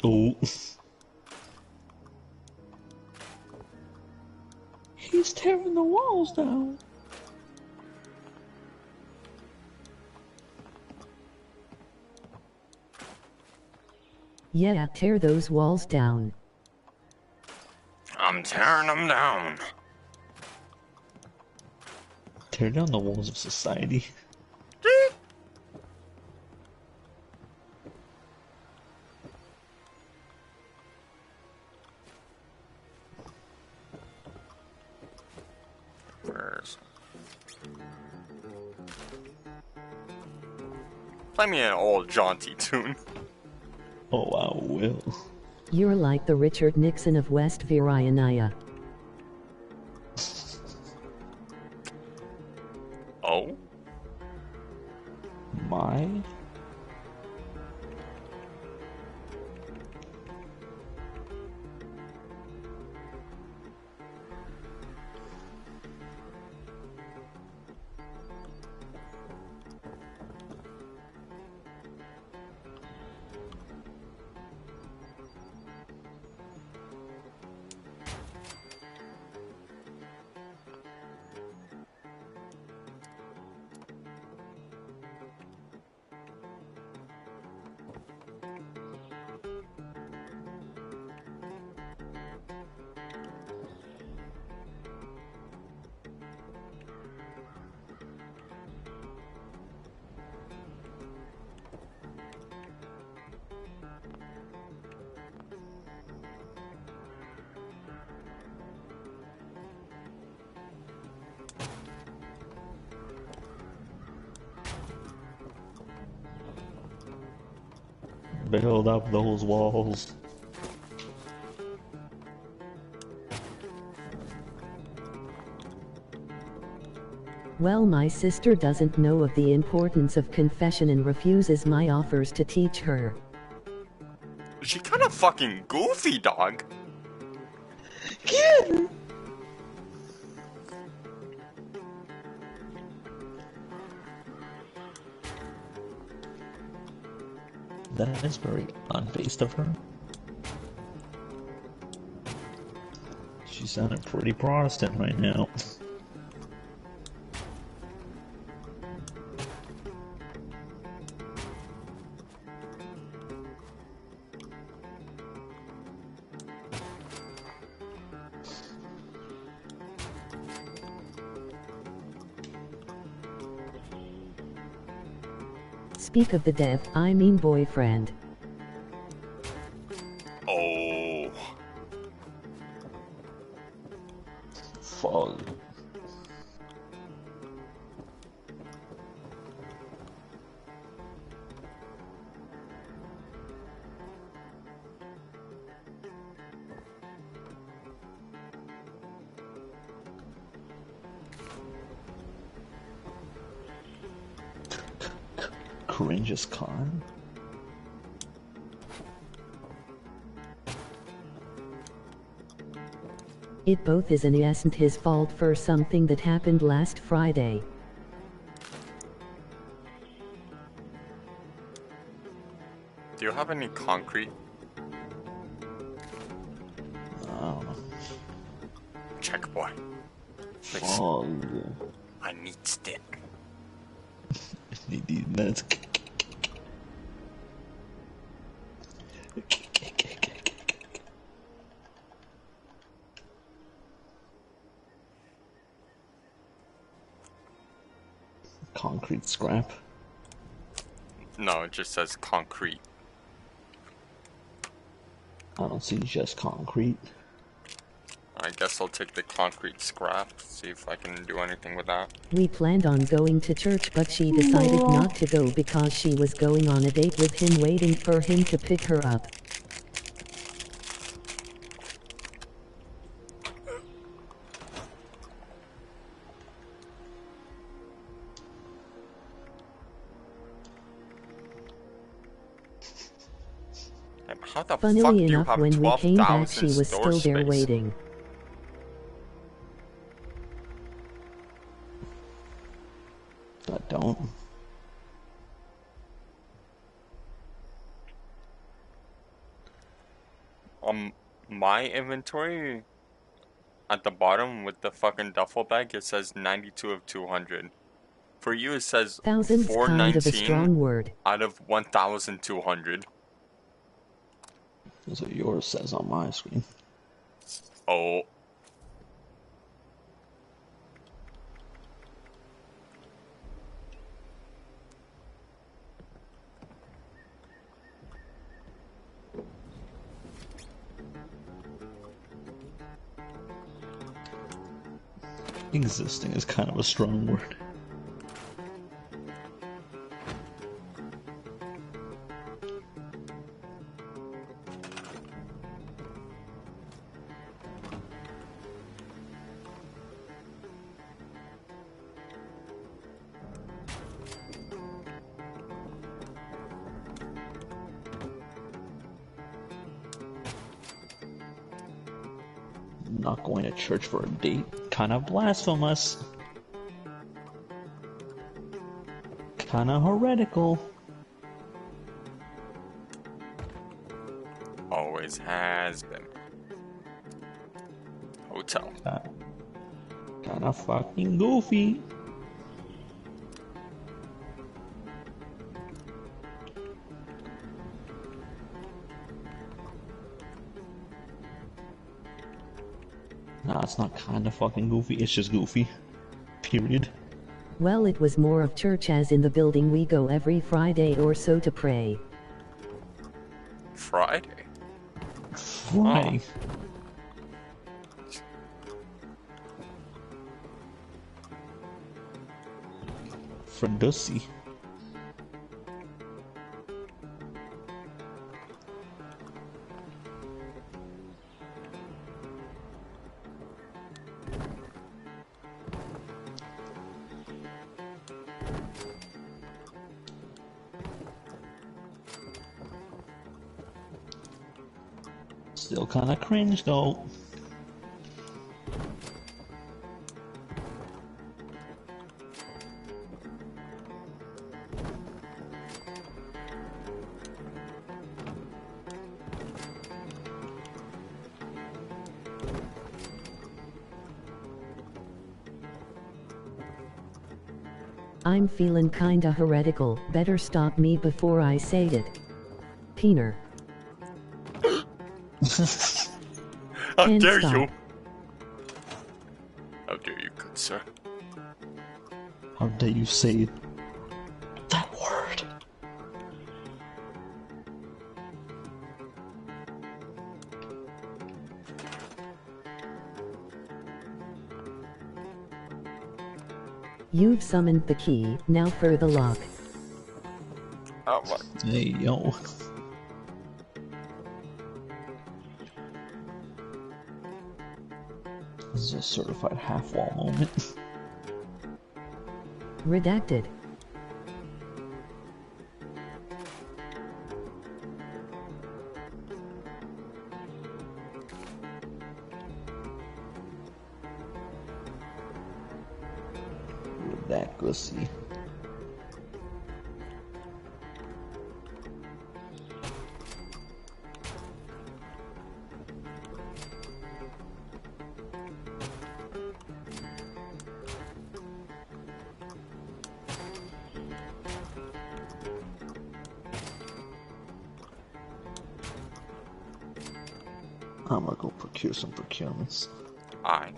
Speaker 1: Oh. He's tearing the walls down.
Speaker 2: Yeah, tear those walls down.
Speaker 3: I'm tearing them down.
Speaker 1: Tear down the walls of society.
Speaker 3: Where's... Play me an old jaunty tune.
Speaker 1: Oh, I will.
Speaker 2: You're like the Richard Nixon of West Virginia.
Speaker 3: Oh?
Speaker 1: My? Build up those walls.
Speaker 2: Well, my sister doesn't know of the importance of confession and refuses my offers to teach her.
Speaker 3: She kind of fucking goofy, dog.
Speaker 1: Yeah. That is very unbased of her. She sounded pretty Protestant right now.
Speaker 2: Speak of the dev, I mean boyfriend.
Speaker 3: Oh.
Speaker 1: Fuck. Courageous Khan?
Speaker 2: It both is and isn't his fault for something that happened last Friday.
Speaker 3: Do you have any concrete?
Speaker 1: Oh.
Speaker 3: Check, boy. Please.
Speaker 1: Oh.
Speaker 3: I need it.
Speaker 1: Need these minutes. Concrete scrap.
Speaker 3: No, it just says concrete.
Speaker 1: I don't see just concrete.
Speaker 3: I guess I'll take the concrete scrap, see if I can do anything with that.
Speaker 2: We planned on going to church, but she decided not to go because she was going on a date with him, waiting for him to pick her up.
Speaker 3: How the fuck
Speaker 2: Funnily
Speaker 3: do you
Speaker 2: enough,
Speaker 3: have
Speaker 2: when we came back,
Speaker 3: 12,000
Speaker 2: she was still
Speaker 3: storage
Speaker 2: there
Speaker 3: space?
Speaker 2: waiting.
Speaker 1: I don't.
Speaker 3: my inventory at the bottom with the fucking duffel bag, it says 92 of 200. For you, it says
Speaker 2: Thousand's kind of a
Speaker 3: 419
Speaker 2: strong word.
Speaker 3: out of 1,200.
Speaker 1: That's what yours says on my screen.
Speaker 3: Oh.
Speaker 1: Existing is kind of a strong word. Not going to church for a date? Kinda blasphemous. Kinda heretical.
Speaker 3: Always has been. Hotel.
Speaker 1: Kinda fucking goofy. Nah, it's not kinda fucking goofy, it's just goofy. Period.
Speaker 2: Well, it was more of church, as in the building we go every Friday or so to pray.
Speaker 3: Friday?
Speaker 1: Friday? Fridussy. Still kinda cringe though.
Speaker 2: I'm feeling kinda heretical, better stop me before I say it. Peener.
Speaker 3: How
Speaker 2: And
Speaker 3: dare
Speaker 2: stop.
Speaker 3: you? How dare you, good sir?
Speaker 1: How dare you say that word?
Speaker 2: You've summoned the key, now for the lock.
Speaker 3: Oh, what?
Speaker 1: Hey, yo. This is a certified half-wall moment.
Speaker 2: Redacted.
Speaker 1: That gussy. I'm gonna go procure some procurements.
Speaker 3: I.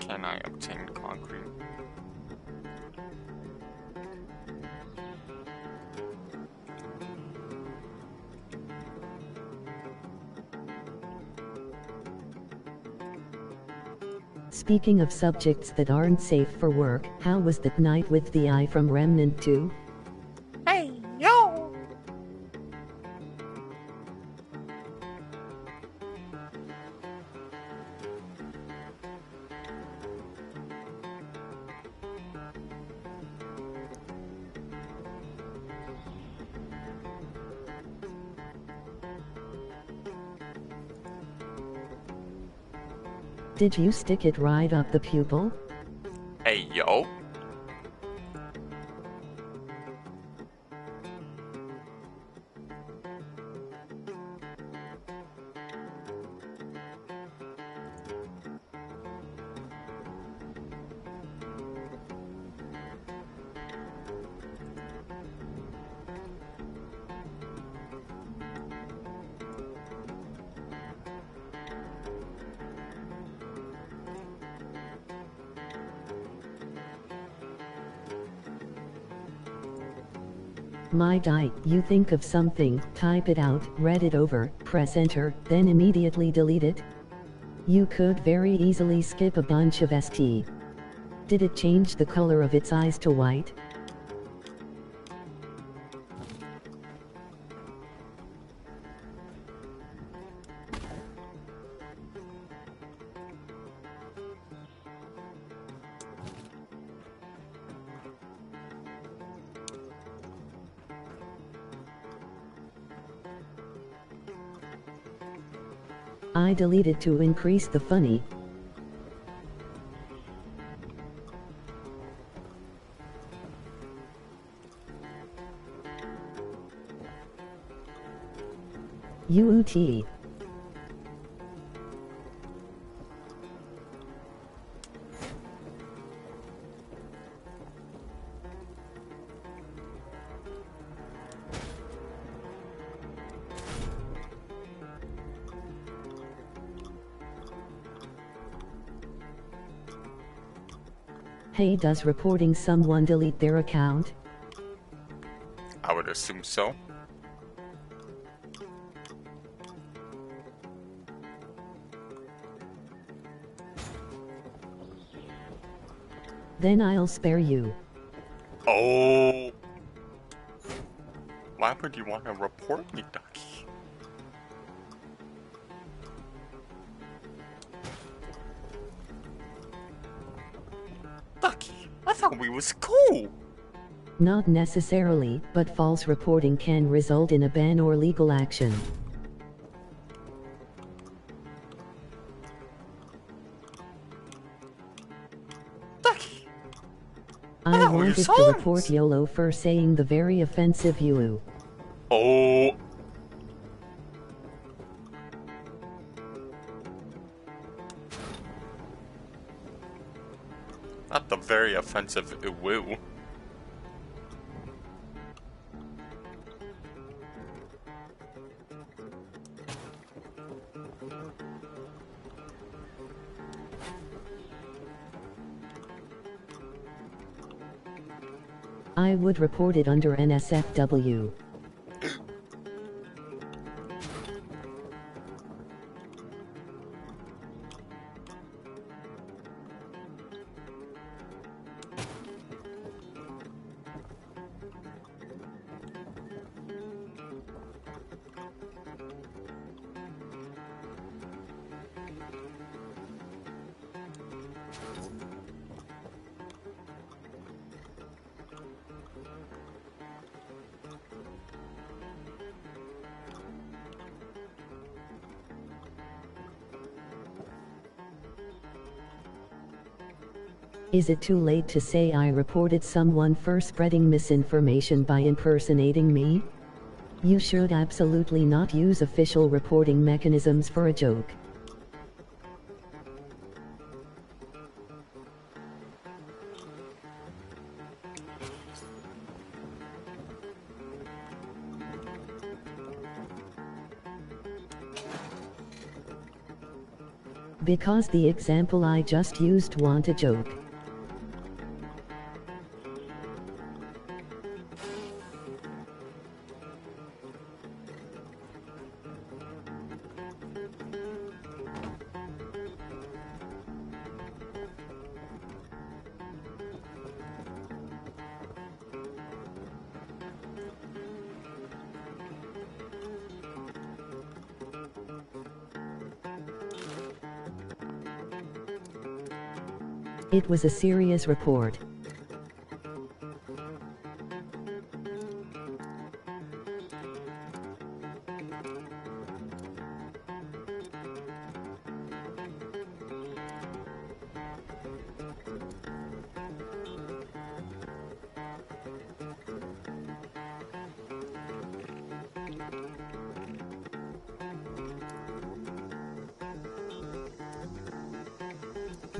Speaker 3: Can I obtain concrete?
Speaker 2: Speaking of subjects that aren't safe for work, how was that night with the eye from Remnant 2?
Speaker 3: Hey, yo!
Speaker 2: Did you stick it right up the pupil?
Speaker 3: Hey, yo!
Speaker 2: My die, you think of something, type it out, read it over, press enter, then immediately delete it? You could very easily skip a bunch of ST. Did it change the color of its eyes to white? I deleted to increase the funny. UUT. Hey, does reporting someone delete their account?
Speaker 3: I would assume so.
Speaker 2: Then I'll spare you.
Speaker 3: Oh! Why would you want to report me, Ducky? Ducky, I thought we was cool!
Speaker 2: Not necessarily, but false reporting can result in a ban or legal action.
Speaker 3: Ducky!
Speaker 2: I wanted to report YOLO for saying the very offensive UU.
Speaker 3: Oh! Not the very offensive woo.
Speaker 2: I would report it under NSFW. Is it too late to say I reported someone for spreading misinformation by impersonating me? You should absolutely not use official reporting mechanisms for a joke. Because the example I just used want a joke. It was a serious report.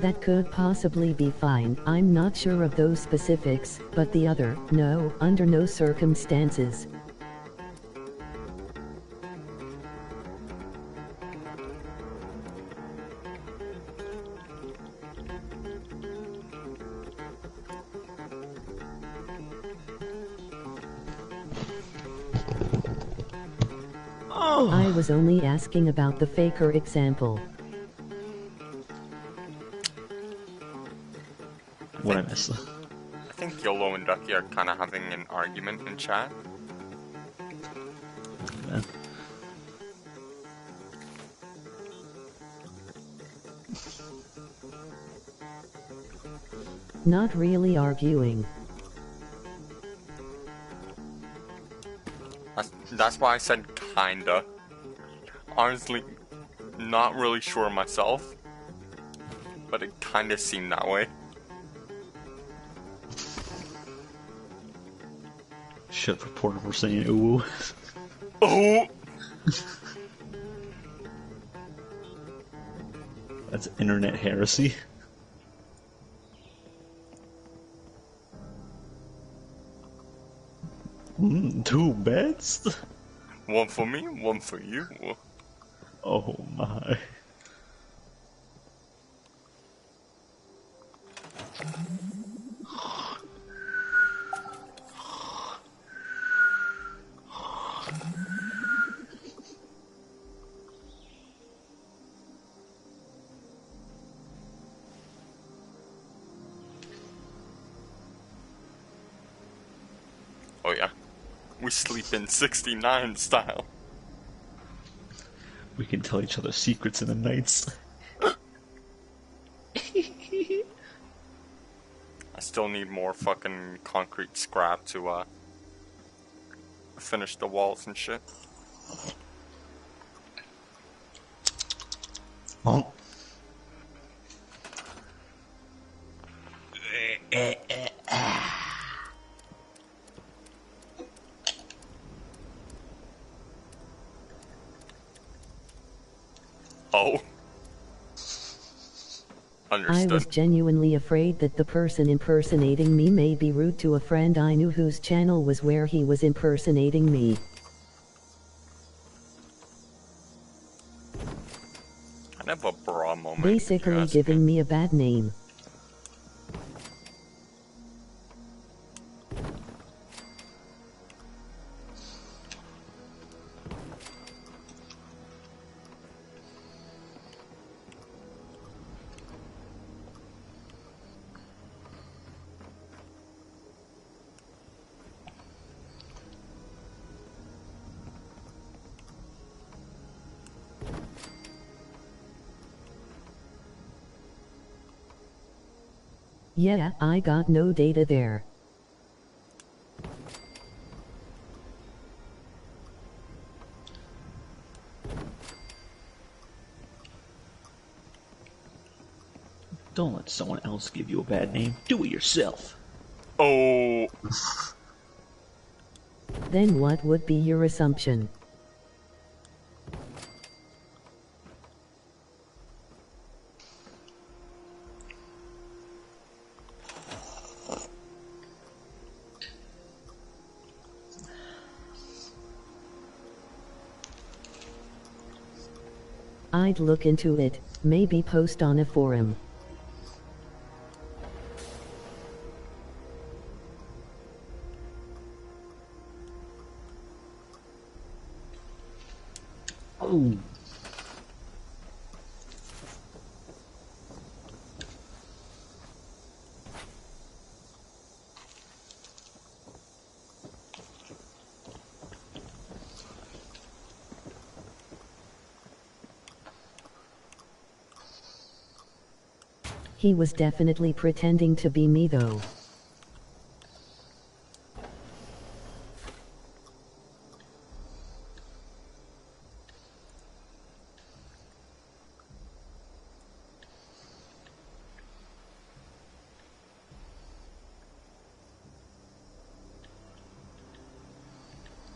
Speaker 2: That could possibly be fine. I'm not sure of those specifics, but the other, no, under no circumstances. I was only asking about the faker example.
Speaker 1: What I miss?
Speaker 3: I think YOLO and Ducky are kind of having an argument in chat.
Speaker 1: Yeah.
Speaker 2: Not really arguing.
Speaker 3: That's why I said kinda. Honestly, not really sure myself, but it kinda seemed that way.
Speaker 1: Should have reported for saying ooh.
Speaker 3: Oh!
Speaker 1: That's internet heresy. Two bets?
Speaker 3: One for me, one for you.
Speaker 1: Oh my.
Speaker 3: Oh yeah. We sleep in 69 style.
Speaker 1: We can tell each other secrets in the nights.
Speaker 3: I still need more fucking concrete scrap to finish the walls and shit.
Speaker 1: Oh.
Speaker 3: Oh. Understood.
Speaker 2: I was genuinely afraid that the person impersonating me may be rude to a friend I knew whose channel was where he was impersonating me.
Speaker 3: I have a bra moment.
Speaker 2: Basically giving me a bad name. Yeah, I got no data there.
Speaker 1: Don't let someone else give you a bad name. Do it yourself.
Speaker 3: Oh.
Speaker 2: Then what would be your assumption? I'd look into it. Maybe post on a forum.
Speaker 1: Oh.
Speaker 2: He was definitely pretending to be me though.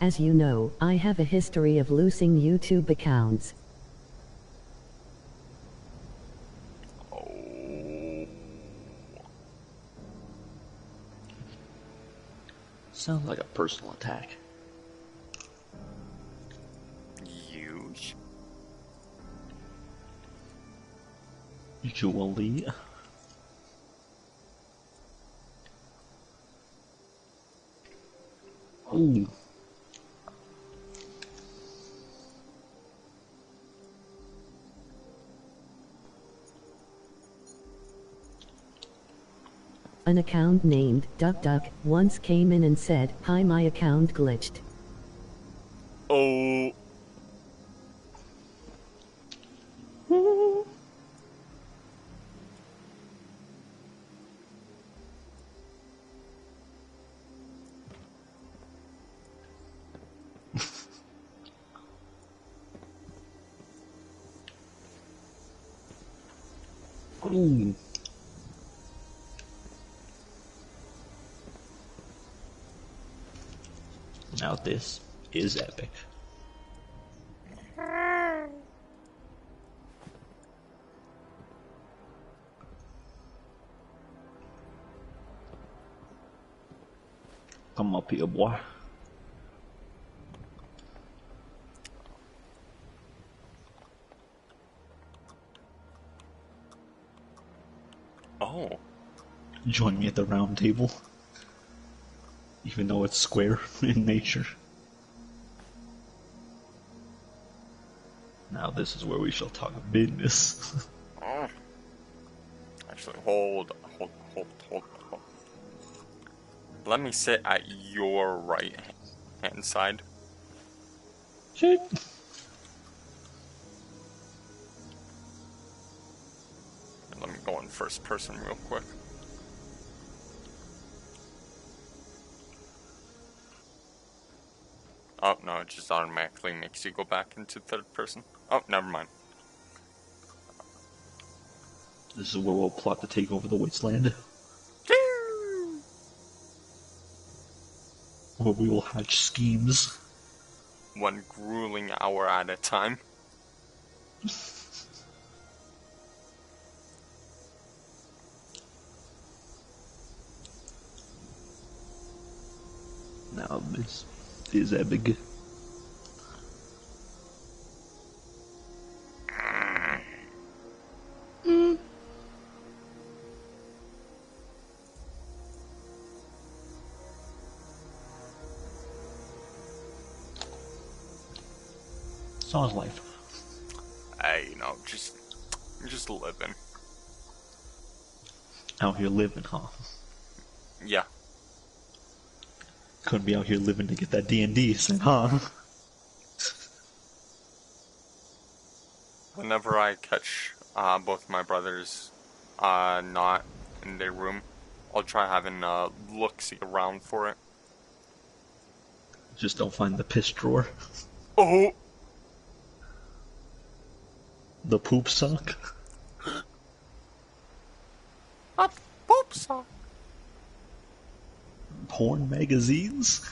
Speaker 2: As you know, I have a history of losing YouTube accounts.
Speaker 1: Sounds like a personal attack.
Speaker 3: Huge.
Speaker 1: Usually. Ooh.
Speaker 2: An account named Duck Duck once came in and said, "Hi, my account glitched."
Speaker 3: Oh.
Speaker 1: Ooh. Now this is epic. Come up here, boy.
Speaker 3: Oh.
Speaker 1: Join me at the round table. Even though it's square in nature. Now this is where we shall talk business.
Speaker 3: Oh. Actually, hold. Let me sit at your right hand side.
Speaker 1: Shit.
Speaker 3: Let me go in first person real quick. Oh, no, it just automatically makes you go back into third person. Oh, never mind.
Speaker 1: This is where we'll plot to take over the wasteland. Where we will hatch schemes.
Speaker 3: 1 grueling hour at a time.
Speaker 1: Now this is epic. Saw's life.
Speaker 3: Hey, you know, just living.
Speaker 1: Out here living, huh?
Speaker 3: Yeah.
Speaker 1: Couldn't be out here living to get that D&D, huh?
Speaker 3: Whenever I catch both my brothers not in their room, I'll try having a look-see around for it.
Speaker 1: Just don't find the piss drawer.
Speaker 3: Oh!
Speaker 1: The poop sock.
Speaker 3: A poop sock.
Speaker 1: Porn magazines?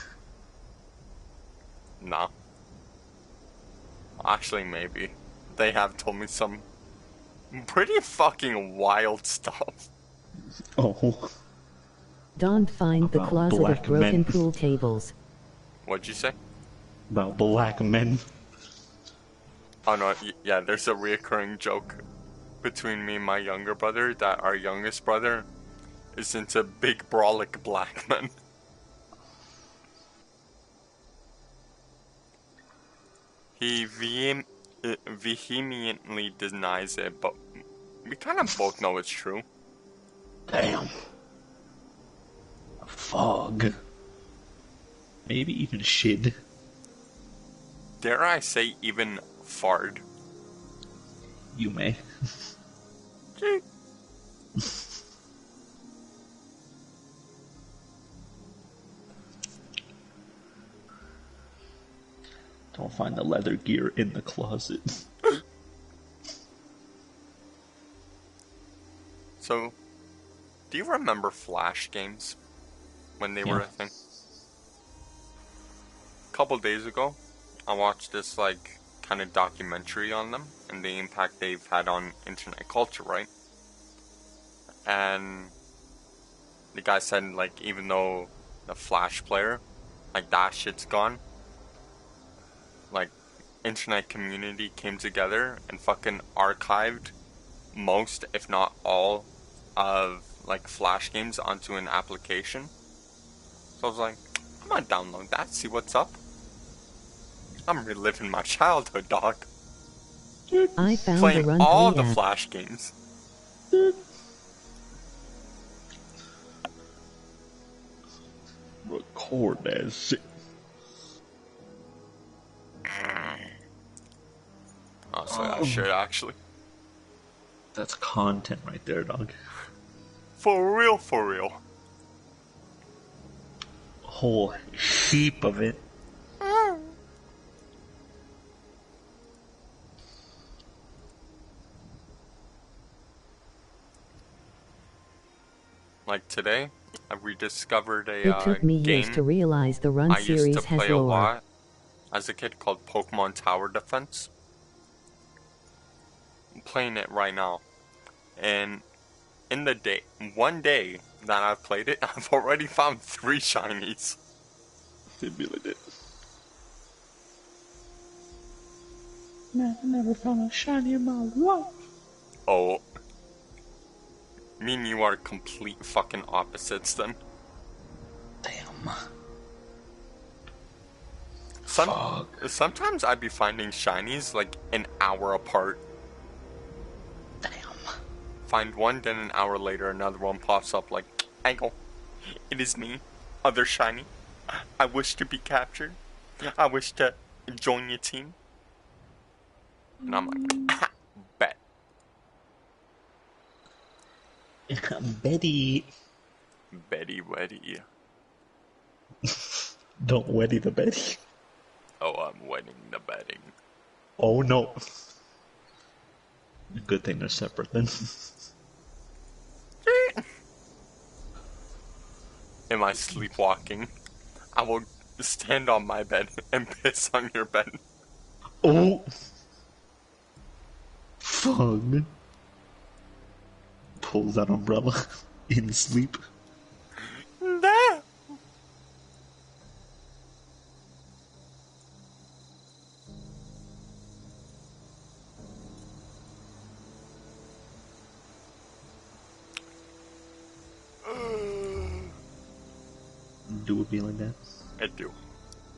Speaker 3: No. Actually, maybe. They have told me some pretty fucking wild stuff.
Speaker 1: Oh.
Speaker 2: Don't find the
Speaker 1: About
Speaker 2: closet of
Speaker 1: black
Speaker 2: broken
Speaker 1: men.
Speaker 2: pool tables.
Speaker 3: What'd you say?
Speaker 1: About black men.
Speaker 3: Oh no, yeah, there's a reoccurring joke between me and my younger brother that our youngest brother is into big brolic black men. He vehemently denies it, but we kind of both know it's true.
Speaker 1: Damn. Fog. Maybe even shit.
Speaker 3: Dare I say even fart?
Speaker 1: You may. Don't find the leather gear in the closet.
Speaker 3: So, do you remember Flash games? When they were a thing? A couple days ago, I watched this, like, kind of documentary on them, and the impact they've had on internet culture, right? And the guy said, like, even though the Flash player, like, that shit's gone, like, internet community came together and fucking archived most, if not all, of, like, Flash games onto an application. So I was like, I'm gonna download that, see what's up. I'm reliving my childhood, dog.
Speaker 2: I found
Speaker 3: Playing
Speaker 2: the Run
Speaker 3: all
Speaker 2: 3
Speaker 3: the
Speaker 2: app.
Speaker 3: Flash games.
Speaker 1: Record that shit.
Speaker 3: Oh, so I should actually.
Speaker 1: That's content right there, dog.
Speaker 3: For real, for real.
Speaker 1: Whole heap of it.
Speaker 3: Like today, I rediscovered a
Speaker 2: It took me
Speaker 3: game
Speaker 2: years to realize the Run
Speaker 3: I used
Speaker 2: series
Speaker 3: to
Speaker 2: has
Speaker 3: play a
Speaker 2: lore.
Speaker 3: lot as a kid called Pokemon Tower Defense. I'm playing it right now. And in the one day that I've played it, I've already found 3 shinies.
Speaker 1: It'd be like that. Man, I never found a shiny in my life.
Speaker 3: Oh. Me and you are complete fucking opposites then.
Speaker 1: Damn.
Speaker 3: Sometimes I'd be finding shinies like an hour apart.
Speaker 1: Damn.
Speaker 3: Find one, then an hour later another one pops up like, Angle, it is me, other shiny. I wish to be captured. I wish to join your team. And I'm like, bet.
Speaker 1: Betty.
Speaker 3: Betty Weddy.
Speaker 1: Don't weddy the Betty.
Speaker 3: Oh, I'm wedding the betting.
Speaker 1: Oh no. Good thing they're separate then.
Speaker 3: Am I sleepwalking? I will stand on my bed and piss on your bed.
Speaker 1: Oh. Fun. Pulls that umbrella in sleep.
Speaker 3: There.
Speaker 1: Do it be like that?
Speaker 3: It do.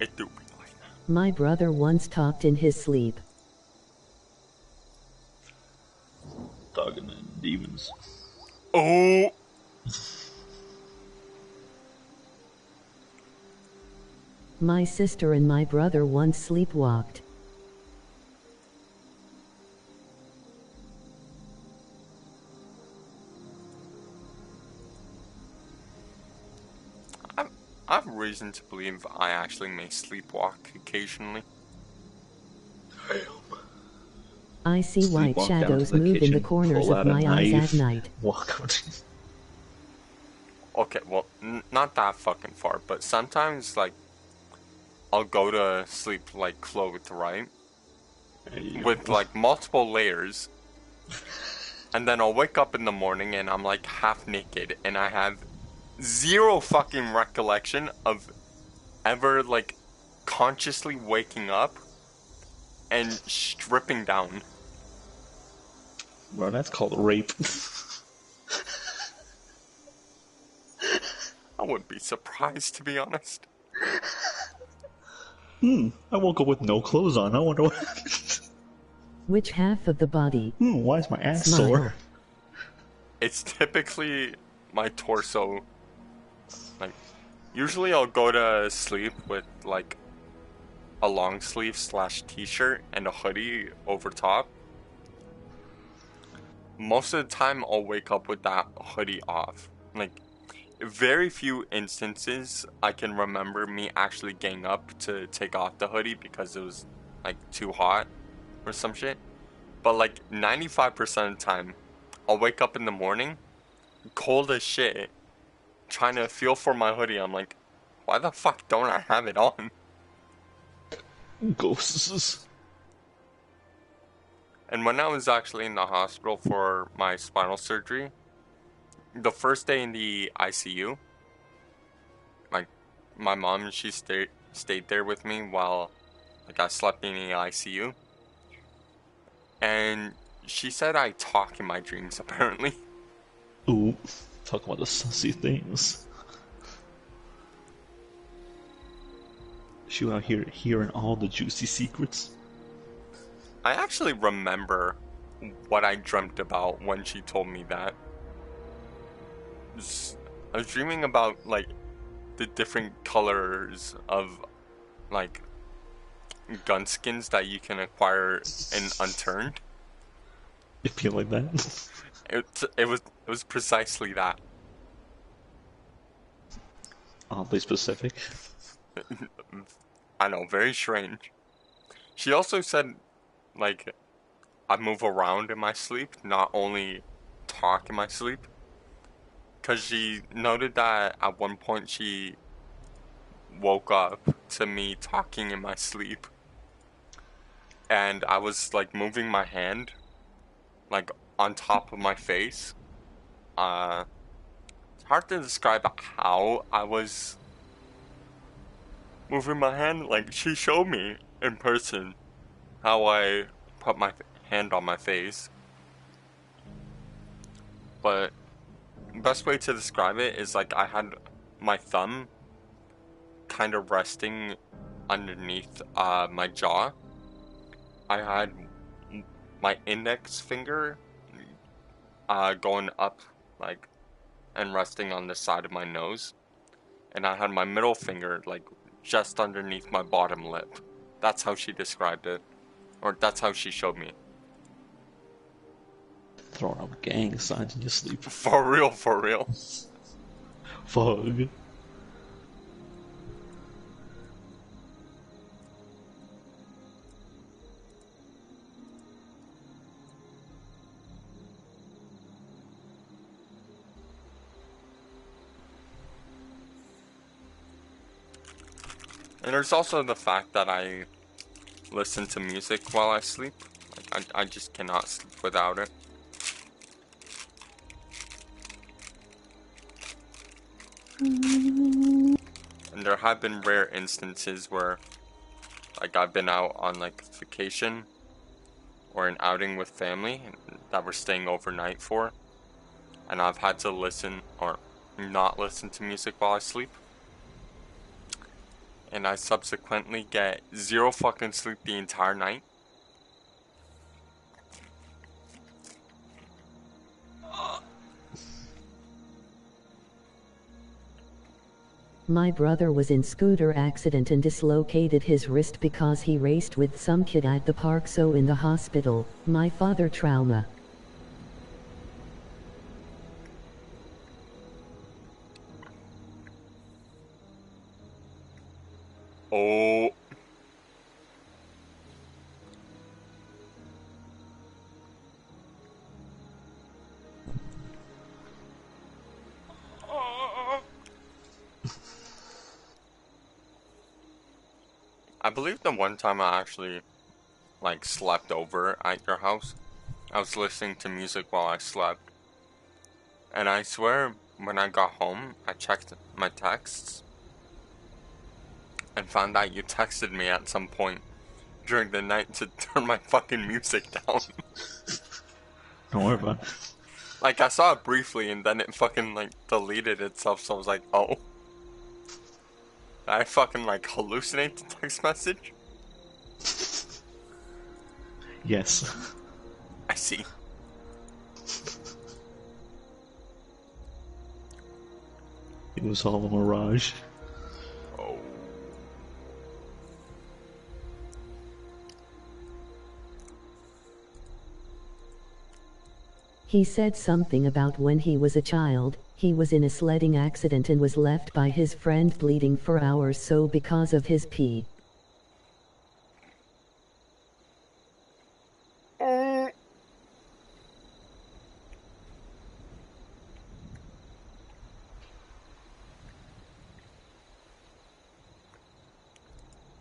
Speaker 3: It do be like that.
Speaker 2: My brother once talked in his sleep.
Speaker 1: Talking to demons.
Speaker 3: Oh!
Speaker 2: My sister and my brother once sleepwalked.
Speaker 3: I have reason to believe I actually may sleepwalk occasionally.
Speaker 2: I see white
Speaker 1: Sleepwalk down to
Speaker 2: shadows
Speaker 1: the
Speaker 2: move in the
Speaker 1: kitchen,
Speaker 2: corners
Speaker 1: pull
Speaker 2: of
Speaker 1: out a
Speaker 2: my eyes
Speaker 1: knife,
Speaker 2: at night.
Speaker 1: Walk out.
Speaker 3: Okay, well, not that fucking far, but sometimes, like, I'll go to sleep, like, clothed, right? With, like, multiple layers. And then I'll wake up in the morning and I'm, like, half naked, and I have zero fucking recollection of ever, like, consciously waking up and stripping down.
Speaker 1: Bro, that's called rape.
Speaker 3: I wouldn't be surprised, to be honest.
Speaker 1: I woke up with no clothes on. I wonder what.
Speaker 2: Which half of the body?
Speaker 1: Why is my ass
Speaker 2: Smile.
Speaker 1: sore?
Speaker 3: It's typically my torso. Like, usually I'll go to sleep with, like, a long sleeve / t-shirt and a hoodie over top. Most of the time I'll wake up with that hoodie off. Like, very few instances I can remember me actually getting up to take off the hoodie because it was, like, too hot or some shit. But, like, 95% of the time, I'll wake up in the morning, cold as shit, trying to feel for my hoodie. I'm like, why the fuck don't I have it on?
Speaker 1: Ghosts.
Speaker 3: And when I was actually in the hospital for my spinal surgery, the first day in the ICU, like, my mom, she stayed there with me while, like, I slept in the ICU. And she said I talk in my dreams, apparently.
Speaker 1: Ooh, talk about the sussy things. She out here hearing all the juicy secrets.
Speaker 3: I actually remember what I dreamt about when she told me that. I was dreaming about, like, the different colors of, like, gun skins that you can acquire in Unturned.
Speaker 1: You feel like that?
Speaker 3: It was precisely that.
Speaker 1: Oddly specific.
Speaker 3: I know, very strange. She also said, like, I move around in my sleep, not only talk in my sleep. Because she noted that at one point she woke up to me talking in my sleep. And I was, like, moving my hand, like, on top of my face. It's hard to describe how I was moving my hand. Like, she showed me in person how I put my hand on my face. But the best way to describe it is, like, I had my thumb kind of resting underneath my jaw. I had my index finger going up, like, and resting on the side of my nose. And I had my middle finger, like, just underneath my bottom lip. That's how she described it. Or that's how she showed me.
Speaker 1: Throwing up gang signs in your sleep.
Speaker 3: For real, for real.
Speaker 1: Fuck.
Speaker 3: And there's also the fact that I listen to music while I sleep. Like, I just cannot sleep without it. And there have been rare instances where, like, I've been out on, like, vacation or an outing with family that we're staying overnight for, and I've had to listen or not listen to music while I sleep. And I subsequently get zero fucking sleep the entire night.
Speaker 2: My brother was in scooter accident and dislocated his wrist because he raced with some kid at the park, so in the hospital. My father trauma.
Speaker 3: Oh. I believe the one time I actually, like, slept over at your house, I was listening to music while I slept. And I swear, when I got home, I checked my texts and found out you texted me at some point during the night to turn my fucking music down.
Speaker 1: Don't worry about it.
Speaker 3: Like, I saw it briefly and then it fucking, like, deleted itself, so I was like, oh. Did I fucking, like, hallucinate the text message?
Speaker 1: Yes.
Speaker 3: I see.
Speaker 1: It was all a mirage.
Speaker 3: Oh.
Speaker 2: He said something about when he was a child, he was in a sledding accident and was left by his friend bleeding for hours so because of his pee.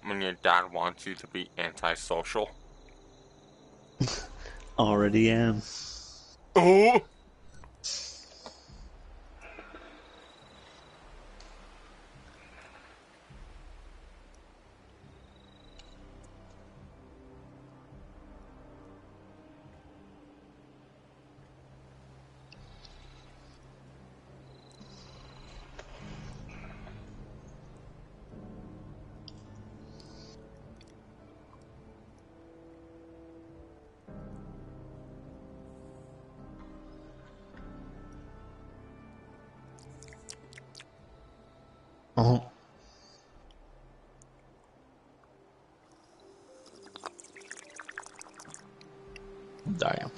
Speaker 3: When your dad wants you to be antisocial.
Speaker 1: Already am.
Speaker 3: Oh!
Speaker 1: Oh. Damn.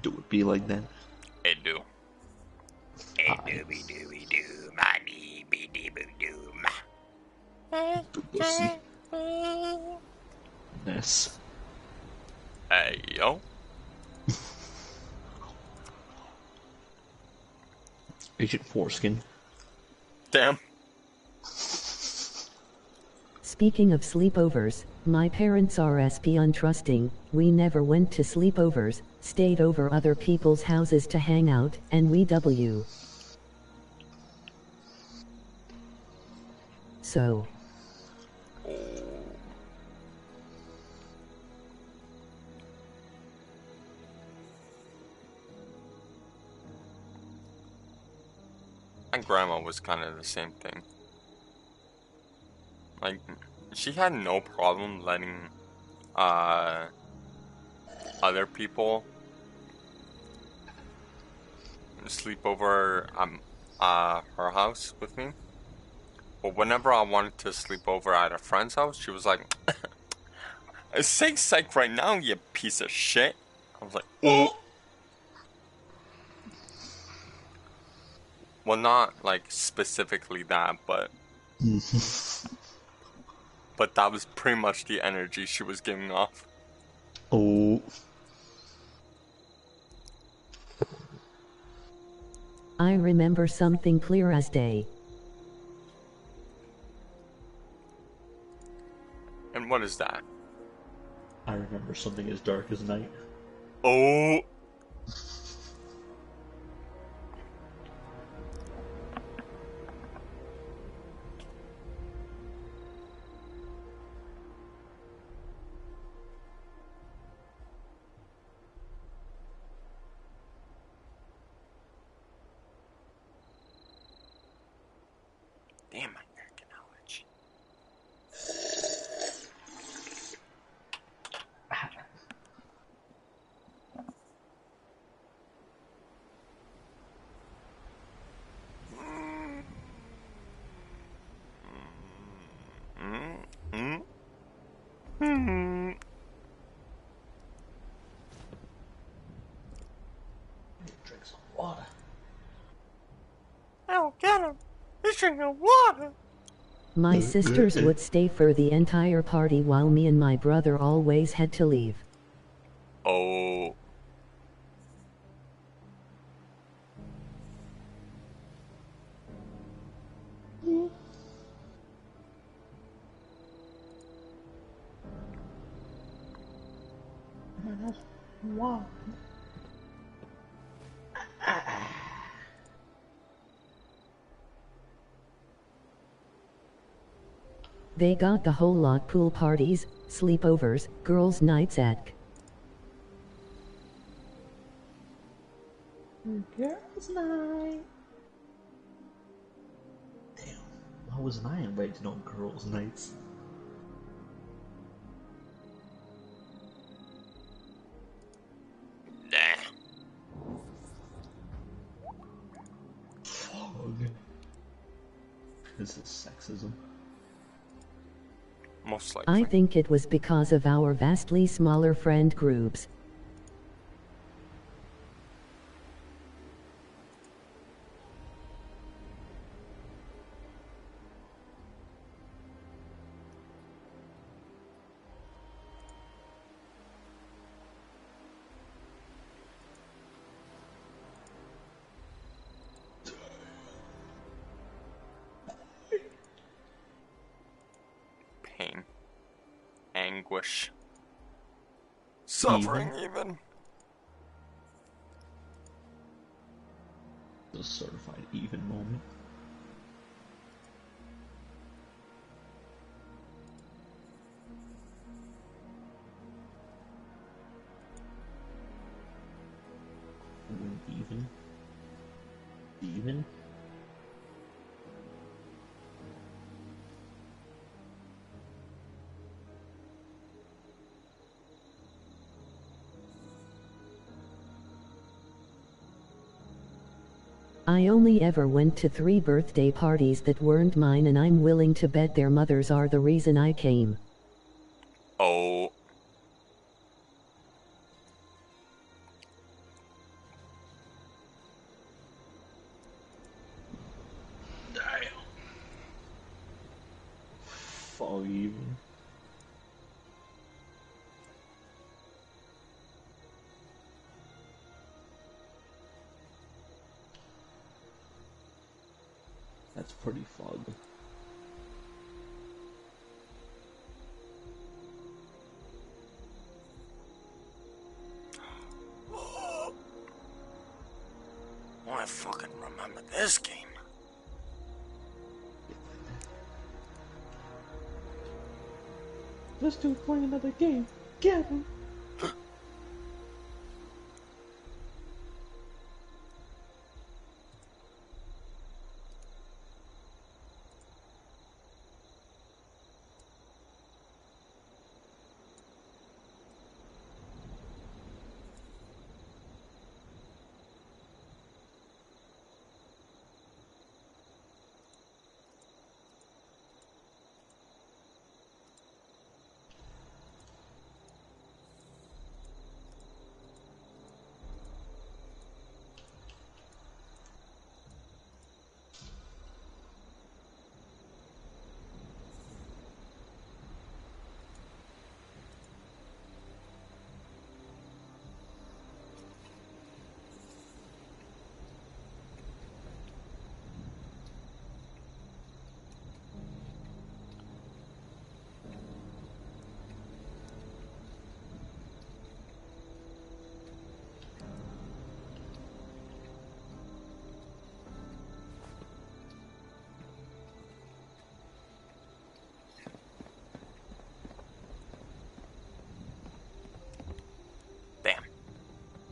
Speaker 1: Do it be like that?
Speaker 3: It do. It dooby dooby doo, my dee dee boo doom.
Speaker 1: Yes.
Speaker 3: Hey, yo.
Speaker 1: Agent Foreskin.
Speaker 3: Damn.
Speaker 2: Speaking of sleepovers, my parents are SP untrusting, we never went to sleepovers, stayed over other people's houses to hang out, and we W. So.
Speaker 3: My grandma was kind of the same thing. Like, she had no problem letting, other people sleep over, her house with me. But whenever I wanted to sleep over at a friend's house, she was like, say psych right now, you piece of shit. I was like, oh. Well, not, like, specifically that, but... but that was pretty much the energy she was giving off.
Speaker 1: Oh.
Speaker 2: I remember something clear as day.
Speaker 3: And what is that?
Speaker 1: I remember something as dark as night.
Speaker 3: Oh. Damn, my American knowledge.
Speaker 1: Drink some water.
Speaker 3: I don't get him. He's drinking water.
Speaker 2: My sisters would stay for the entire party while me and my brother always had to leave.
Speaker 3: Oh.
Speaker 1: Wow.
Speaker 2: They got the whole lot: pool parties, sleepovers, girls' nights at
Speaker 1: Girls' night. Damn, why wasn't I invited to no girls' nights? Fog. This is sexism.
Speaker 3: Most likely.
Speaker 2: I think it was because of our vastly smaller friend groups.
Speaker 3: Pain. Anguish. Suffering even.
Speaker 1: The certified even moment. Even? Even?
Speaker 2: I only ever went to 3 birthday parties that weren't mine, and I'm willing to bet their mothers are the reason I came.
Speaker 3: Oh.
Speaker 1: Damn. Fog even. That's pretty fog.
Speaker 3: I fucking remember this game.
Speaker 1: Let's do play another game. Gavin.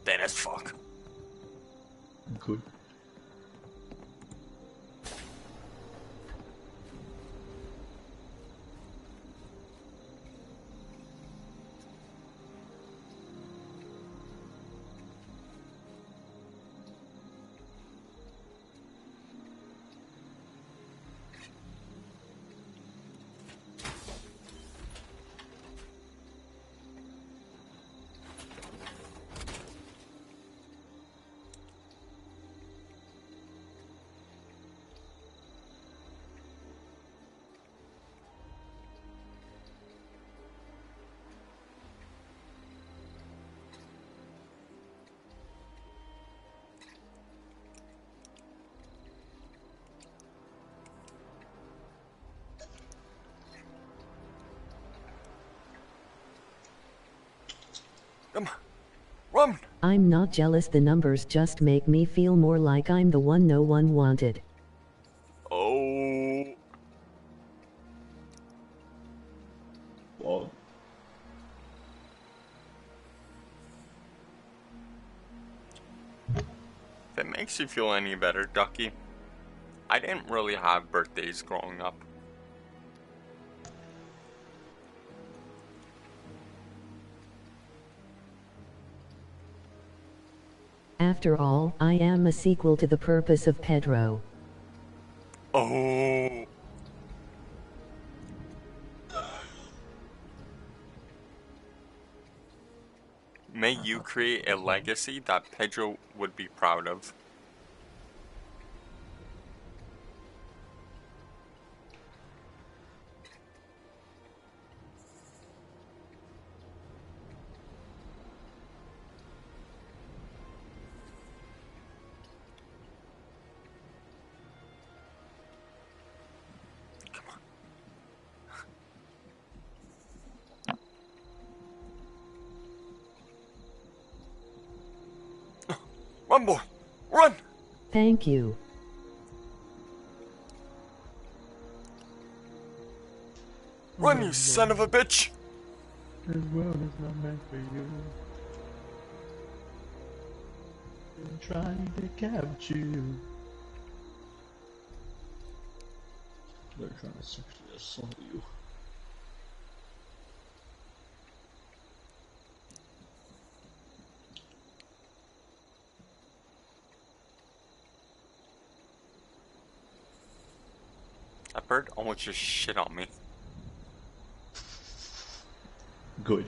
Speaker 3: Dead as fuck.
Speaker 1: Good.
Speaker 3: Come on. Run!
Speaker 2: I'm not jealous, the numbers just make me feel more like I'm the one no one wanted.
Speaker 3: Oh.
Speaker 1: Well,
Speaker 3: If it makes you feel any better, Ducky, I didn't really have birthdays growing up.
Speaker 2: After all, I am a sequel to The Purpose of Pedro.
Speaker 3: Oh. May you create a legacy that Pedro would be proud of. Run, boy! Run!
Speaker 2: Thank you.
Speaker 3: Run, you son of a bitch!
Speaker 1: This world is not meant for you. I'm trying to capture you. They're trying to sexually assault you.
Speaker 3: That bird almost just shit on me.
Speaker 1: Good.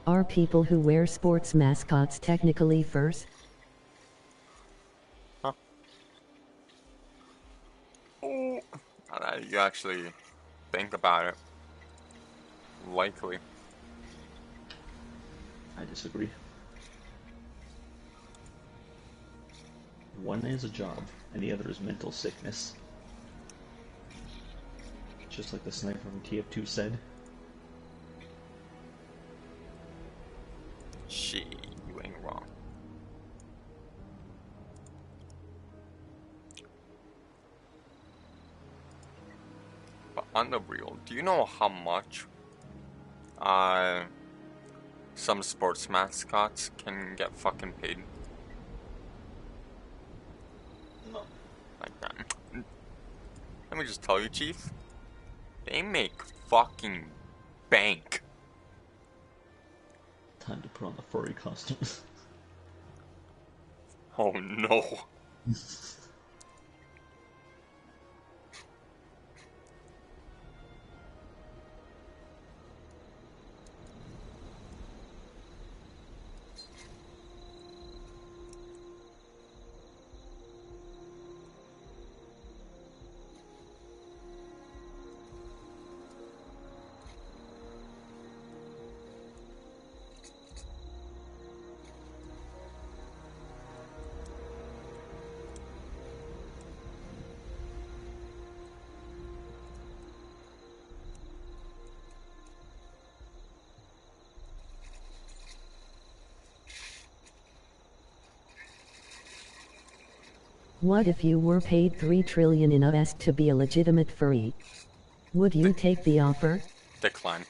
Speaker 2: Are people who wear sports mascots technically furs?
Speaker 3: Huh? Oh. Now that you actually think about it. Likely.
Speaker 1: I disagree. One is a job, and the other is mental sickness. Just like the sniper from TF2 said.
Speaker 3: Shit, you ain't wrong. But on the real, do you know how much some sports mascots can get fucking paid?
Speaker 1: No.
Speaker 3: Like that. Let me just tell you, Chief. They make fucking bank.
Speaker 1: Time to put on the furry costumes.
Speaker 3: Oh no.
Speaker 2: What if you were paid 3 trillion in US to be a legitimate furry? Would you take the offer?
Speaker 3: Decline.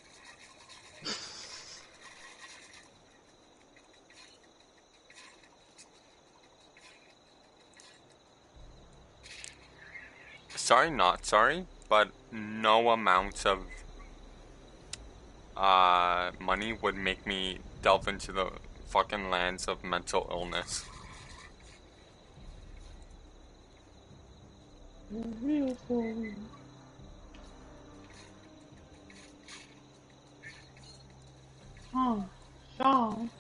Speaker 3: Sorry, not sorry, but no amount of money would make me delve into the fucking lands of mental illness.
Speaker 1: Real phone.
Speaker 15: Oh, Sean.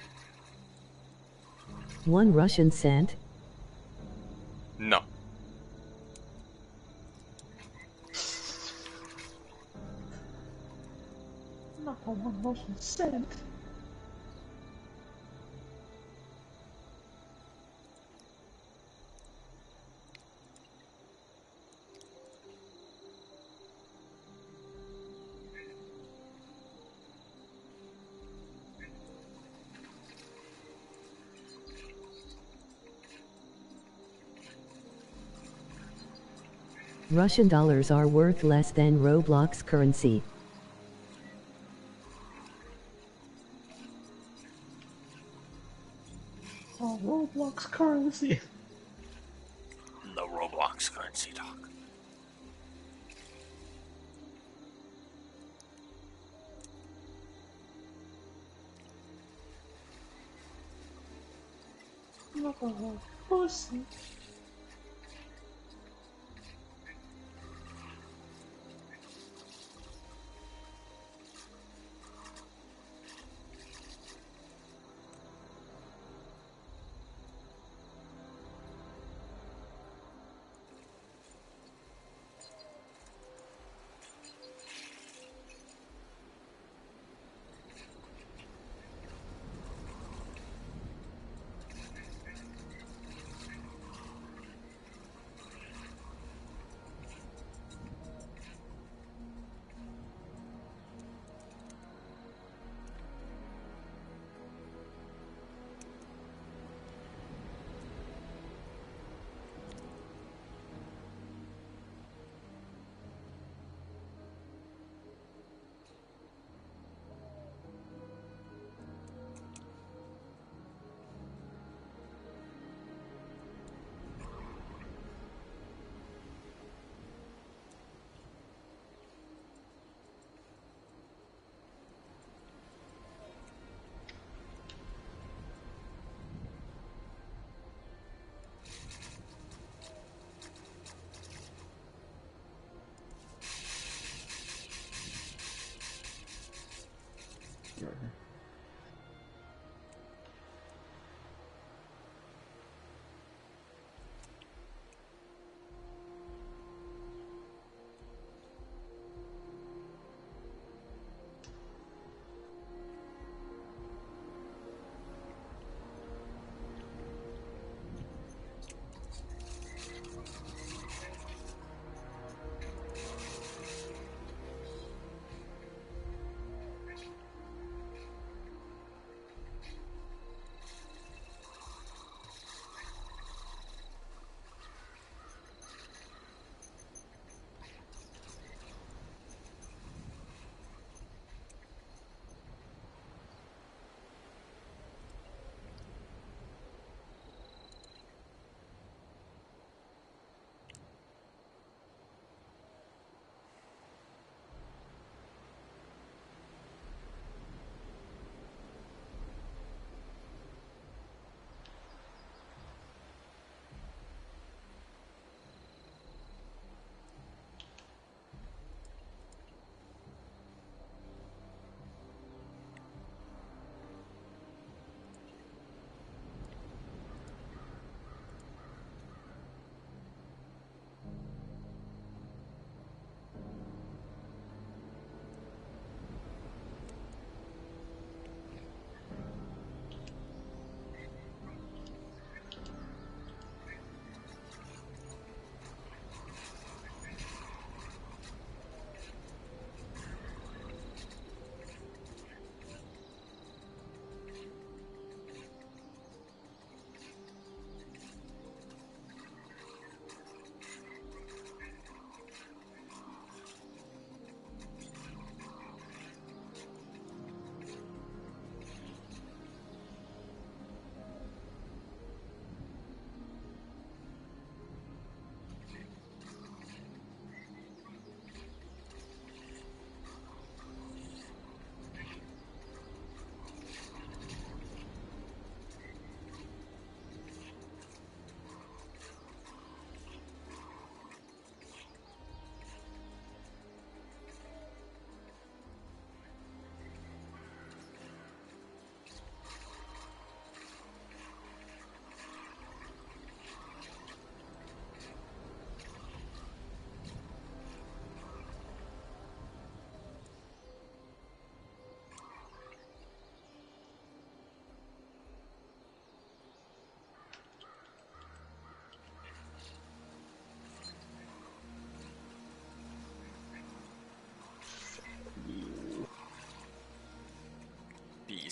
Speaker 2: 1 Russian cent?
Speaker 3: No.
Speaker 15: Not for 1 Russian cent.
Speaker 2: Russian dollars are worth less than Roblox currency.
Speaker 15: Oh, Roblox currency.
Speaker 3: The Roblox currency talk.
Speaker 15: Not a whole pussy.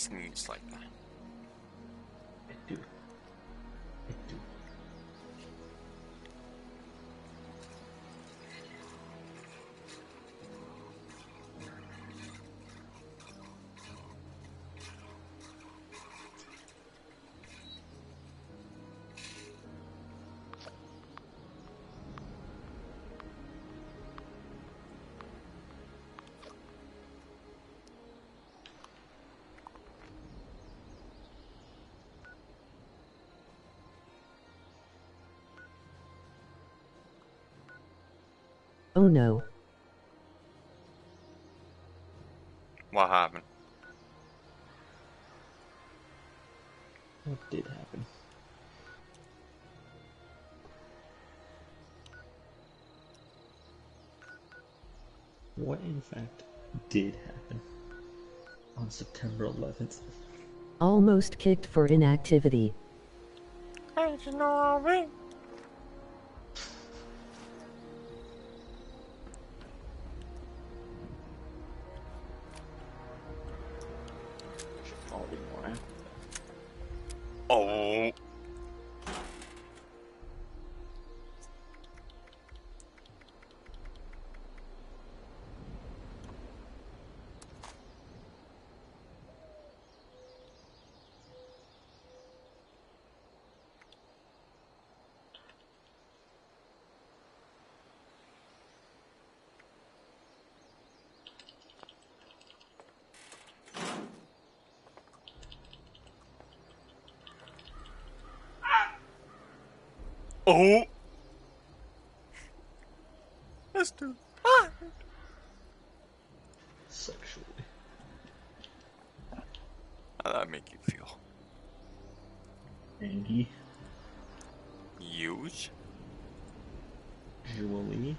Speaker 3: sneeze like that.
Speaker 1: I do. I do.
Speaker 2: Oh no.
Speaker 3: What happened?
Speaker 1: What did happen? What in fact did happen on September 11th?
Speaker 2: Almost kicked for inactivity.
Speaker 3: Hey, you know already. Oh. Oh. That's too hot.
Speaker 1: Sexually.
Speaker 3: How'd that make you feel?
Speaker 1: Angie.
Speaker 3: Huge?
Speaker 1: Julie.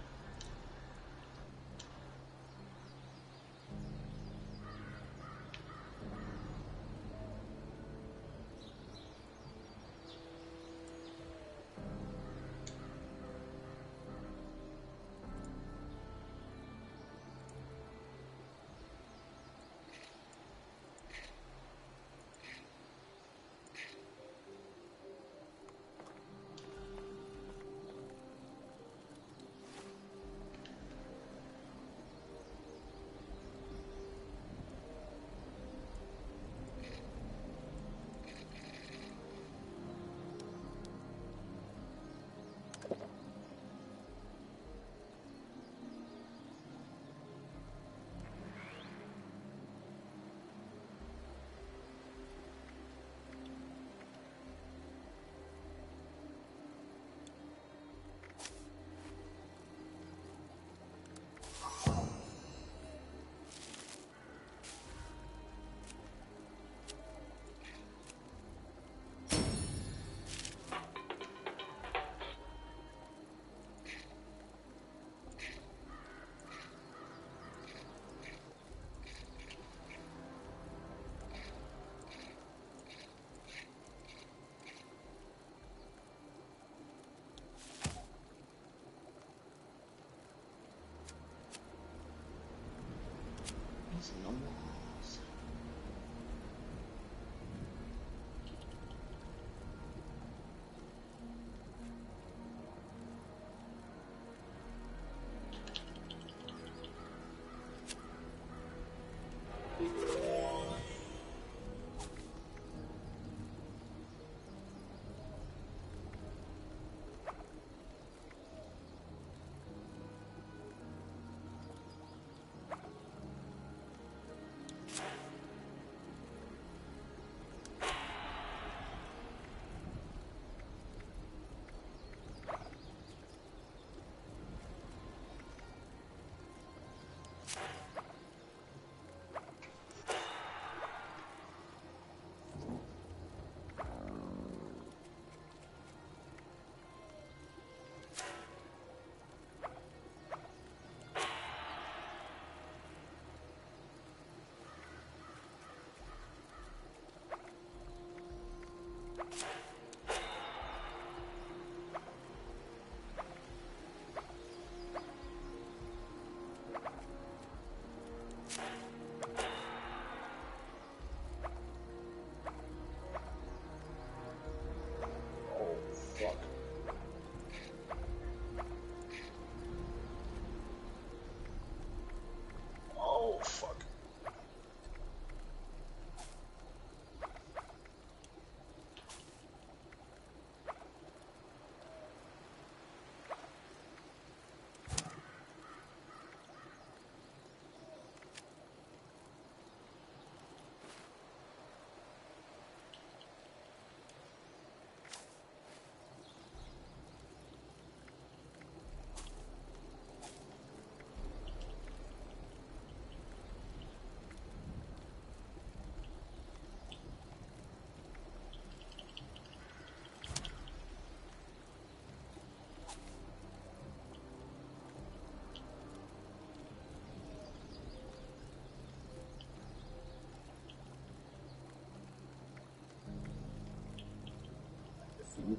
Speaker 1: There's no walls.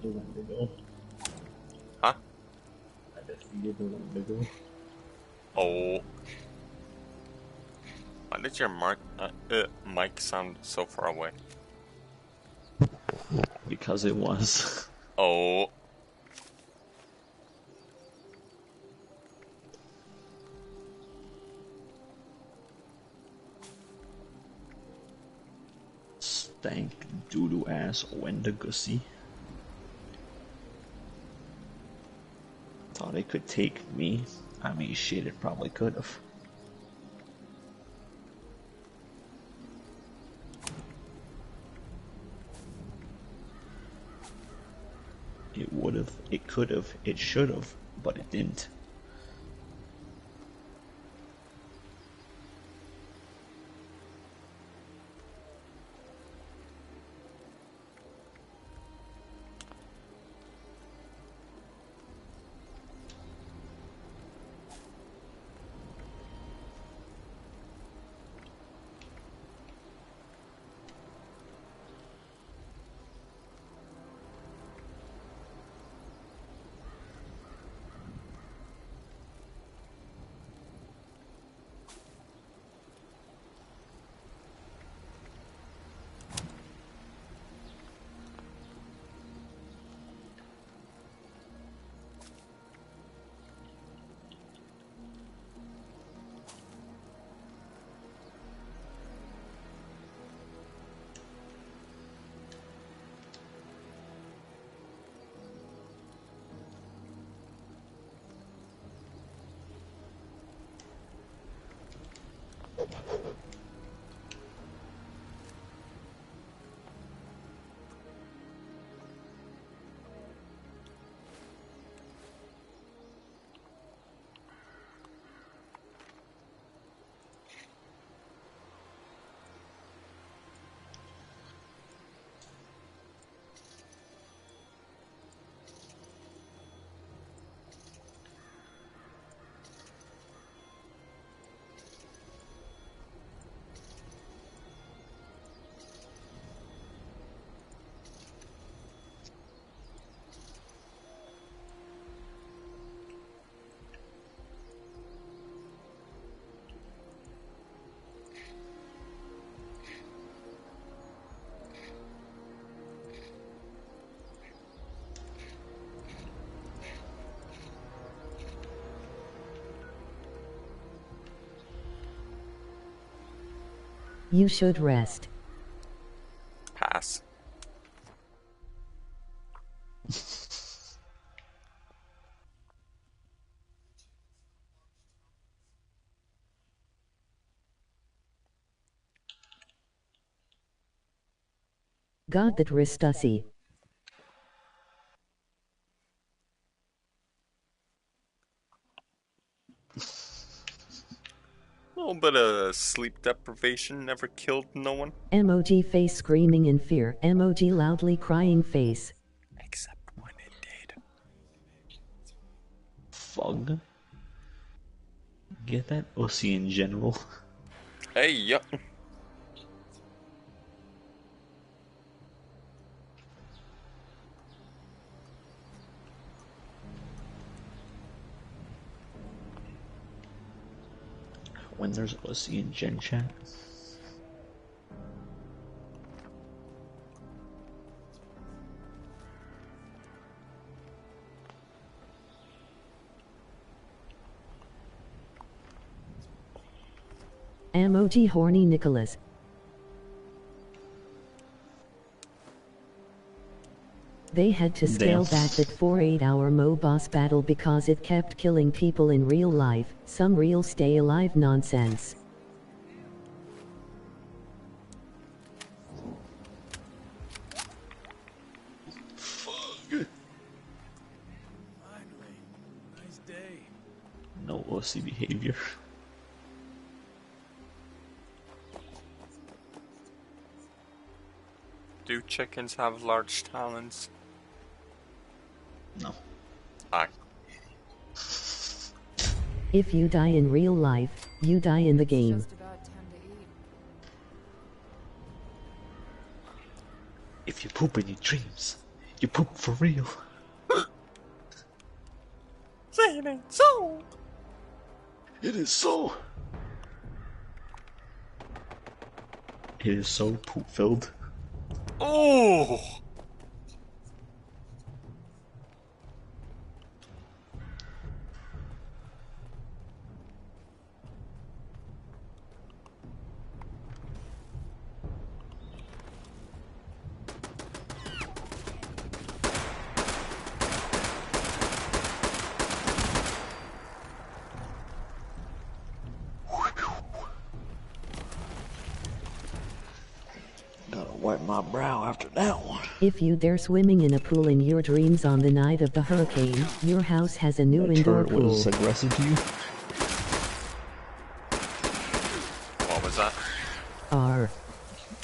Speaker 1: defeated the Wendigo.
Speaker 3: Huh?
Speaker 1: I defeated the Wendigo.
Speaker 3: Oh. Why did your mic sound so far away?
Speaker 1: Because it was.
Speaker 3: Oh.
Speaker 1: Stank doo-doo ass Wendigossy. Thought it could take me. I mean, shit, it probably could have. It would have, it could have, it should have, but it didn't.
Speaker 2: You should rest.
Speaker 3: Pass.
Speaker 2: God that Ristussy.
Speaker 3: A little bit of sleep deprivation never killed no one.
Speaker 2: Emoji face screaming in fear. Emoji loudly crying face.
Speaker 3: Except when it did.
Speaker 1: Fug. Get that ussy in general.
Speaker 3: Hey, yup.
Speaker 1: When there's ussy in gen chat.
Speaker 2: Emoji horny Nicholas. They had to scale back that 4-8-hour Mo boss battle because it kept killing people in real life, some real stay alive nonsense.
Speaker 7: Finally. Nice day.
Speaker 1: No ussy behavior.
Speaker 3: Do chickens have large talons?
Speaker 1: No.
Speaker 3: Aye.
Speaker 2: If you die in real life, you die in the game.
Speaker 13: Just about time to eat.
Speaker 1: If you poop in your dreams, You poop for real.
Speaker 3: Say it ain't so.
Speaker 1: It is so. It is so poop filled.
Speaker 3: Oh.
Speaker 1: Gotta wipe my brow after that one.
Speaker 2: If you dare swimming in a pool in your dreams on the night of the hurricane, your house has a new
Speaker 1: That
Speaker 2: indoor
Speaker 1: turret
Speaker 2: pool.
Speaker 1: was aggressive to you?
Speaker 3: What was that?
Speaker 2: R.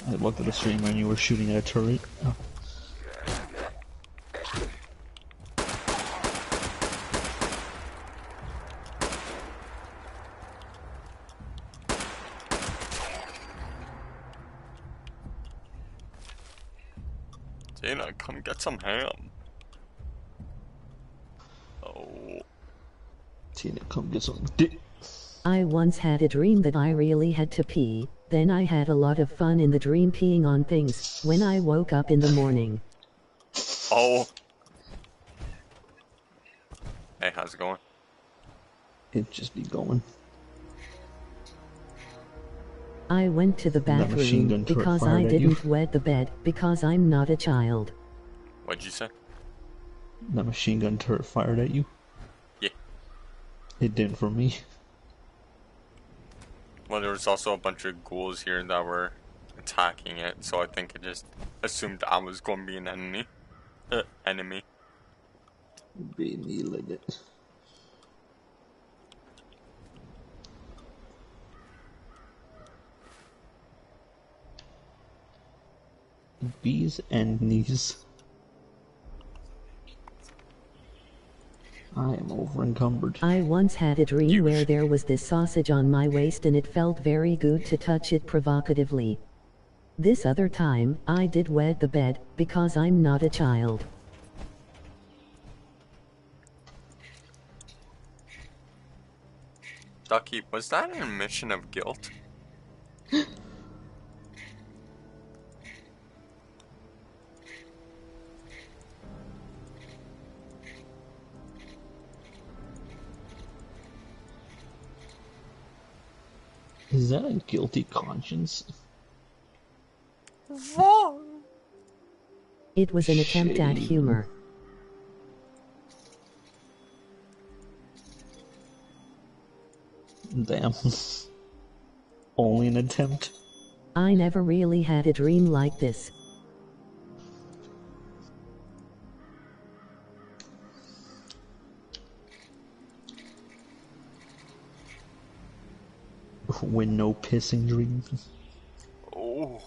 Speaker 1: I looked at the streamer and you were shooting at a turret. Oh.
Speaker 3: Dana, come get some ham. Oh.
Speaker 1: Tina, come get some dick.
Speaker 2: I once had a dream that I really had to pee, then I had a lot of fun in the dream peeing on things, when I woke up in the morning.
Speaker 3: Oh. Hey, how's it going?
Speaker 1: It just be going.
Speaker 2: I went to the
Speaker 1: That machine
Speaker 2: bathroom
Speaker 1: gun turret
Speaker 2: because
Speaker 1: fired
Speaker 2: I
Speaker 1: at you?
Speaker 2: didn't wet the bed, because I'm not a child.
Speaker 3: What'd you say?
Speaker 1: That machine gun turret fired at you?
Speaker 3: Yeah.
Speaker 1: It did for me.
Speaker 3: Well, there was also a bunch of ghouls here that were attacking it, so I think it just assumed I was going to be an enemy. Enemy.
Speaker 1: Be me like it. Bees and knees. I am over encumbered.
Speaker 2: I once had a dream where there was this sausage on my waist and it felt very good to touch it provocatively. This other time, I did wet the bed, because I'm not a child.
Speaker 3: Ducky, was that an admission of guilt?
Speaker 1: Is that a guilty conscience?
Speaker 2: It was an attempt at humor.
Speaker 1: Damn. Only an attempt.
Speaker 2: I never really had a dream like this.
Speaker 1: When no pissing dreams.
Speaker 3: Oh.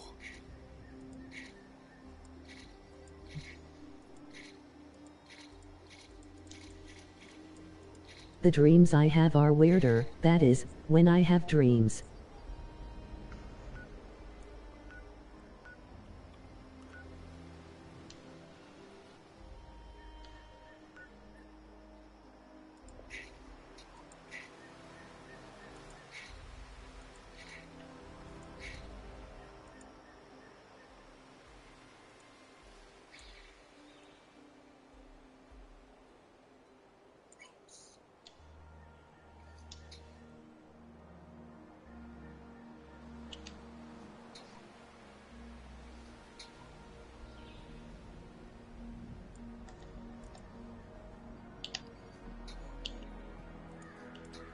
Speaker 2: The dreams I have are weirder, that is, when I have dreams.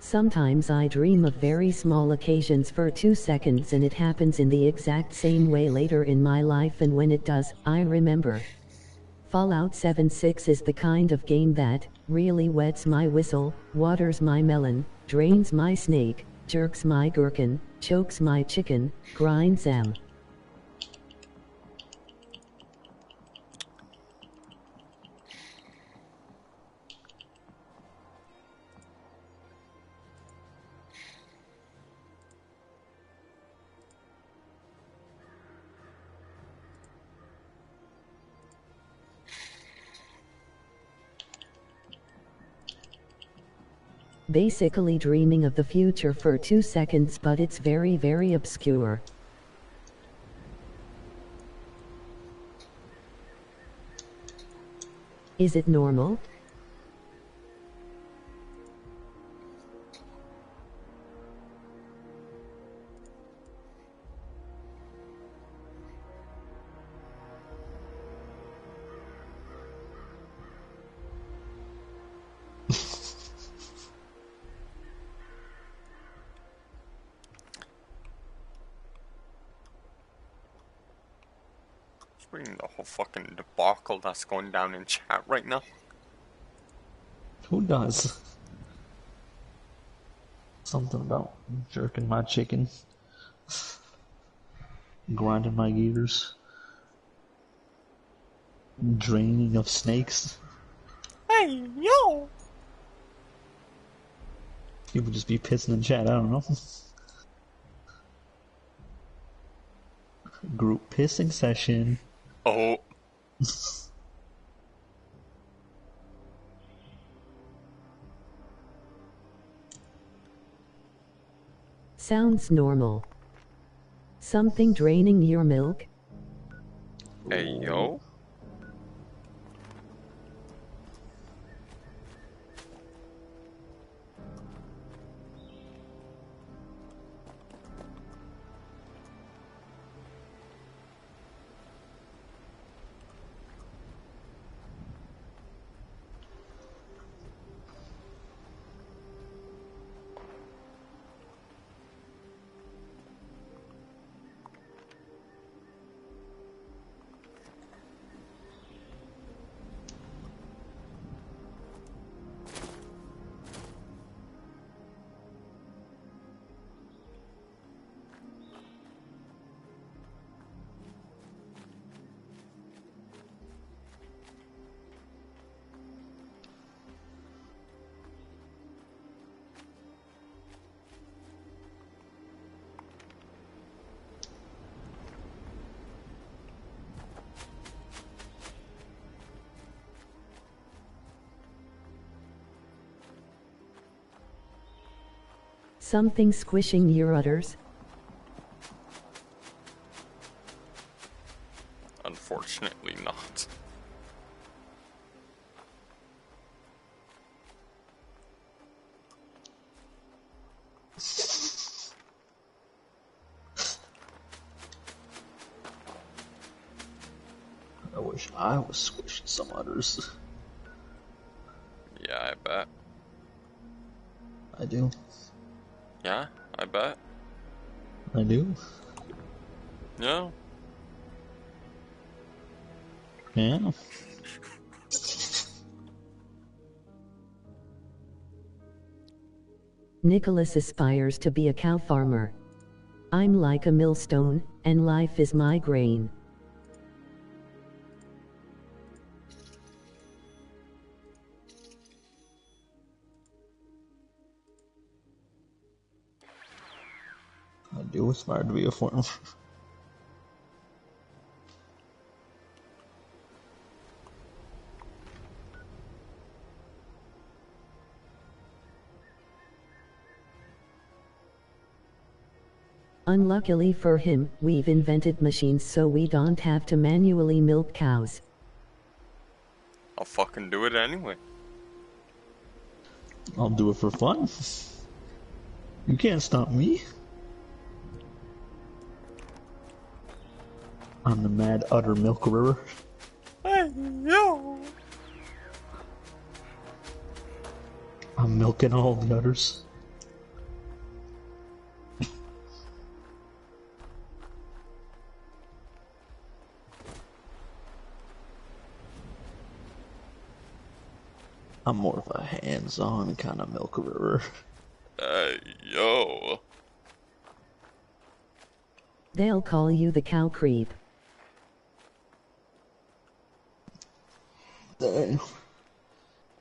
Speaker 2: Sometimes I dream of very small occasions for 2 seconds and it happens in the exact same way later in my life, and when it does, I remember. Fallout 76 is the kind of game that really wets my whistle, waters my melon, drains my snake, jerks my gherkin, chokes my chicken, grinds them. Basically dreaming of the future for 2 seconds, but it's very, very obscure. Is it normal?
Speaker 3: Just reading the whole fucking debacle that's going down in chat right now.
Speaker 1: Who does? Something about jerking my chicken, grinding my gears, draining of snakes.
Speaker 3: Hey, yo!
Speaker 1: People just be pissing in chat, I don't know. Group pissing session.
Speaker 3: Oh.
Speaker 2: Sounds normal. Something draining your milk?
Speaker 3: Hey, yo.
Speaker 2: Something squishing your udders?
Speaker 3: Unfortunately not.
Speaker 1: I wish I was squishing some udders.
Speaker 3: Yeah, I bet.
Speaker 1: I do.
Speaker 3: Yeah, I bet.
Speaker 1: I do.
Speaker 3: Yeah.
Speaker 1: Yeah.
Speaker 2: Nicholas aspires to be a cow farmer. I'm like a millstone, and life is my grain.
Speaker 1: I do aspire to be a farmer.
Speaker 2: Unluckily for him, we've invented machines so we don't have to manually milk cows.
Speaker 3: I'll fucking do it anyway.
Speaker 1: I'll do it for fun. You can't stop me. I'm the mad udder milkerer.
Speaker 3: Hey, yo!
Speaker 1: I'm milking all the udders. I'm more of a hands-on kind of milkerer.
Speaker 3: Hey, yo!
Speaker 2: They'll call you the cow creep.
Speaker 1: Dang.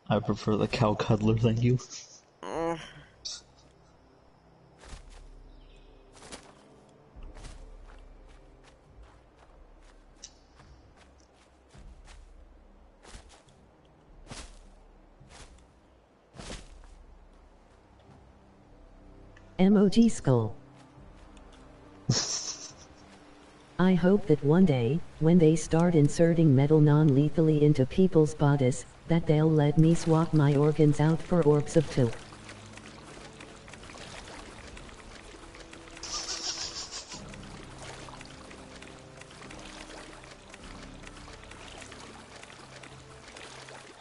Speaker 1: I prefer the cow cuddler, thank you.
Speaker 2: Emoji skull. I hope that one day, when they start inserting metal non-lethally into people's bodies, that they'll let me swap my organs out for orbs of too.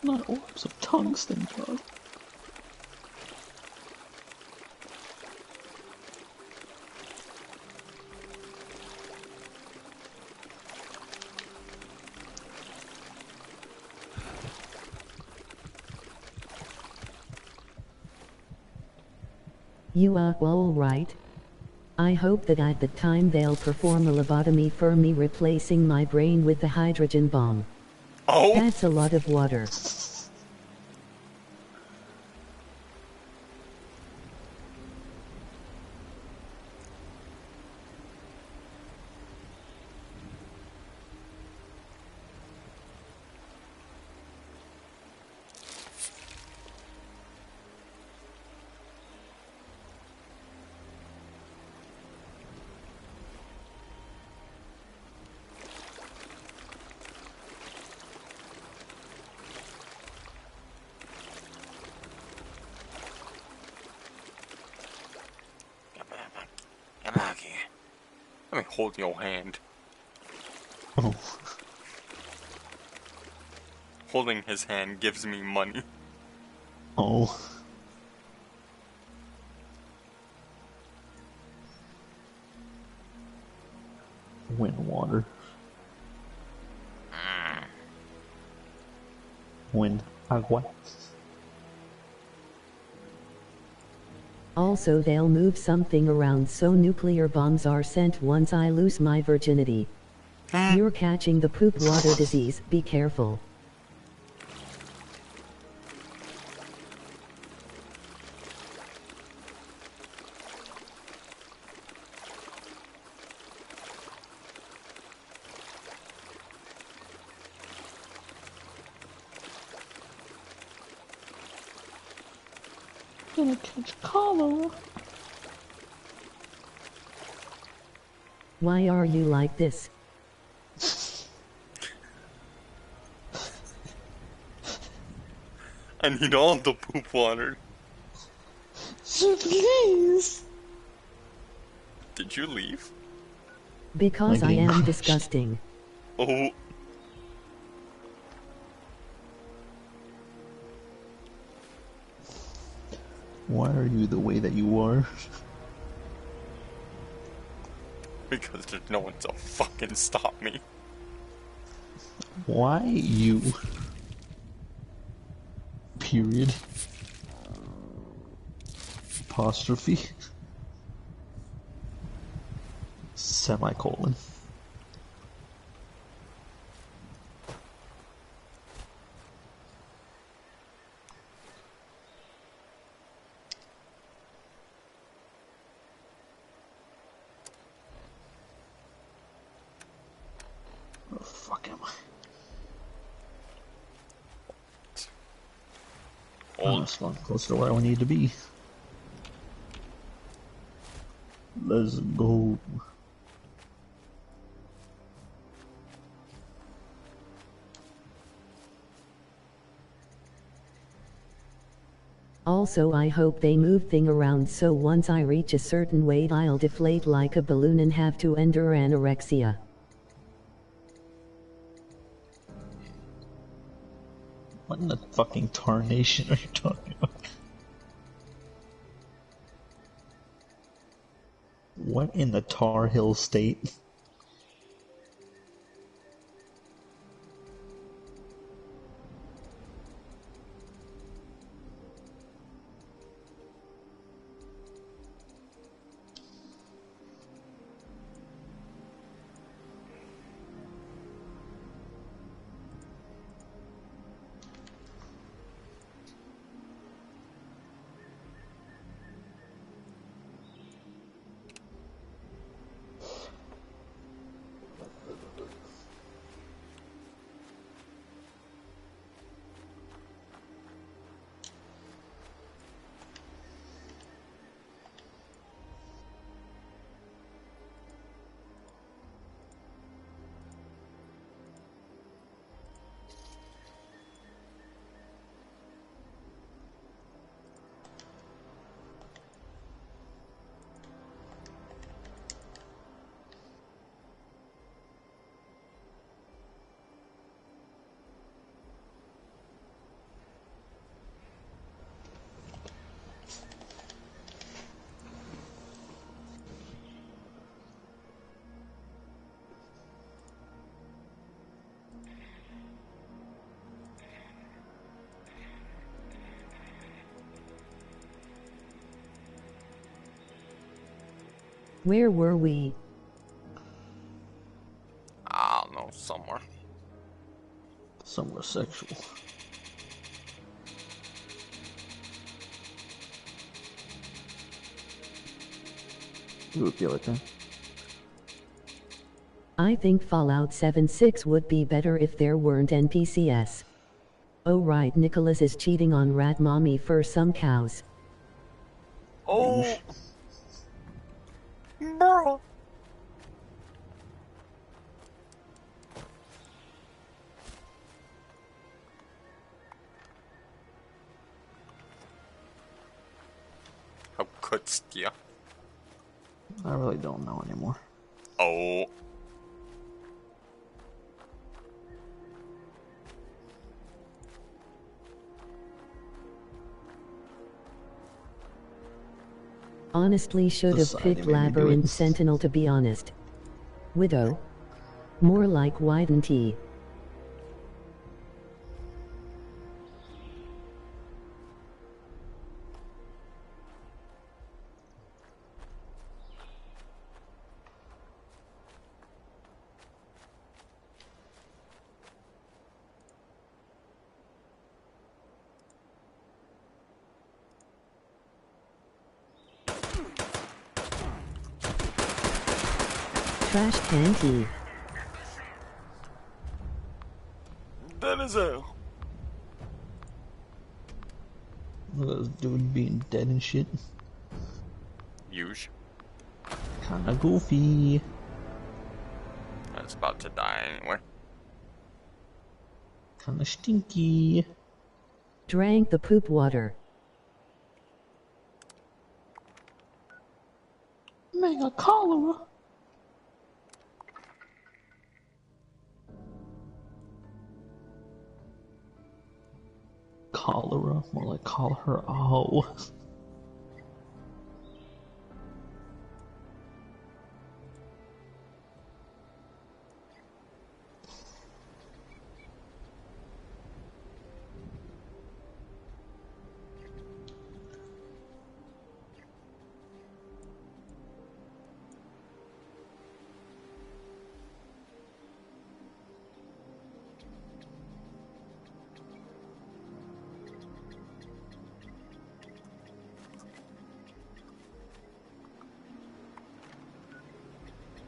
Speaker 1: Not orbs of tungsten, bro.
Speaker 2: You are all right. I hope that at the time they'll perform a lobotomy for me, replacing my brain with the hydrogen bomb.
Speaker 3: Oh!
Speaker 2: That's a lot of water.
Speaker 3: Come back here. Let me hold your hand.
Speaker 1: Oh.
Speaker 3: Holding his hand gives me money.
Speaker 1: Oh. Wind, water. Wind, agua.
Speaker 2: Also, they'll move something around so nuclear bombs are sent once I lose my virginity. You're catching the poop water disease, be careful.
Speaker 15: Gonna catch cholera.
Speaker 2: Why are you like this?
Speaker 3: I need all the poop water.
Speaker 15: Please.
Speaker 3: Did you leave?
Speaker 2: Because I am disgusting.
Speaker 3: Oh.
Speaker 1: Why are you the way that you are?
Speaker 3: Because there's no one to fucking stop me.
Speaker 1: Why you? Period. Apostrophe. Semicolon. Where the fuck am I? Oh, that's not close to where I need to be. Let's go.
Speaker 2: Also, I hope they move thing around so once I reach a certain weight I'll deflate like a balloon and have to endure anorexia.
Speaker 1: What in the fucking tarnation are you talking about? What in the Tar Heel state?
Speaker 2: Where were we?
Speaker 3: I don't know, somewhere.
Speaker 1: Somewhere sexual. You would feel like that.
Speaker 2: I think Fallout 76 would be better if there weren't NPCs. Oh right, Nicholas is cheating on Rat Mommy for some cows.
Speaker 3: Oh! Bro! How Kutskya?
Speaker 1: I really don't know anymore.
Speaker 3: Oh.
Speaker 2: Honestly should have
Speaker 1: Society
Speaker 2: picked
Speaker 1: made me do
Speaker 2: Labyrinth
Speaker 1: it.
Speaker 2: Sentinel to be honest. Widow. More like Wyden T. Trash can tea.
Speaker 3: That is a...
Speaker 1: Look at this dude being dead and shit.
Speaker 3: Huge.
Speaker 1: Kinda goofy.
Speaker 3: That's about to die anyway.
Speaker 1: Kinda stinky.
Speaker 2: Drank the poop water.
Speaker 15: Mega cholera.
Speaker 1: Cholera, more like call her. Oh.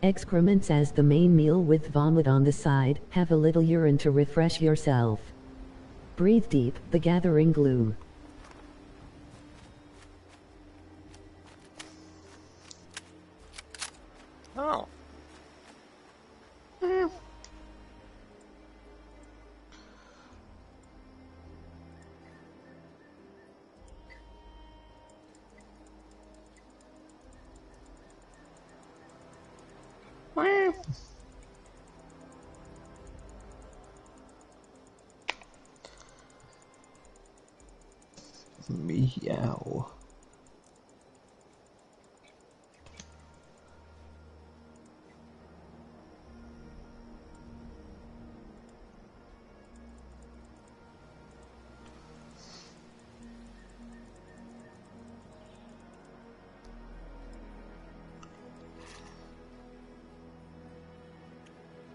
Speaker 2: Excrements as the main meal with vomit on the side. Have a little urine to refresh yourself. Breathe deep, the gathering gloom.
Speaker 3: Oh.
Speaker 1: Meow.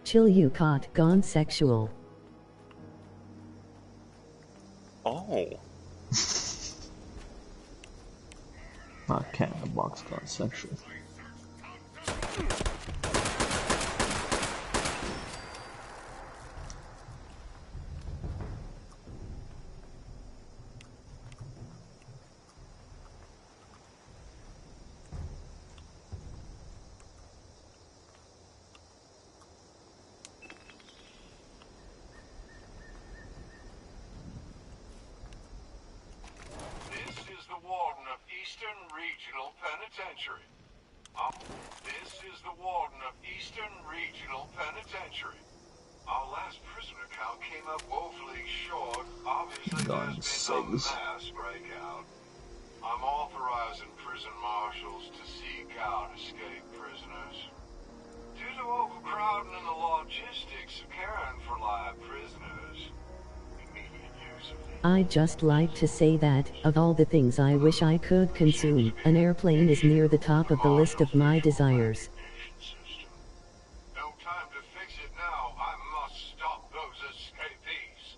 Speaker 2: Chill you caught, gone sexual.
Speaker 3: Oh.
Speaker 1: Not cat in the box gone sexual.
Speaker 16: This is the Warden of Eastern Regional Penitentiary. This is the Warden of Eastern Regional Penitentiary. Our last prisoner count came up woefully short. Obviously, there's been a mass breakout. I'm authorizing prison marshals to seek out escaped prisoners. Due to overcrowding and the logistics of caring for live prisoners, immediate use of the
Speaker 2: I'd just like to say that, of all the things I wish I could consume, an airplane is near the top of the list of my desires.
Speaker 16: No time to fix it now. I must stop those escapees.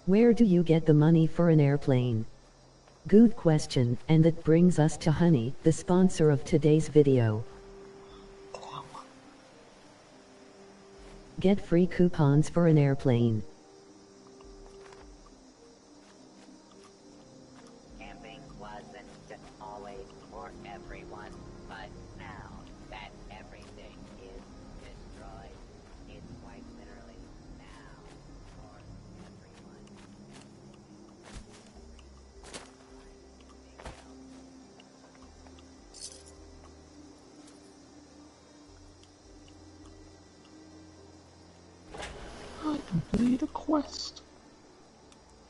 Speaker 2: Where do you get the money for an airplane? Good question, and that brings us to Honey, the sponsor of today's video. Get free coupons for an airplane.
Speaker 17: Camping wasn't always for everyone, but now that everything is destroyed, it's quite literally now for everyone.
Speaker 1: I completed a quest.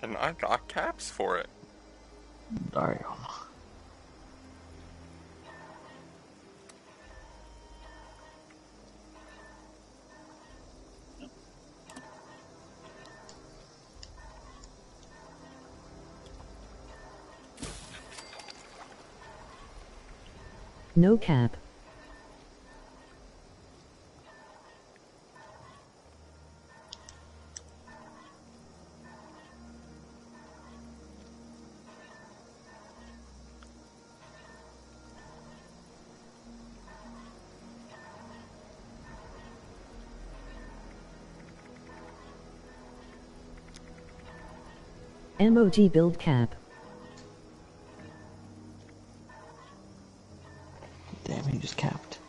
Speaker 3: And I got caps for it.
Speaker 1: Damn.
Speaker 2: No cap. MOG build cap.
Speaker 1: Damn, he just capped.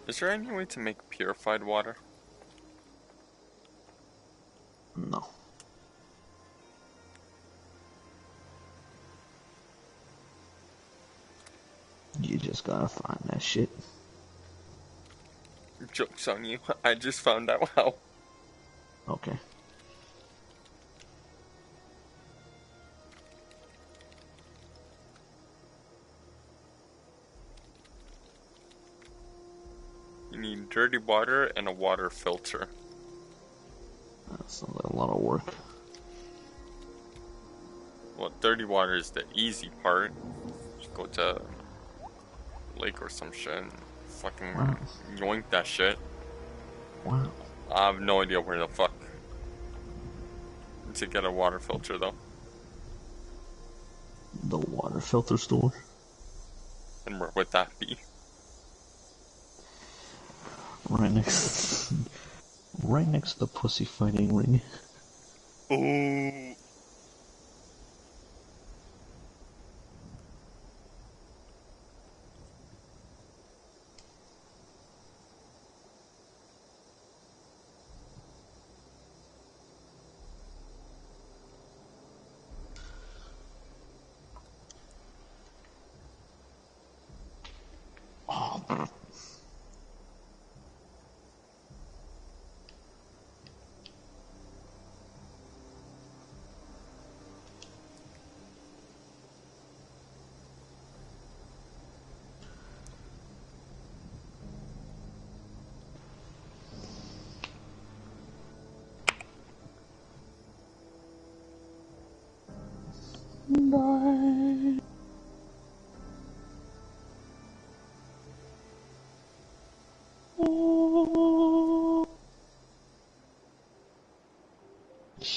Speaker 3: Is there any way to make purified water?
Speaker 1: No. You just gotta find that shit.
Speaker 3: Joke's on you. I just found out how.
Speaker 1: Okay.
Speaker 3: You need dirty water and a water filter.
Speaker 1: That sounds like a lot of work.
Speaker 3: Well, dirty water is the easy part. Just go to a lake or some shit and fucking yoink that shit.
Speaker 1: Wow.
Speaker 3: I have no idea where the fuck to get a water filter though.
Speaker 1: The water filter store.
Speaker 3: And where would that be?
Speaker 1: Right next to the pussy fighting ring.
Speaker 3: Ooh.
Speaker 15: Bye.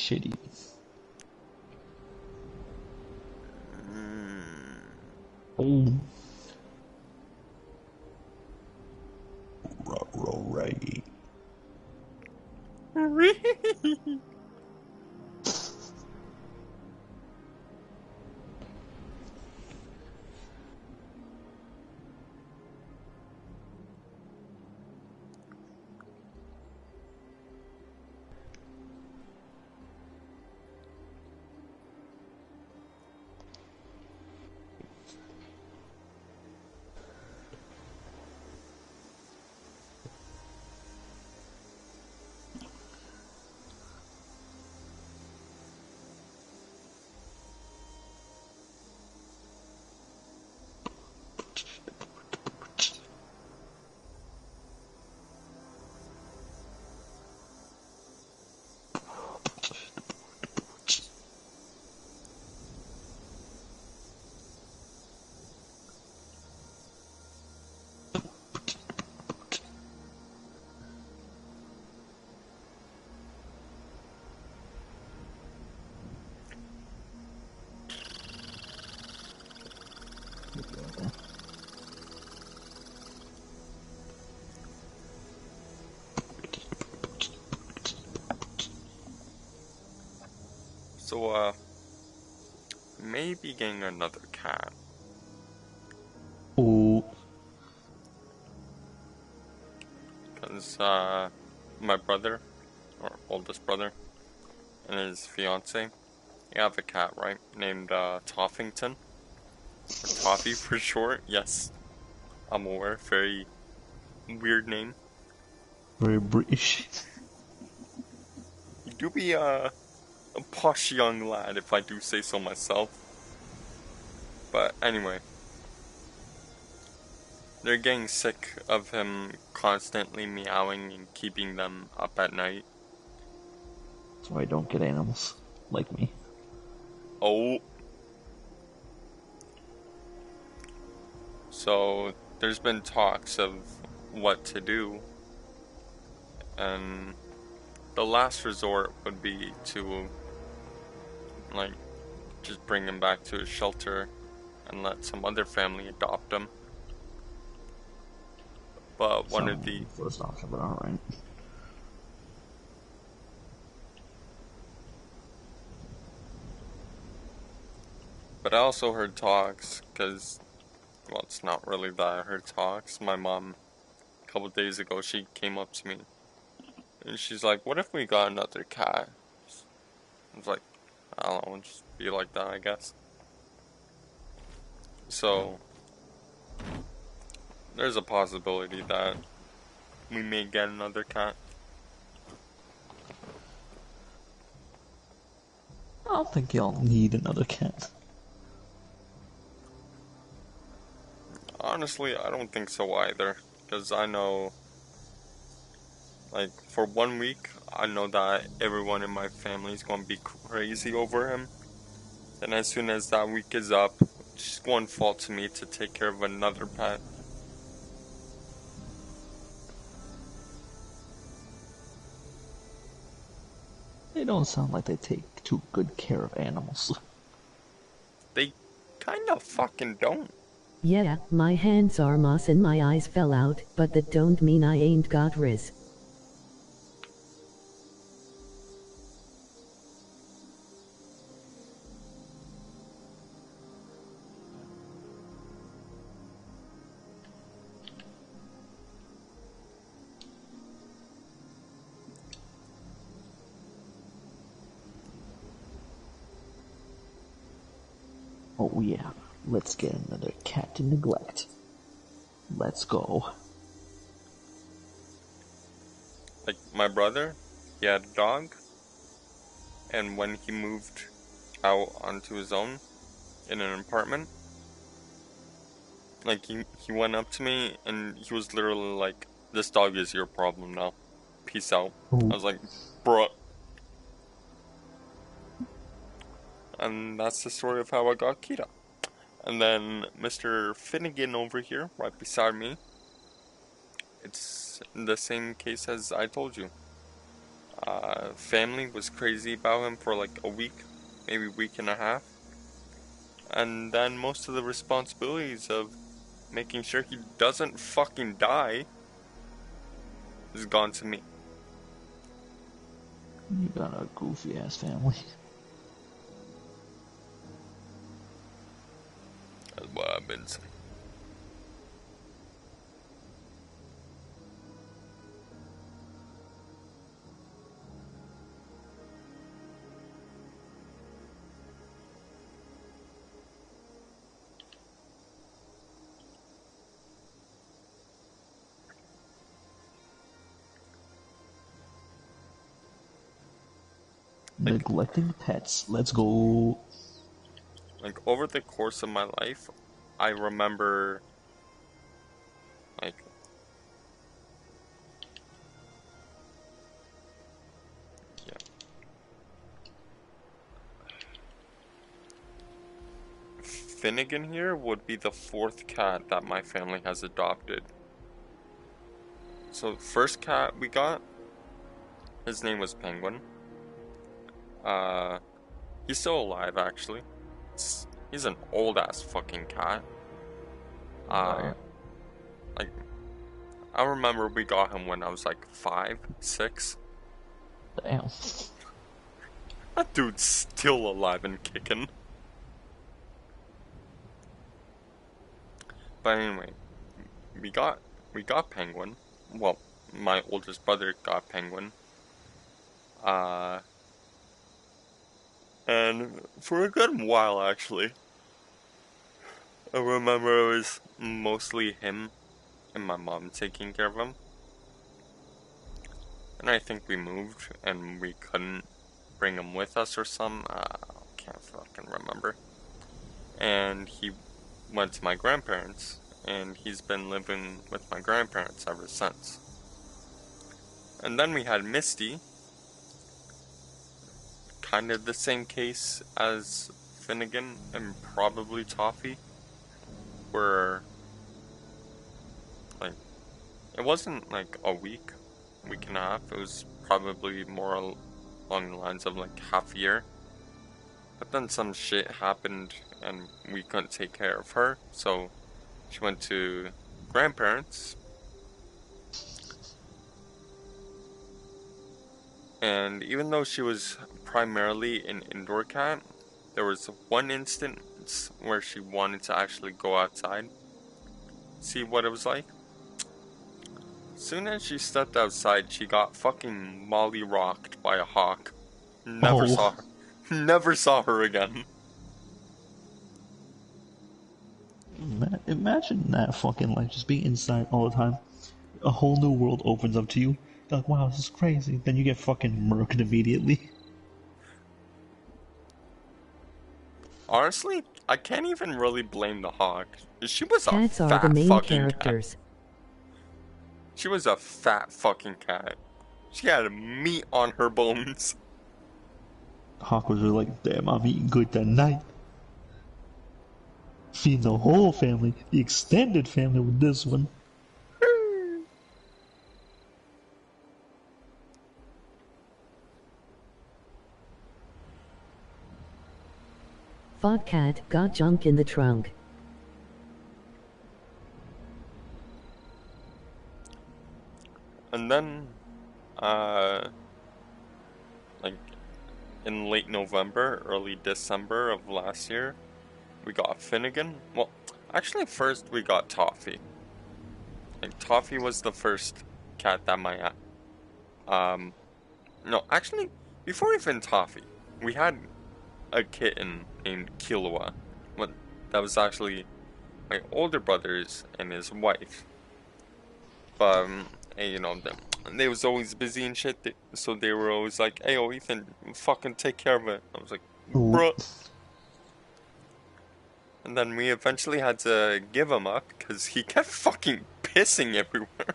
Speaker 1: shitty. Oh. Right.
Speaker 3: So, maybe getting another cat.
Speaker 1: Ooh.
Speaker 3: Because, my brother, or oldest brother, and his fiance, they have a cat, right? Named, Toffington. Or Toffee for short, yes. I'm aware, very weird name.
Speaker 1: Very British.
Speaker 3: You do be, a posh young lad, if I do say so myself. But anyway, they're getting sick of him constantly meowing and keeping them up at night.
Speaker 1: That's why I don't get animals like me.
Speaker 3: Oh. So, there's been talks of what to do. And the last resort would be to, like, just bring him back to his shelter and let some other family adopt him. But one of the
Speaker 1: first option, but alright.
Speaker 3: But I also heard talks, because, well, it's not really that I heard talks. My mom, a couple days ago, she came up to me. And she's like, what if we got another cat? I was like, I don't know, just be like that, I guess. So, there's a possibility that we may get another cat.
Speaker 1: I don't think y'all need another cat.
Speaker 3: Honestly, I don't think so either. Because I know, like, for 1 week, I know that everyone in my family is going to be crazy over him. And as soon as that week is up, it's just going to fall to me to take care of another pet.
Speaker 1: They don't sound like they take too good care of animals.
Speaker 3: They kind of fucking don't.
Speaker 2: Yeah, my hands are moss and my eyes fell out, but that don't mean I ain't got riz.
Speaker 1: Oh yeah, let's get another cat to neglect. Let's go.
Speaker 3: Like, my brother, he had a dog, and when he moved out onto his own in an apartment, like, he went up to me and he was literally like, this dog is your problem now. Peace out.
Speaker 1: Ooh.
Speaker 3: I was like, bruh. And that's the story of how I got Kita. And then Mr. Finnegan over here, right beside me, it's the same case as I told you. family was crazy about him for like a week, maybe week and a half. And then most of the responsibilities of making sure he doesn't fucking die is gone to me.
Speaker 1: You got a goofy ass family.
Speaker 3: That's what I've been saying.
Speaker 1: Neglecting pets. Let's go.
Speaker 3: Like, over the course of my life, I remember, like, yeah. Finnegan here would be the 4th cat that my family has adopted. So, the first cat we got, his name was Penguin. He's still alive, actually. He's an old-ass fucking cat. Like, I remember we got him when I was like 5, 6.
Speaker 1: Damn.
Speaker 3: That dude's still alive and kicking. But anyway, we got Penguin. Well, my oldest brother got Penguin. And for a good while, actually, I remember it was mostly him and my mom taking care of him. And I think we moved and we couldn't bring him with us or something. I can't fucking remember. And he went to my grandparents, and he's been living with my grandparents ever since. And then we had Misty. Kind of the same case as Finnegan and probably Toffee, where, like, it wasn't like a week and a half, it was probably more along the lines of like half a year. But then some shit happened and we couldn't take care of her, so she went to grandparents. And even though she was primarily an indoor cat, there was one instance where she wanted to actually go outside, see what it was like. As soon as she stepped outside, she got fucking molly-rocked by a hawk. Never saw her again.
Speaker 1: Imagine that fucking life, just being inside all the time. A whole new world opens up to you. You're like, wow, this is crazy. Then you get fucking murked immediately.
Speaker 3: Honestly, I can't even really blame the hawk. She was a
Speaker 2: Cats
Speaker 3: fat
Speaker 2: are the main
Speaker 3: fucking
Speaker 2: characters.
Speaker 3: cat. She was a fat fucking cat. She had meat on her bones.
Speaker 1: Hawk was really like, damn, I'm eating good tonight. Feeding the whole family, the extended family with this one.
Speaker 2: Fogcat got junk in the trunk.
Speaker 3: And then, like, in late November, early December of last year, we got Finnegan. Well, actually first we got Toffee. Like, Toffee was the first cat that my, no, actually, before even Toffee, we had a kitten named Killua. That was actually my older brother's and his wife. But, and, you know, they was always busy and shit, so they were always like, hey, oh, Ethan, fucking take care of it. I was like, bruh. And then we eventually had to give him up, because he kept fucking pissing everywhere.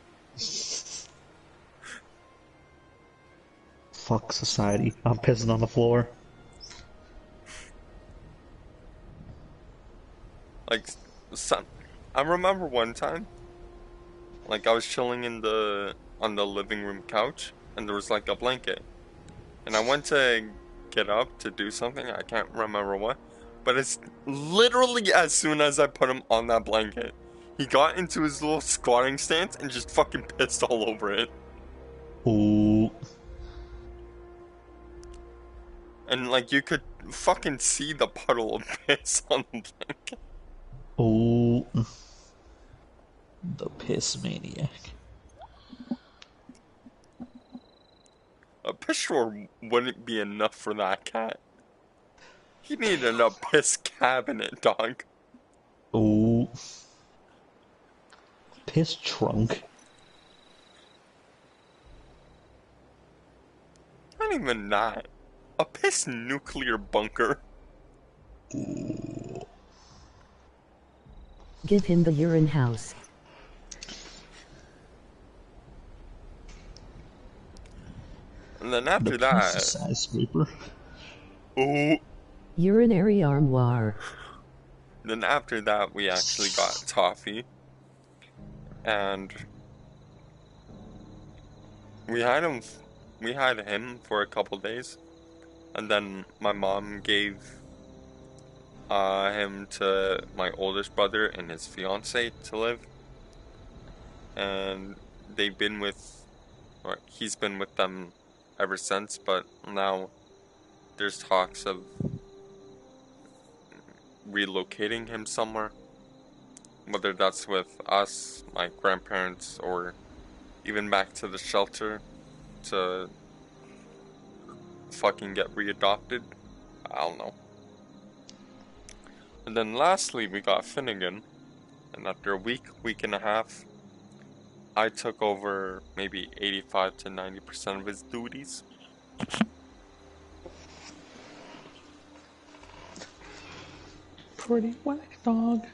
Speaker 1: Fuck society. I'm pissing on the floor.
Speaker 3: Like, I remember one time, like, I was chilling on the living room couch, and there was like a blanket. And I went to get up to do something, I can't remember what, but it's literally as soon as I put him on that blanket, he got into his little squatting stance and just fucking pissed all over it.
Speaker 1: Oh.
Speaker 3: And like you could fucking see the puddle of piss on the blanket.
Speaker 1: Oh. The piss maniac.
Speaker 3: A piss drawer wouldn't be enough for that cat. He needed a piss cabinet, dog.
Speaker 1: Oh. Piss trunk.
Speaker 3: Not even that. A piss nuclear bunker.
Speaker 1: Ooh.
Speaker 2: Give him the urine house.
Speaker 3: And then after that...
Speaker 1: skyscraper.
Speaker 3: Oh.
Speaker 2: Urinary armoire.
Speaker 3: Then after that, we actually got Toffee. And... we had him for a couple days. And then my mom gave him to my oldest brother and his fiance to live. And they've been with... or he's been with them ever since, but now there's talks of relocating him somewhere, whether that's with us, my grandparents, or even back to the shelter to fucking get readopted. I don't know. And then lastly we got Finnegan, and after a week and a half, I took over maybe 85 to 90% of his duties.
Speaker 1: Pretty whack, dog.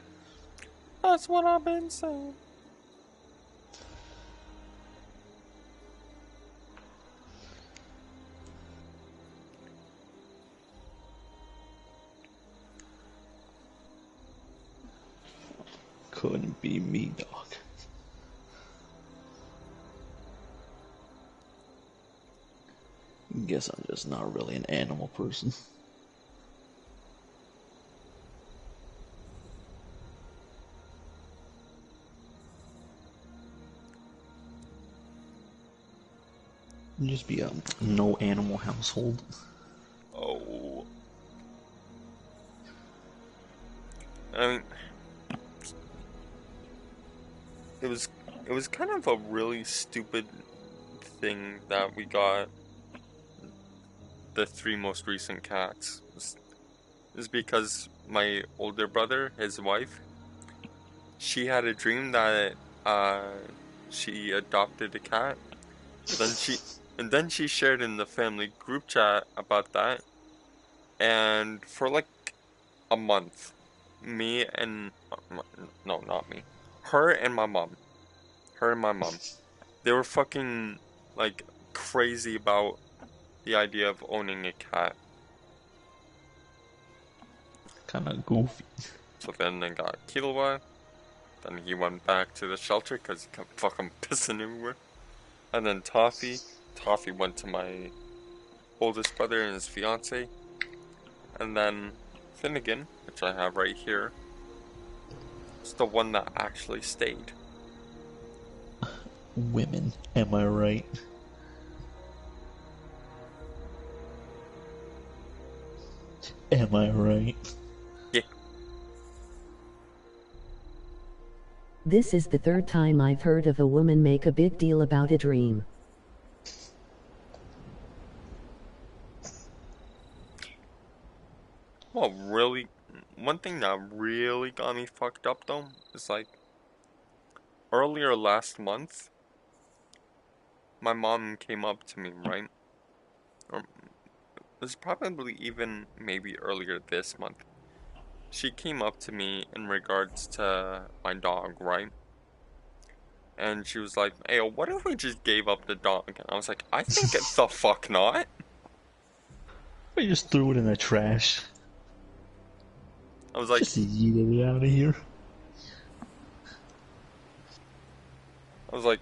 Speaker 3: That's what I've been saying.
Speaker 1: Couldn't be me, dog. Guess I'm just not really an animal person. Just be a no animal household.
Speaker 3: Oh. I mean, it was kind of a really stupid thing that we got the 3 most recent cats. Is because my older brother, his wife, she had a dream that she adopted a cat. Then she shared in the family group chat about that, and for like a month, me and no, not me, her and my mom, they were fucking like crazy about the idea of owning a cat.
Speaker 1: Kinda goofy.
Speaker 3: So then they got Killua, then he went back to the shelter because he kept fucking pissing everywhere. And then Toffee went to my oldest brother and his fiance. And then Finnegan, which I have right here, is the one that actually stayed.
Speaker 1: Women, am I right? Am I right?
Speaker 3: Yeah.
Speaker 2: This is the 3rd time I've heard of a woman make a big deal about a dream.
Speaker 3: Well, really, one thing that really got me fucked up though is like earlier last month, my mom came up to me, right? Or it was probably even maybe earlier this month. She came up to me in regards to my dog, right? And she was like, "Hey, what if we just gave up the dog?" And I was like, "I think it's the fuck not."
Speaker 1: I just threw it in the trash.
Speaker 3: I was like,
Speaker 1: just yeet it out of here.
Speaker 3: I was like,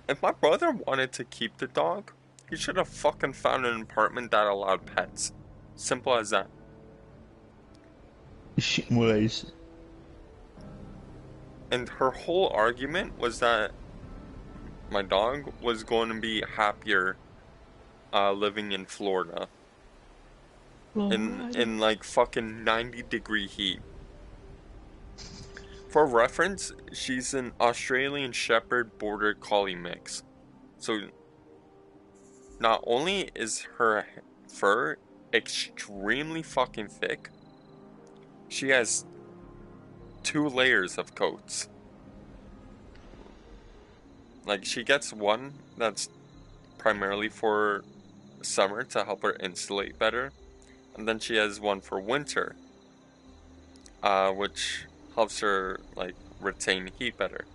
Speaker 3: if my brother wanted to keep the dog, He should have fucking found an apartment that allowed pets. Simple as that.
Speaker 1: She was.
Speaker 3: And her whole argument was that my dog was going to be happier living in Florida. In like fucking 90-degree heat. For reference, she's an Australian Shepherd Border Collie mix. So not only is her fur extremely fucking thick, she has 2 layers of coats. Like, she gets one that's primarily for summer to help her insulate better, and then she has one for winter, which helps her like retain heat better.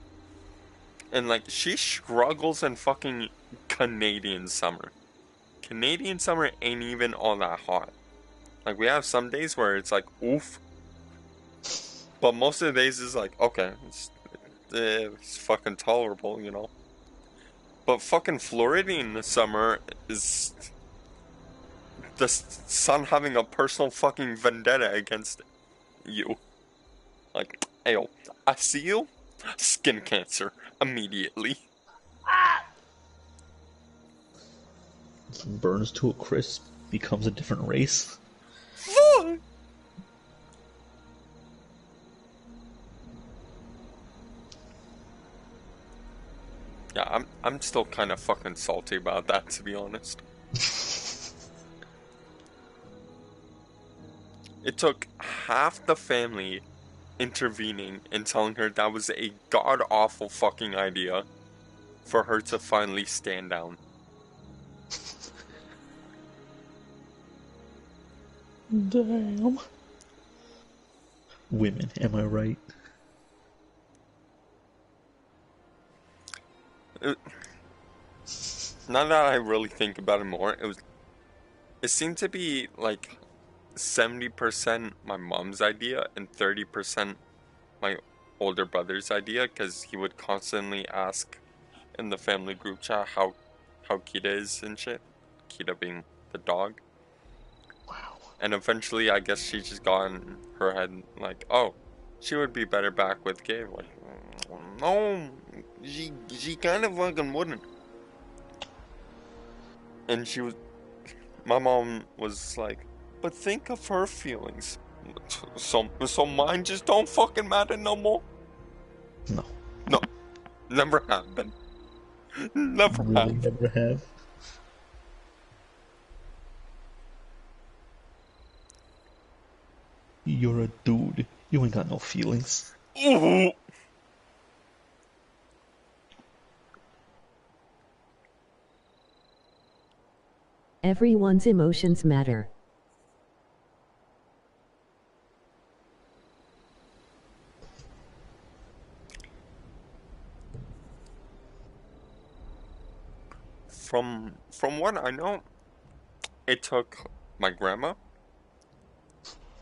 Speaker 3: And like, she struggles in fucking Canadian summer. Canadian summer ain't even all that hot. Like, we have some days where it's like oof, but most of the days is like, okay, it's fucking tolerable, you know. But fucking Floridian summer is the sun having a personal fucking vendetta against you. Like, ayo, I see you, skin cancer immediately.
Speaker 1: Burns to a crisp, becomes a different race.
Speaker 3: Yeah, I'm still kind of fucking salty about that, to be honest. It took half the family intervening and telling her that was a god-awful fucking idea for her to finally stand down.
Speaker 1: Damn. Women, am I right?
Speaker 3: Now that I really think about it more, it seemed to be like 70% my mom's idea and 30% my older brother's idea, because he would constantly ask in the family group chat how Kita is and shit. Kita being the dog.
Speaker 1: Wow.
Speaker 3: And eventually, I guess she just got in her head like, oh, she would be better back with Gabe. Like, no, she kind of fucking wouldn't. And my mom was like, but think of her feelings. So mine just don't fucking matter no more?
Speaker 1: No.
Speaker 3: No. Never have been. Never
Speaker 1: really
Speaker 3: have.
Speaker 1: Never have. You're a dude. You ain't got no feelings.
Speaker 3: Ooh.
Speaker 2: Everyone's emotions matter.
Speaker 3: From what I know, it took my grandma,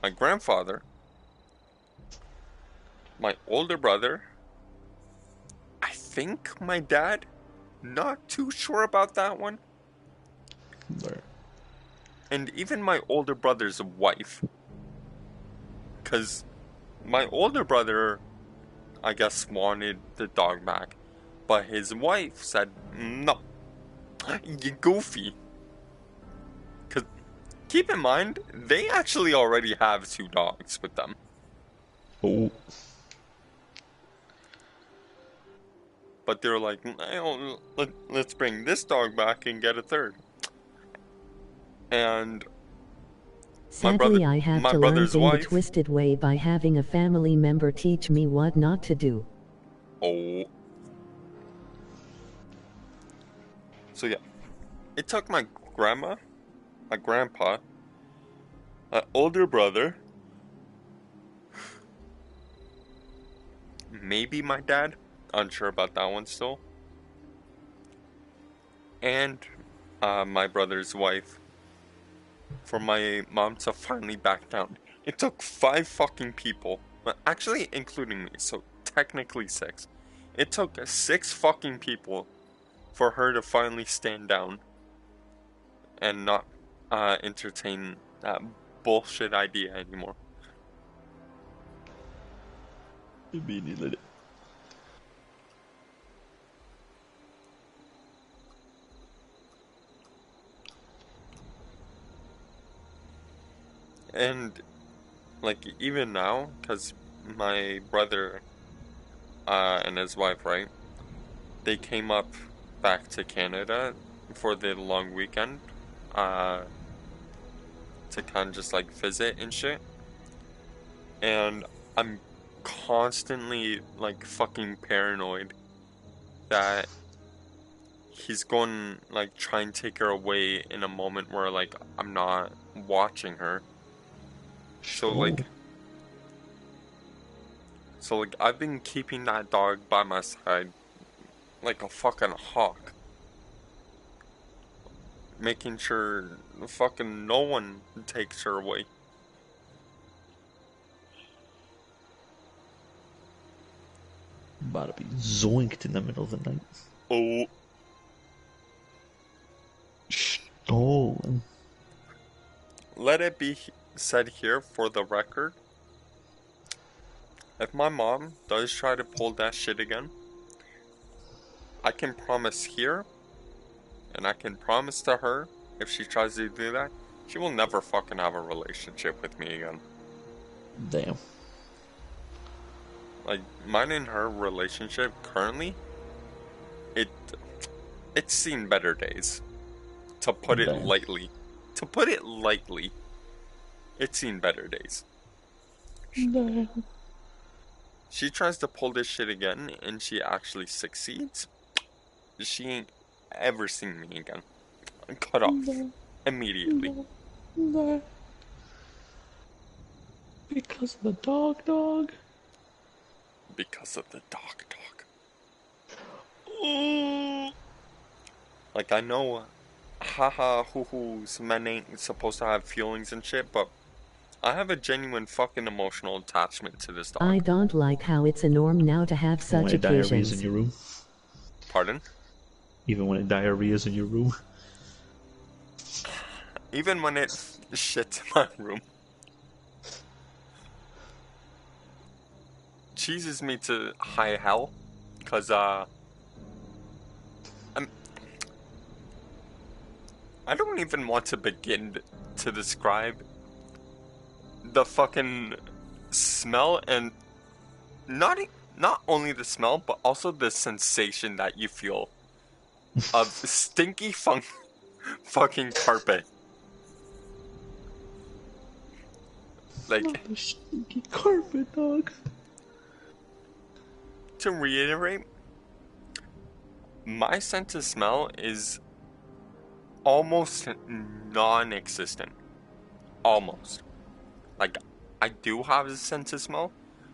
Speaker 3: my grandfather, my older brother, I think my dad, not too sure about that one, and even my older brother's wife, because my older brother, I guess, wanted the dog back, but his wife said, no, you goofy. Because keep in mind, they actually already have 2 dogs with them.
Speaker 1: Oh.
Speaker 3: But they're like, let's bring this dog back and get a 3rd. And
Speaker 2: sadly, I had to learn in the twisted way by having a family member teach me what not to do.
Speaker 3: Oh. So yeah, it took my grandma, my grandpa, my older brother, maybe my dad, unsure about that one still, and my brother's wife, for my mom to finally back down. It took 5 fucking people, actually including me, so technically 6. It took 6 fucking people for her to finally stand down and not entertain that bullshit idea anymore.
Speaker 1: Immediately.
Speaker 3: And like even now, because my brother and his wife, right, they came up back to Canada for the long weekend to kind of just like visit and shit, and I'm constantly like fucking paranoid that he's going like try and take her away in a moment where like I'm not watching her. So like I've been keeping that dog by my side like a fucking hawk, making sure fucking no one takes her away.
Speaker 1: About to be zoinked in the middle of the night.
Speaker 3: Oh.
Speaker 1: Stolen.
Speaker 3: Let it be said here for the record, if my mom does try to pull that shit again, I can promise here, and I can promise to her, if she tries to do that, she will never fucking have a relationship with me again.
Speaker 1: Damn.
Speaker 3: Like, mine and her relationship currently, it's seen better days. To put it lightly. To put it lightly, it's seen better days.
Speaker 1: Damn.
Speaker 3: She tries to pull this shit again, and she actually succeeds. She ain't ever seen me again. Cut off. Immediately.
Speaker 1: No. Because of the dog.
Speaker 3: Because of the dog. Ooh. Like, I know, haha, hoo-hoos, men ain't supposed to have feelings and shit, but I have a genuine fucking emotional attachment to this dog.
Speaker 2: I don't like how it's a norm now to have such
Speaker 1: When diarrhea's
Speaker 2: occasions.
Speaker 1: in your room.
Speaker 3: Pardon?
Speaker 1: Even when diarrhea's in your room.
Speaker 3: Even when it shits in my room. Cheeses me to high hell, cause I don't even want to begin to describe the fucking smell, and not only the smell, but also the sensation that you feel of stinky fucking carpet. Like,
Speaker 1: not the stinky carpet, dog.
Speaker 3: To reiterate, my sense of smell is almost non-existent. Almost. Like, I do have a sense of smell,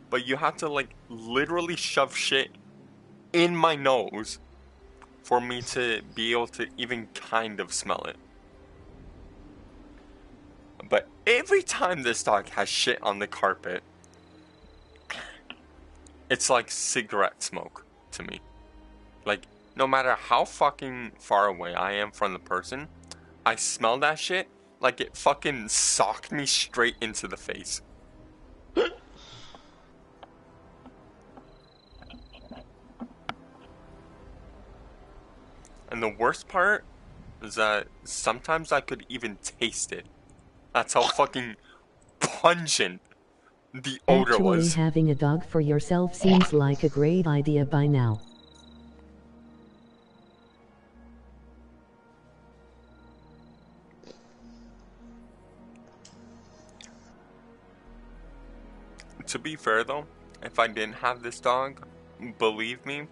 Speaker 3: but you have to like literally shove shit in my nose for me to be able to even kind of smell it. But every time this dog has shit on the carpet, it's like cigarette smoke to me. Like, no matter how fucking far away I am from the person, I smell that shit like it fucking socked me straight into the face. And the worst part is that sometimes I could even taste it. That's how fucking pungent the odor
Speaker 2: Actually,
Speaker 3: was.
Speaker 2: having a dog for yourself seems like a great idea by now.
Speaker 3: To be fair though, if I didn't have this dog, believe me,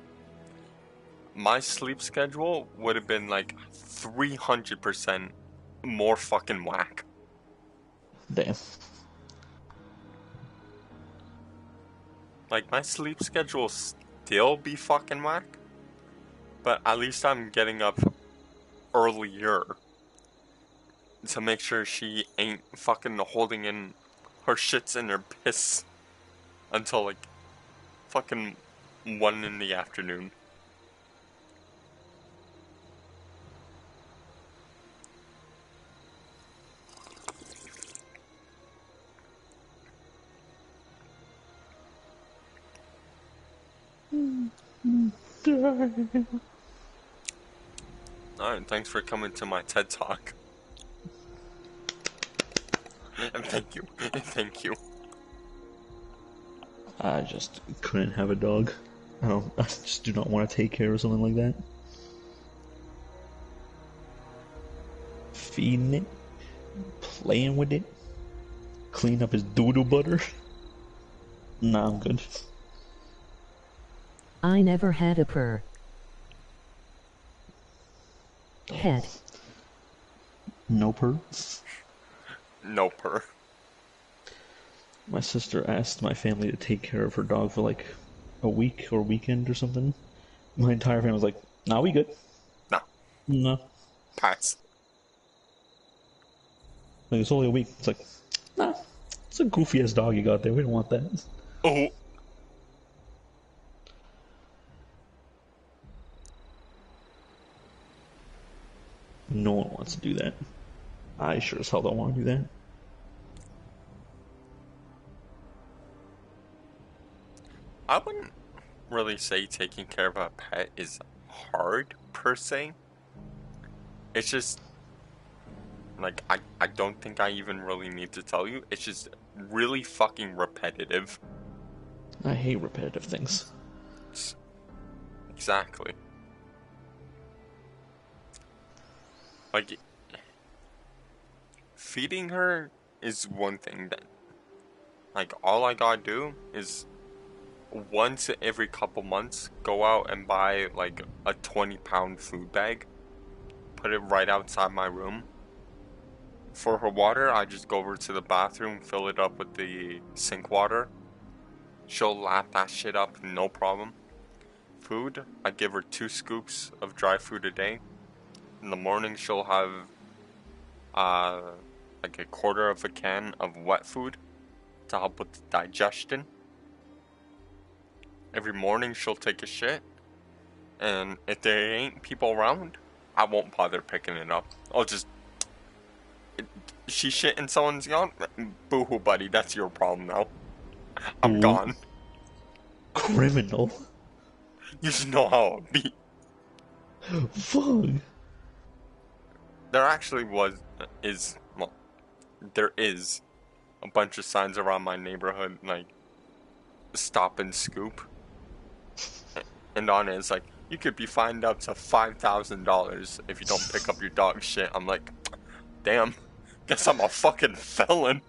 Speaker 3: my sleep schedule would have been like 300% more fucking whack.
Speaker 1: Damn.
Speaker 3: Like, my sleep schedule still be fucking whack, but at least I'm getting up earlier to make sure she ain't fucking holding in her shits and her piss until like fucking 1 in the afternoon. Alright, thanks for coming to my TED Talk. And thank you. Thank you.
Speaker 1: I just couldn't have a dog. I just do not want to take care of something like that. Feeding it, playing with it, clean up his doodle butter. Nah, I'm good.
Speaker 2: I never had a pet.
Speaker 1: No purr.
Speaker 3: No purr.
Speaker 1: My sister asked my family to take care of her dog for like a week or weekend or something. My entire family was like, "Nah, we good."
Speaker 3: Nah.
Speaker 1: No.
Speaker 3: Pass.
Speaker 1: Like, it's only a week. It's like, nah, it's a goofy ass dog you got there. We don't want that.
Speaker 3: Oh.
Speaker 1: No one wants to do that. I sure as hell don't want to do that.
Speaker 3: I wouldn't really say taking care of a pet is hard, per se. It's just, like, I don't think I even really need to tell you. It's just really fucking repetitive.
Speaker 1: I hate repetitive things.
Speaker 3: Exactly. Like, feeding her is one thing that, like, all I gotta do is once every couple months go out and buy, like, a 20-pound food bag, put it right outside my room. For her water, I just go over to the bathroom, fill it up with the sink water. She'll lap that shit up, no problem. Food, I give her 2 scoops of dry food a day. In the morning, she'll have like a quarter of a can of wet food to help with digestion. Every morning, she'll take a shit, and if there ain't people around, I won't bother picking it up. I'll just... She shit in someone's yard? Boo-hoo, buddy, that's your problem now. I'm gone.
Speaker 1: Criminal.
Speaker 3: You should know how it be.
Speaker 1: Fuck.
Speaker 3: There actually there is a bunch of signs around my neighborhood, like, stop and scoop. And on it, it's like, you could be fined up to $5,000 if you don't pick up your dog shit. I'm like, damn, guess I'm a fucking felon.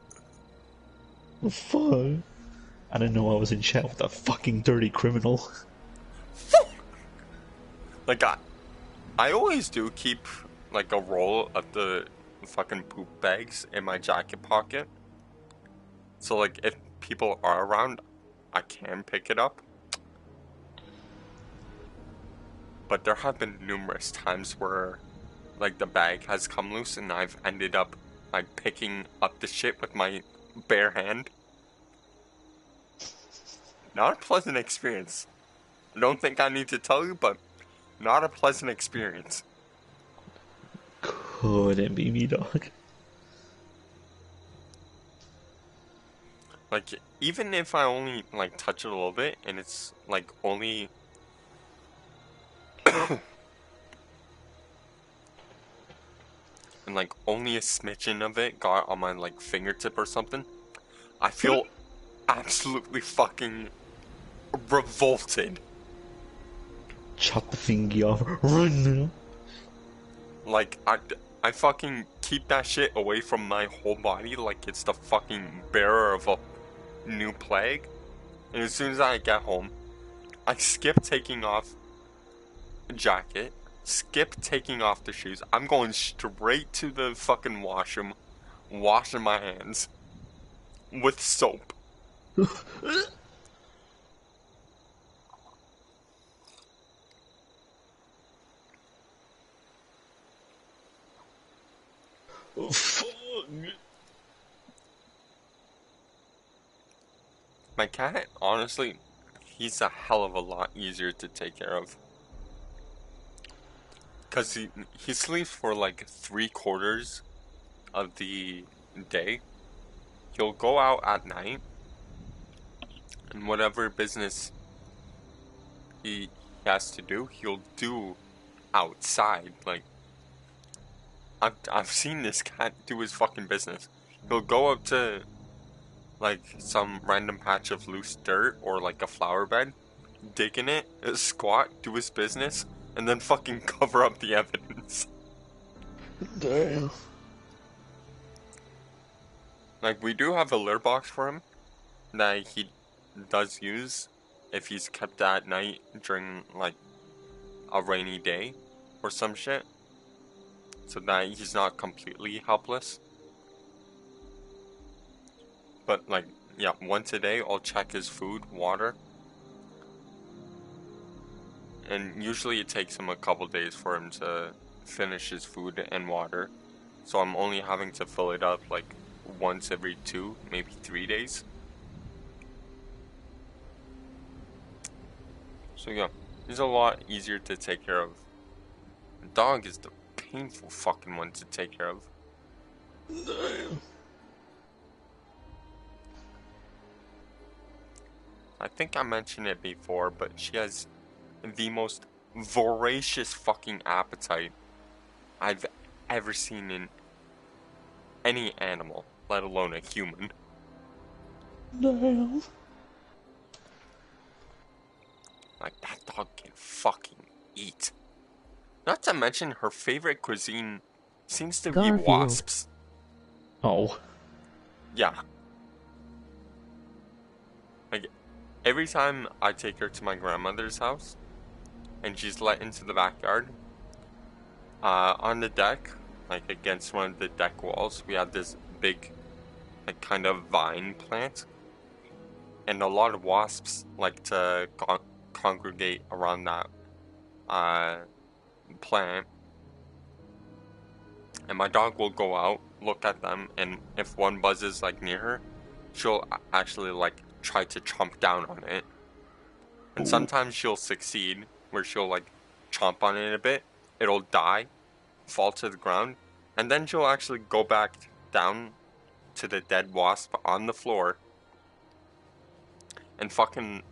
Speaker 1: Fuck. I didn't know I was in chat with a fucking dirty criminal.
Speaker 3: Like, I always do keep, like, a roll of the fucking poop bags in my jacket pocket. So, like, if people are around, I can pick it up. But there have been numerous times where, like, the bag has come loose and I've ended up, like, picking up the shit with my bare hand. Not a pleasant experience. I don't think I need to tell you, but not a pleasant experience.
Speaker 1: Couldn't be me, dog.
Speaker 3: Like, even if I only, like, touch it a little bit, and it's, like, only... and, like, only a smidgen of it got on my, like, fingertip or something, I feel absolutely fucking revolted.
Speaker 1: Chop the thingy off. Run now.
Speaker 3: Like, I fucking keep that shit away from my whole body like it's the fucking bearer of a new plague. And as soon as I get home, I skip taking off the jacket, skip taking off the shoes. I'm going straight to the fucking washroom, washing my hands with soap.
Speaker 1: Oh, fuck.
Speaker 3: My cat, honestly, he's a hell of a lot easier to take care of. Because he sleeps for like 3/4 of the day. He'll go out at night, and whatever business he he has to do, he'll do outside. Like, I've seen this cat do his fucking business. He'll go up to, like, some random patch of loose dirt or, like, a flower bed, dig in it, squat, do his business, and then fucking cover up the evidence.
Speaker 1: Damn.
Speaker 3: Like, we do have a litter box for him that he does use if he's kept at night during, like, a rainy day or some shit, so that he's not completely helpless. But, like, yeah, once a day I'll check his food, water, and usually it takes him a couple days for him to finish his food and water, so I'm only having to fill it up like once every 2, maybe 3 days. So yeah, he's a lot easier to take care of. The dog is the painful fucking one to take care of.
Speaker 1: Damn.
Speaker 3: I think I mentioned it before, but she has the most voracious fucking appetite I've ever seen in any animal, let alone a human.
Speaker 1: Damn.
Speaker 3: Like, that dog can fucking eat. Not to mention, her favorite cuisine seems to be
Speaker 2: Garfield.
Speaker 3: wasps.
Speaker 1: Oh.
Speaker 3: Yeah. Like, every time I take her to my grandmother's house, and she's let into the backyard, on the deck, like against one of the deck walls, we have this big, like, kind of vine plant. And a lot of wasps like to congregate around that plant. And my dog will go out, look at them, and if one buzzes like near her, she'll actually like try to chomp down on it. And sometimes she'll succeed, where she'll like chomp on it a bit, it'll die, fall to the ground, and then she'll actually go back down to the dead wasp on the floor and fucking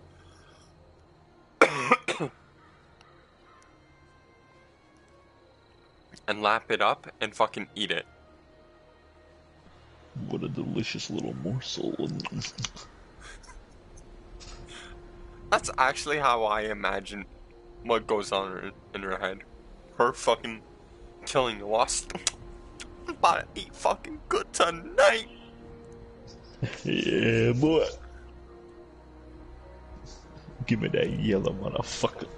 Speaker 3: and lap it up and fucking eat it.
Speaker 1: What a delicious little morsel.
Speaker 3: That's actually how I imagine what goes on in her head. Her fucking killing the wasp. I'm about to eat fucking good tonight.
Speaker 1: Yeah, boy. Give me that yellow motherfucker.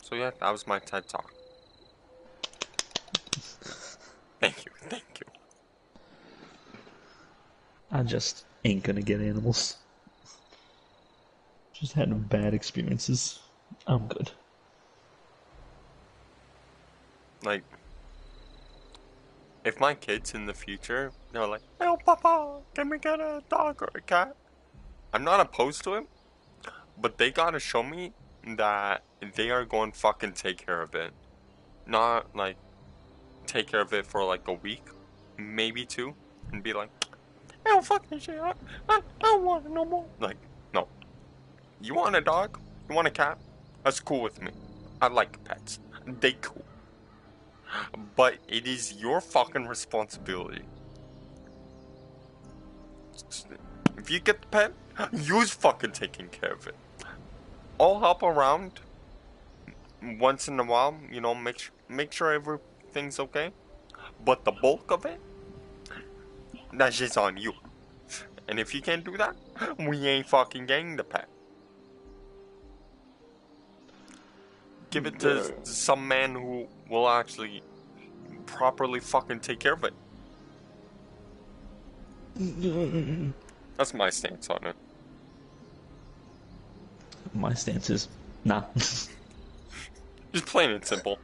Speaker 3: So yeah, that was my TED Talk. Thank you, thank you.
Speaker 1: I just ain't gonna get animals. Just had bad experiences. I'm good.
Speaker 3: Like, if my kids in the future, they're like, "Oh, Papa, can we get a dog or a cat?" I'm not opposed to it, but they gotta show me that they are going to fucking take care of it. Not, like, take care of it for, like, a week, maybe 2, and be like, "I don't fucking shit, I don't want it no more." Like, no. You want a dog? You want a cat? That's cool with me. I like pets. They cool. But it is your fucking responsibility. If you get the pet, you's fucking taking care of it. I'll help around once in a while, you know, make sure everything's okay. But the bulk of it, that's just on you. And if you can't do that, we ain't fucking getting the pet. Give it to some man who will actually properly fucking take care of it. That's my stance on it.
Speaker 1: My stance is, nah.
Speaker 3: Just plain and simple.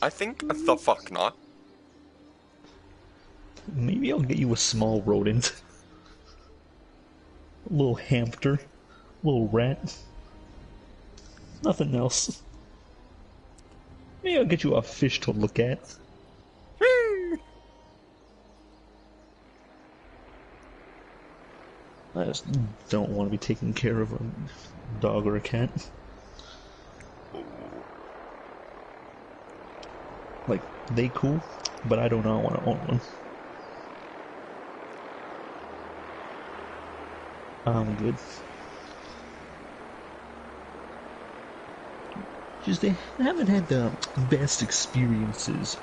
Speaker 3: I think the fuck not.
Speaker 1: Maybe I'll get you a small rodent. A little hamster. A little rat. Nothing else. Maybe I'll get you a fish to look at. I just don't want to be taking care of a dog or a cat. Like, they cool, but I do not want to own one. I'm good. Just they haven't had the best experiences.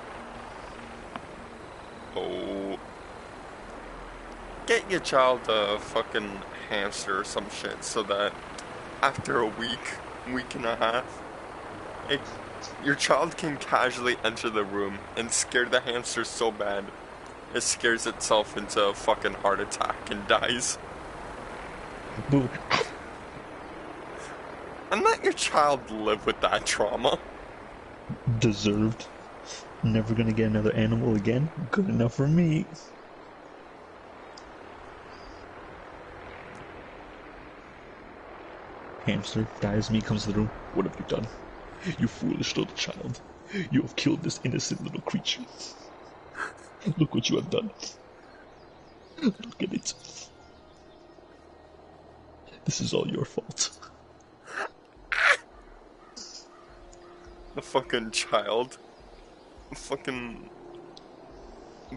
Speaker 3: Oh. Get your child a fucking hamster or some shit so that after a week and a half, your child can casually enter the room and scare the hamster so bad it scares itself into a fucking heart attack and dies.
Speaker 1: Boo.
Speaker 3: And let your child live with that trauma.
Speaker 1: Deserved. Never gonna get another animal again. Good enough for me. Hamster dies, me comes to the room. What have you done? You foolish little child. You have killed this innocent little creature. Look what you have done. Look at it. This is all your fault.
Speaker 3: The fucking child. Fucking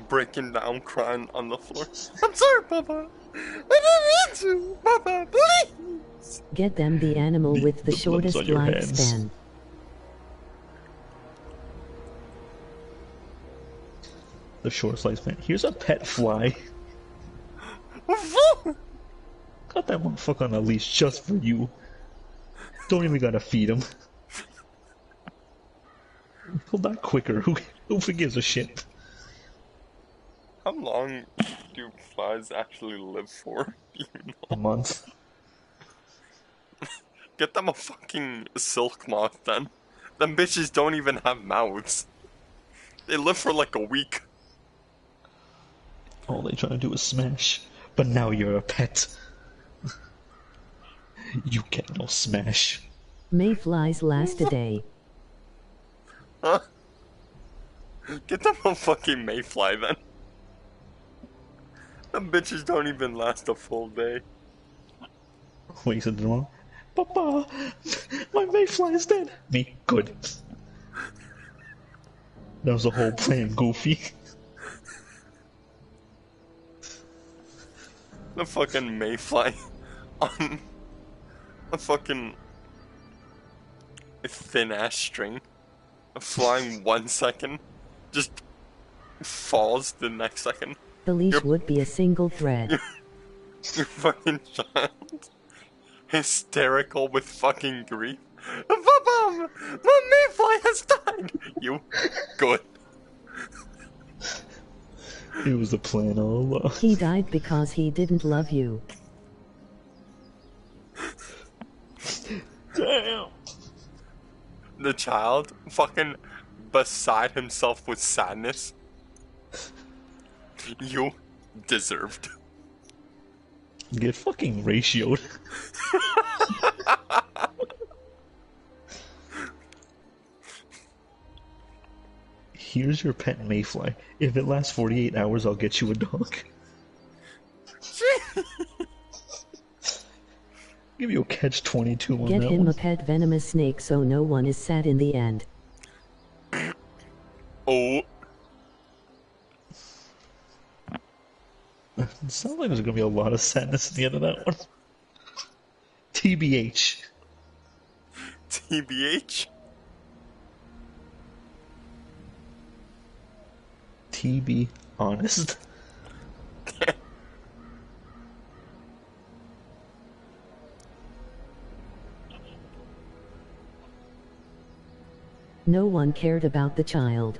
Speaker 3: breaking down, crying on the floor. I'm sorry, Papa. I didn't mean to. Papa, please.
Speaker 2: Get them the animal with the shortest
Speaker 1: on your
Speaker 2: lifespan.
Speaker 1: hands. The shortest lifespan. Here's a pet fly. Got that motherfucker on a leash just for you. Don't even gotta feed him. He'll die quicker. Who forgives a shit?
Speaker 3: How long do flies actually live for? Do you know?
Speaker 1: A month.
Speaker 3: Get them a fucking silk moth then. Them bitches don't even have mouths. They live for like a week.
Speaker 1: All they trying to do is smash. But now you're a pet. You get no smash.
Speaker 2: Mayflies last a day.
Speaker 3: Huh? Get them a fucking mayfly then. Them bitches don't even last a full day.
Speaker 1: Wait, said to the mom, Papa, my mayfly is dead. Me, good. That was the whole plan, Goofy.
Speaker 3: The fucking mayfly on a fucking thin ass string, flying 1 second, just falls the next second.
Speaker 2: The leash would be a single thread.
Speaker 3: Your fucking child, hysterical with fucking grief. Papa, my mayfly has died. You good?
Speaker 1: It was the plan all along.
Speaker 2: He died because he didn't love you.
Speaker 3: Damn. The child fucking beside himself with sadness. You deserved.
Speaker 1: Get fucking ratioed. Here's your pet mayfly. If it lasts 48 hours, I'll get you a dog. Give you a catch-22 on
Speaker 2: Get
Speaker 1: that
Speaker 2: him
Speaker 1: one.
Speaker 2: a pet venomous snake so no one is sad in the end.
Speaker 3: Oh.
Speaker 1: It sounds like there's gonna be a lot of sadness at the end of that one. TBH.
Speaker 3: TBH?
Speaker 1: TB honest.
Speaker 2: No one cared about the child.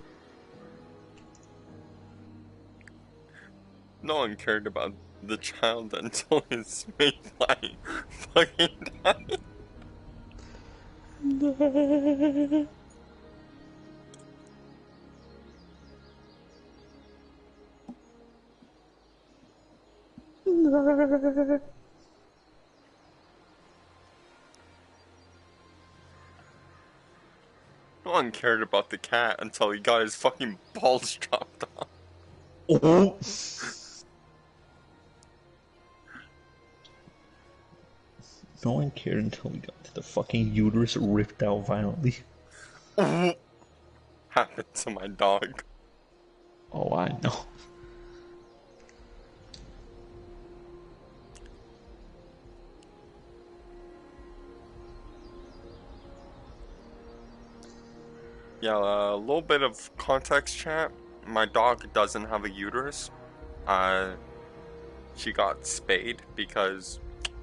Speaker 3: No one cared about the child until his mayfly fucking died. one cared about the cat until he got his fucking balls chopped off.
Speaker 1: Oh. No one cared until we got to the fucking uterus ripped out violently.
Speaker 3: Happened to my dog.
Speaker 1: Oh, I know.
Speaker 3: Yeah, a little bit of context, chat. My dog doesn't have a uterus. She got spayed because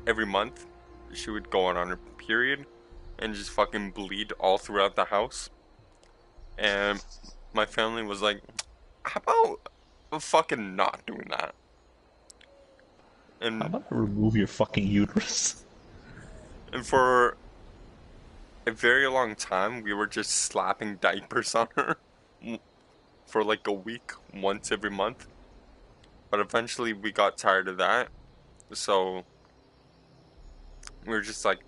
Speaker 3: every month she would go on her period and just fucking bleed all throughout the house. And my family was like, how about fucking not doing that? And
Speaker 1: how about remove your fucking uterus?
Speaker 3: And for a very long time, we were just slapping diapers on her for like a week, once every month. But eventually we got tired of that. So we were just like,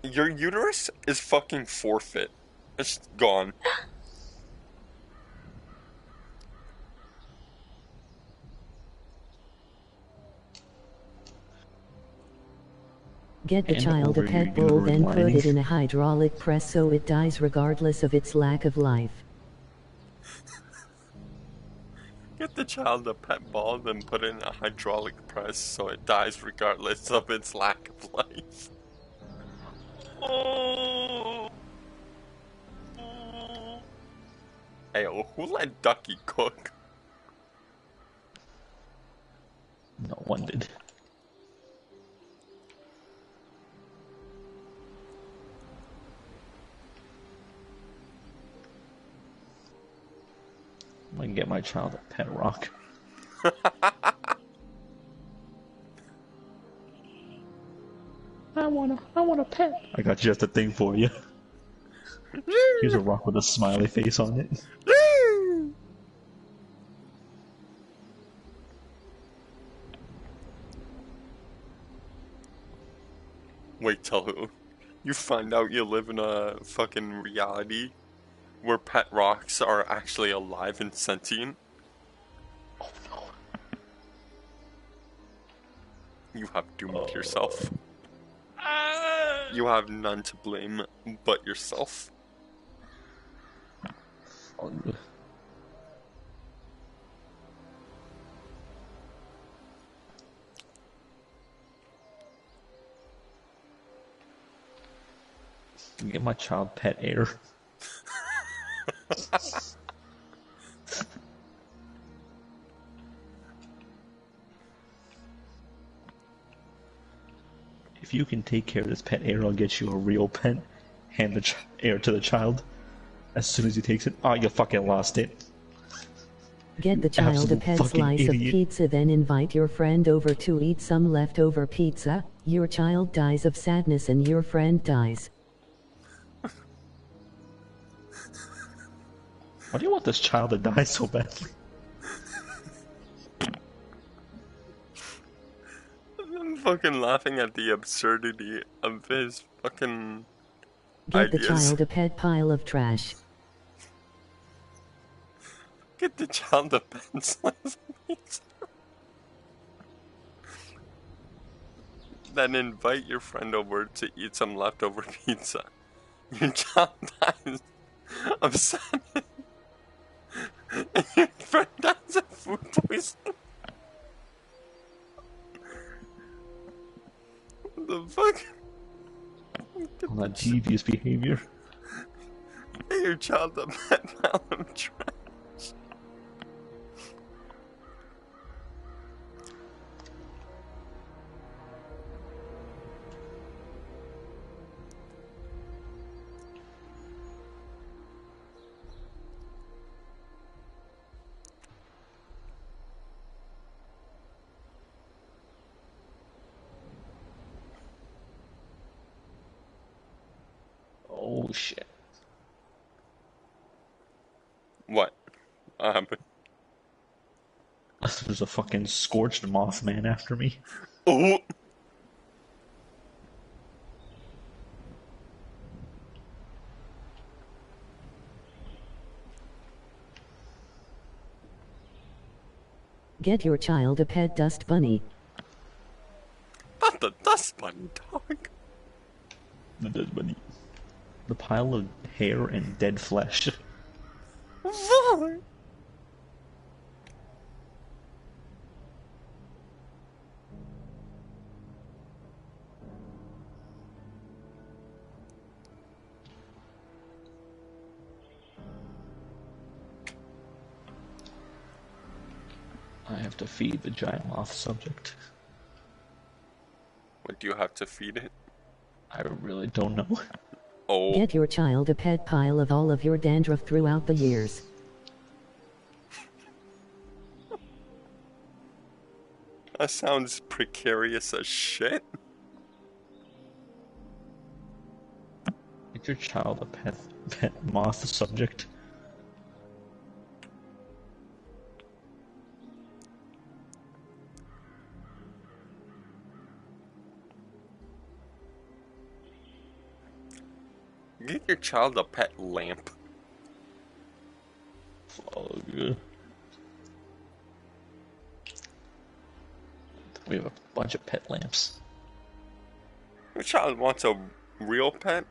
Speaker 3: your uterus is fucking forfeit. It's gone.
Speaker 2: Get the
Speaker 1: And
Speaker 2: child a
Speaker 1: over
Speaker 2: pet
Speaker 1: your
Speaker 2: bull, then
Speaker 1: uterine
Speaker 2: put
Speaker 1: lining.
Speaker 2: it in a hydraulic press so it dies regardless of its lack of life.
Speaker 3: Get the child a pet ball, then put it in a hydraulic press so it dies regardless of its lack of life. Hey, who let Ducky cook?
Speaker 1: No one did. I'm gonna get my child a pet rock. I want a pet. I got just a thing for you. Here's a rock with a smiley face on it.
Speaker 3: Wait till you find out you live in a fucking reality where pet rocks are actually alive and sentient.
Speaker 1: Oh no.
Speaker 3: You have doomed yourself. You have none to blame but yourself.
Speaker 1: Oh, get my child pet air. If you can take care of this pet air, I'll get you a real pet. Hand the air to the child. As soon as he takes it, oh, you fucking lost it.
Speaker 2: Get the child a
Speaker 1: Absolute
Speaker 2: pet
Speaker 1: fucking
Speaker 2: slice
Speaker 1: idiot.
Speaker 2: of pizza, then invite your friend over to eat some leftover pizza. Your child dies of sadness and your friend dies.
Speaker 1: Why do you want this child to die so badly?
Speaker 3: I'm fucking laughing at the absurdity of his fucking
Speaker 2: Get the
Speaker 3: ideas.
Speaker 2: child a pet pile of trash.
Speaker 3: Get the child a pet slice of pizza. Then invite your friend over to eat some leftover pizza. Your child dies of sadness. And your friend dies of food poisoning. What the fuck?
Speaker 1: On that devious behavior.
Speaker 3: Get your child a pet pile of trash.
Speaker 1: Oh shit.
Speaker 3: What? But
Speaker 1: There's a fucking scorched Mothman after me.
Speaker 3: oh,
Speaker 2: Get your child a pet dust bunny.
Speaker 3: Not the dust bunny, dog.
Speaker 1: The dust bunny. The pile of hair and dead flesh.
Speaker 3: What?
Speaker 1: I have to feed the giant moth subject.
Speaker 3: What do you have to feed it?
Speaker 1: I really don't know.
Speaker 3: Oh.
Speaker 2: Get your child a pet pile of all of your dandruff throughout the years.
Speaker 3: That sounds precarious as shit.
Speaker 1: Get your child a pet moth subject.
Speaker 3: Get your child a pet lamp.
Speaker 1: Oh, yeah. We have a bunch of pet lamps.
Speaker 3: Your child wants a real pet?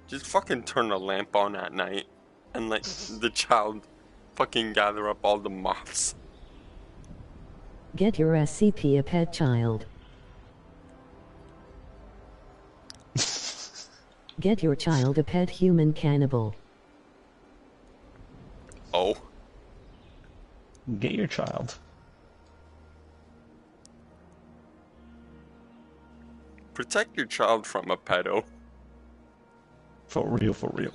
Speaker 3: Just fucking turn the lamp on at night and let the child fucking gather up all the moths.
Speaker 2: Get your SCP a pet child. Get your child a pet human cannibal.
Speaker 3: Oh.
Speaker 1: Get your child.
Speaker 3: Protect your child from a pedo.
Speaker 1: For real, for real.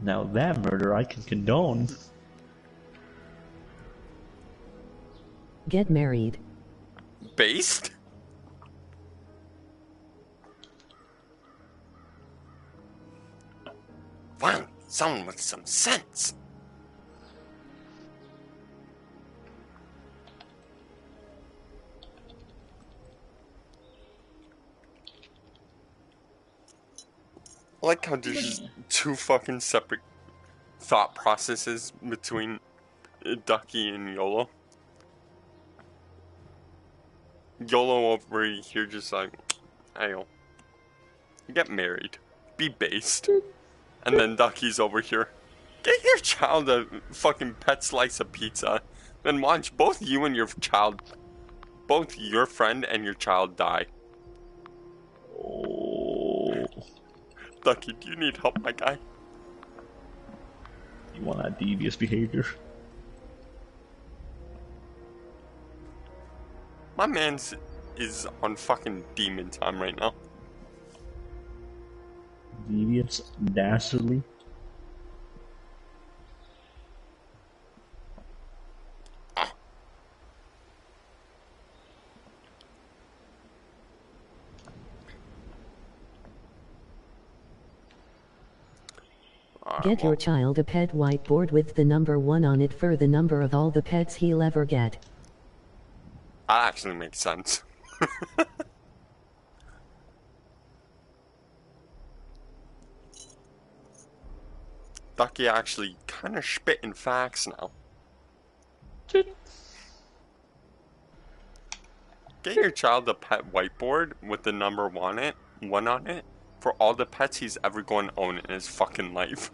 Speaker 1: Now that murder I can condone.
Speaker 2: Get married.
Speaker 3: Based? Find someone with some sense. I like how there's just two fucking separate thought processes between Ducky and YOLO. YOLO over here just like, hey, get married, be based. And then Ducky's over here, get your child a fucking pet slice of pizza. Then watch both you and your child, both your friend and your child die.
Speaker 1: Oh.
Speaker 3: Ducky, do you need help, my guy?
Speaker 1: You want that devious behavior?
Speaker 3: My man's is on fucking demon time right now.
Speaker 1: Devious, dastardly.
Speaker 2: Get your child a pet whiteboard with the number 1 on it for the number of all the pets he'll ever get.
Speaker 3: That actually makes sense. Ducky actually kind of spitting facts now. Get your child a pet whiteboard with the number 1 on it for all the pets he's ever going to own in his fucking life.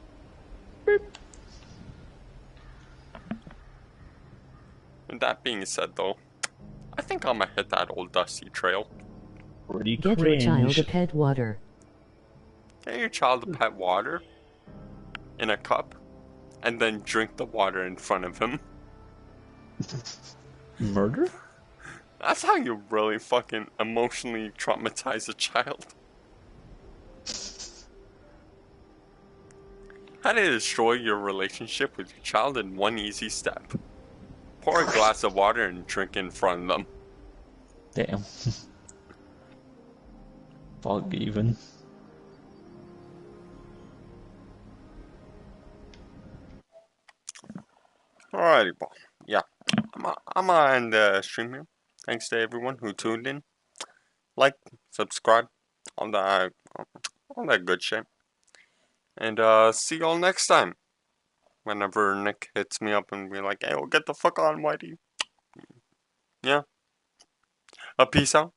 Speaker 3: With that being said, though, I think I'm gonna hit that old dusty trail.
Speaker 1: Pretty
Speaker 2: Get
Speaker 1: cringe.
Speaker 2: your child a pet water.
Speaker 3: Get your child a pet water in a cup, and then drink the water in front of him.
Speaker 1: Murder?
Speaker 3: That's how you really fucking emotionally traumatize a child. How to destroy your relationship with your child in one easy step. Pour a glass of water and drink in front of them.
Speaker 1: Damn. Fuck even.
Speaker 3: Alrighty, ball. Yeah, I'm gonna end the stream here. Thanks to everyone who tuned in. Like, subscribe, all that good shit. And see y'all next time. Whenever Nick hits me up and be like, hey, well, get the fuck on, Whitey. Yeah. Peace out.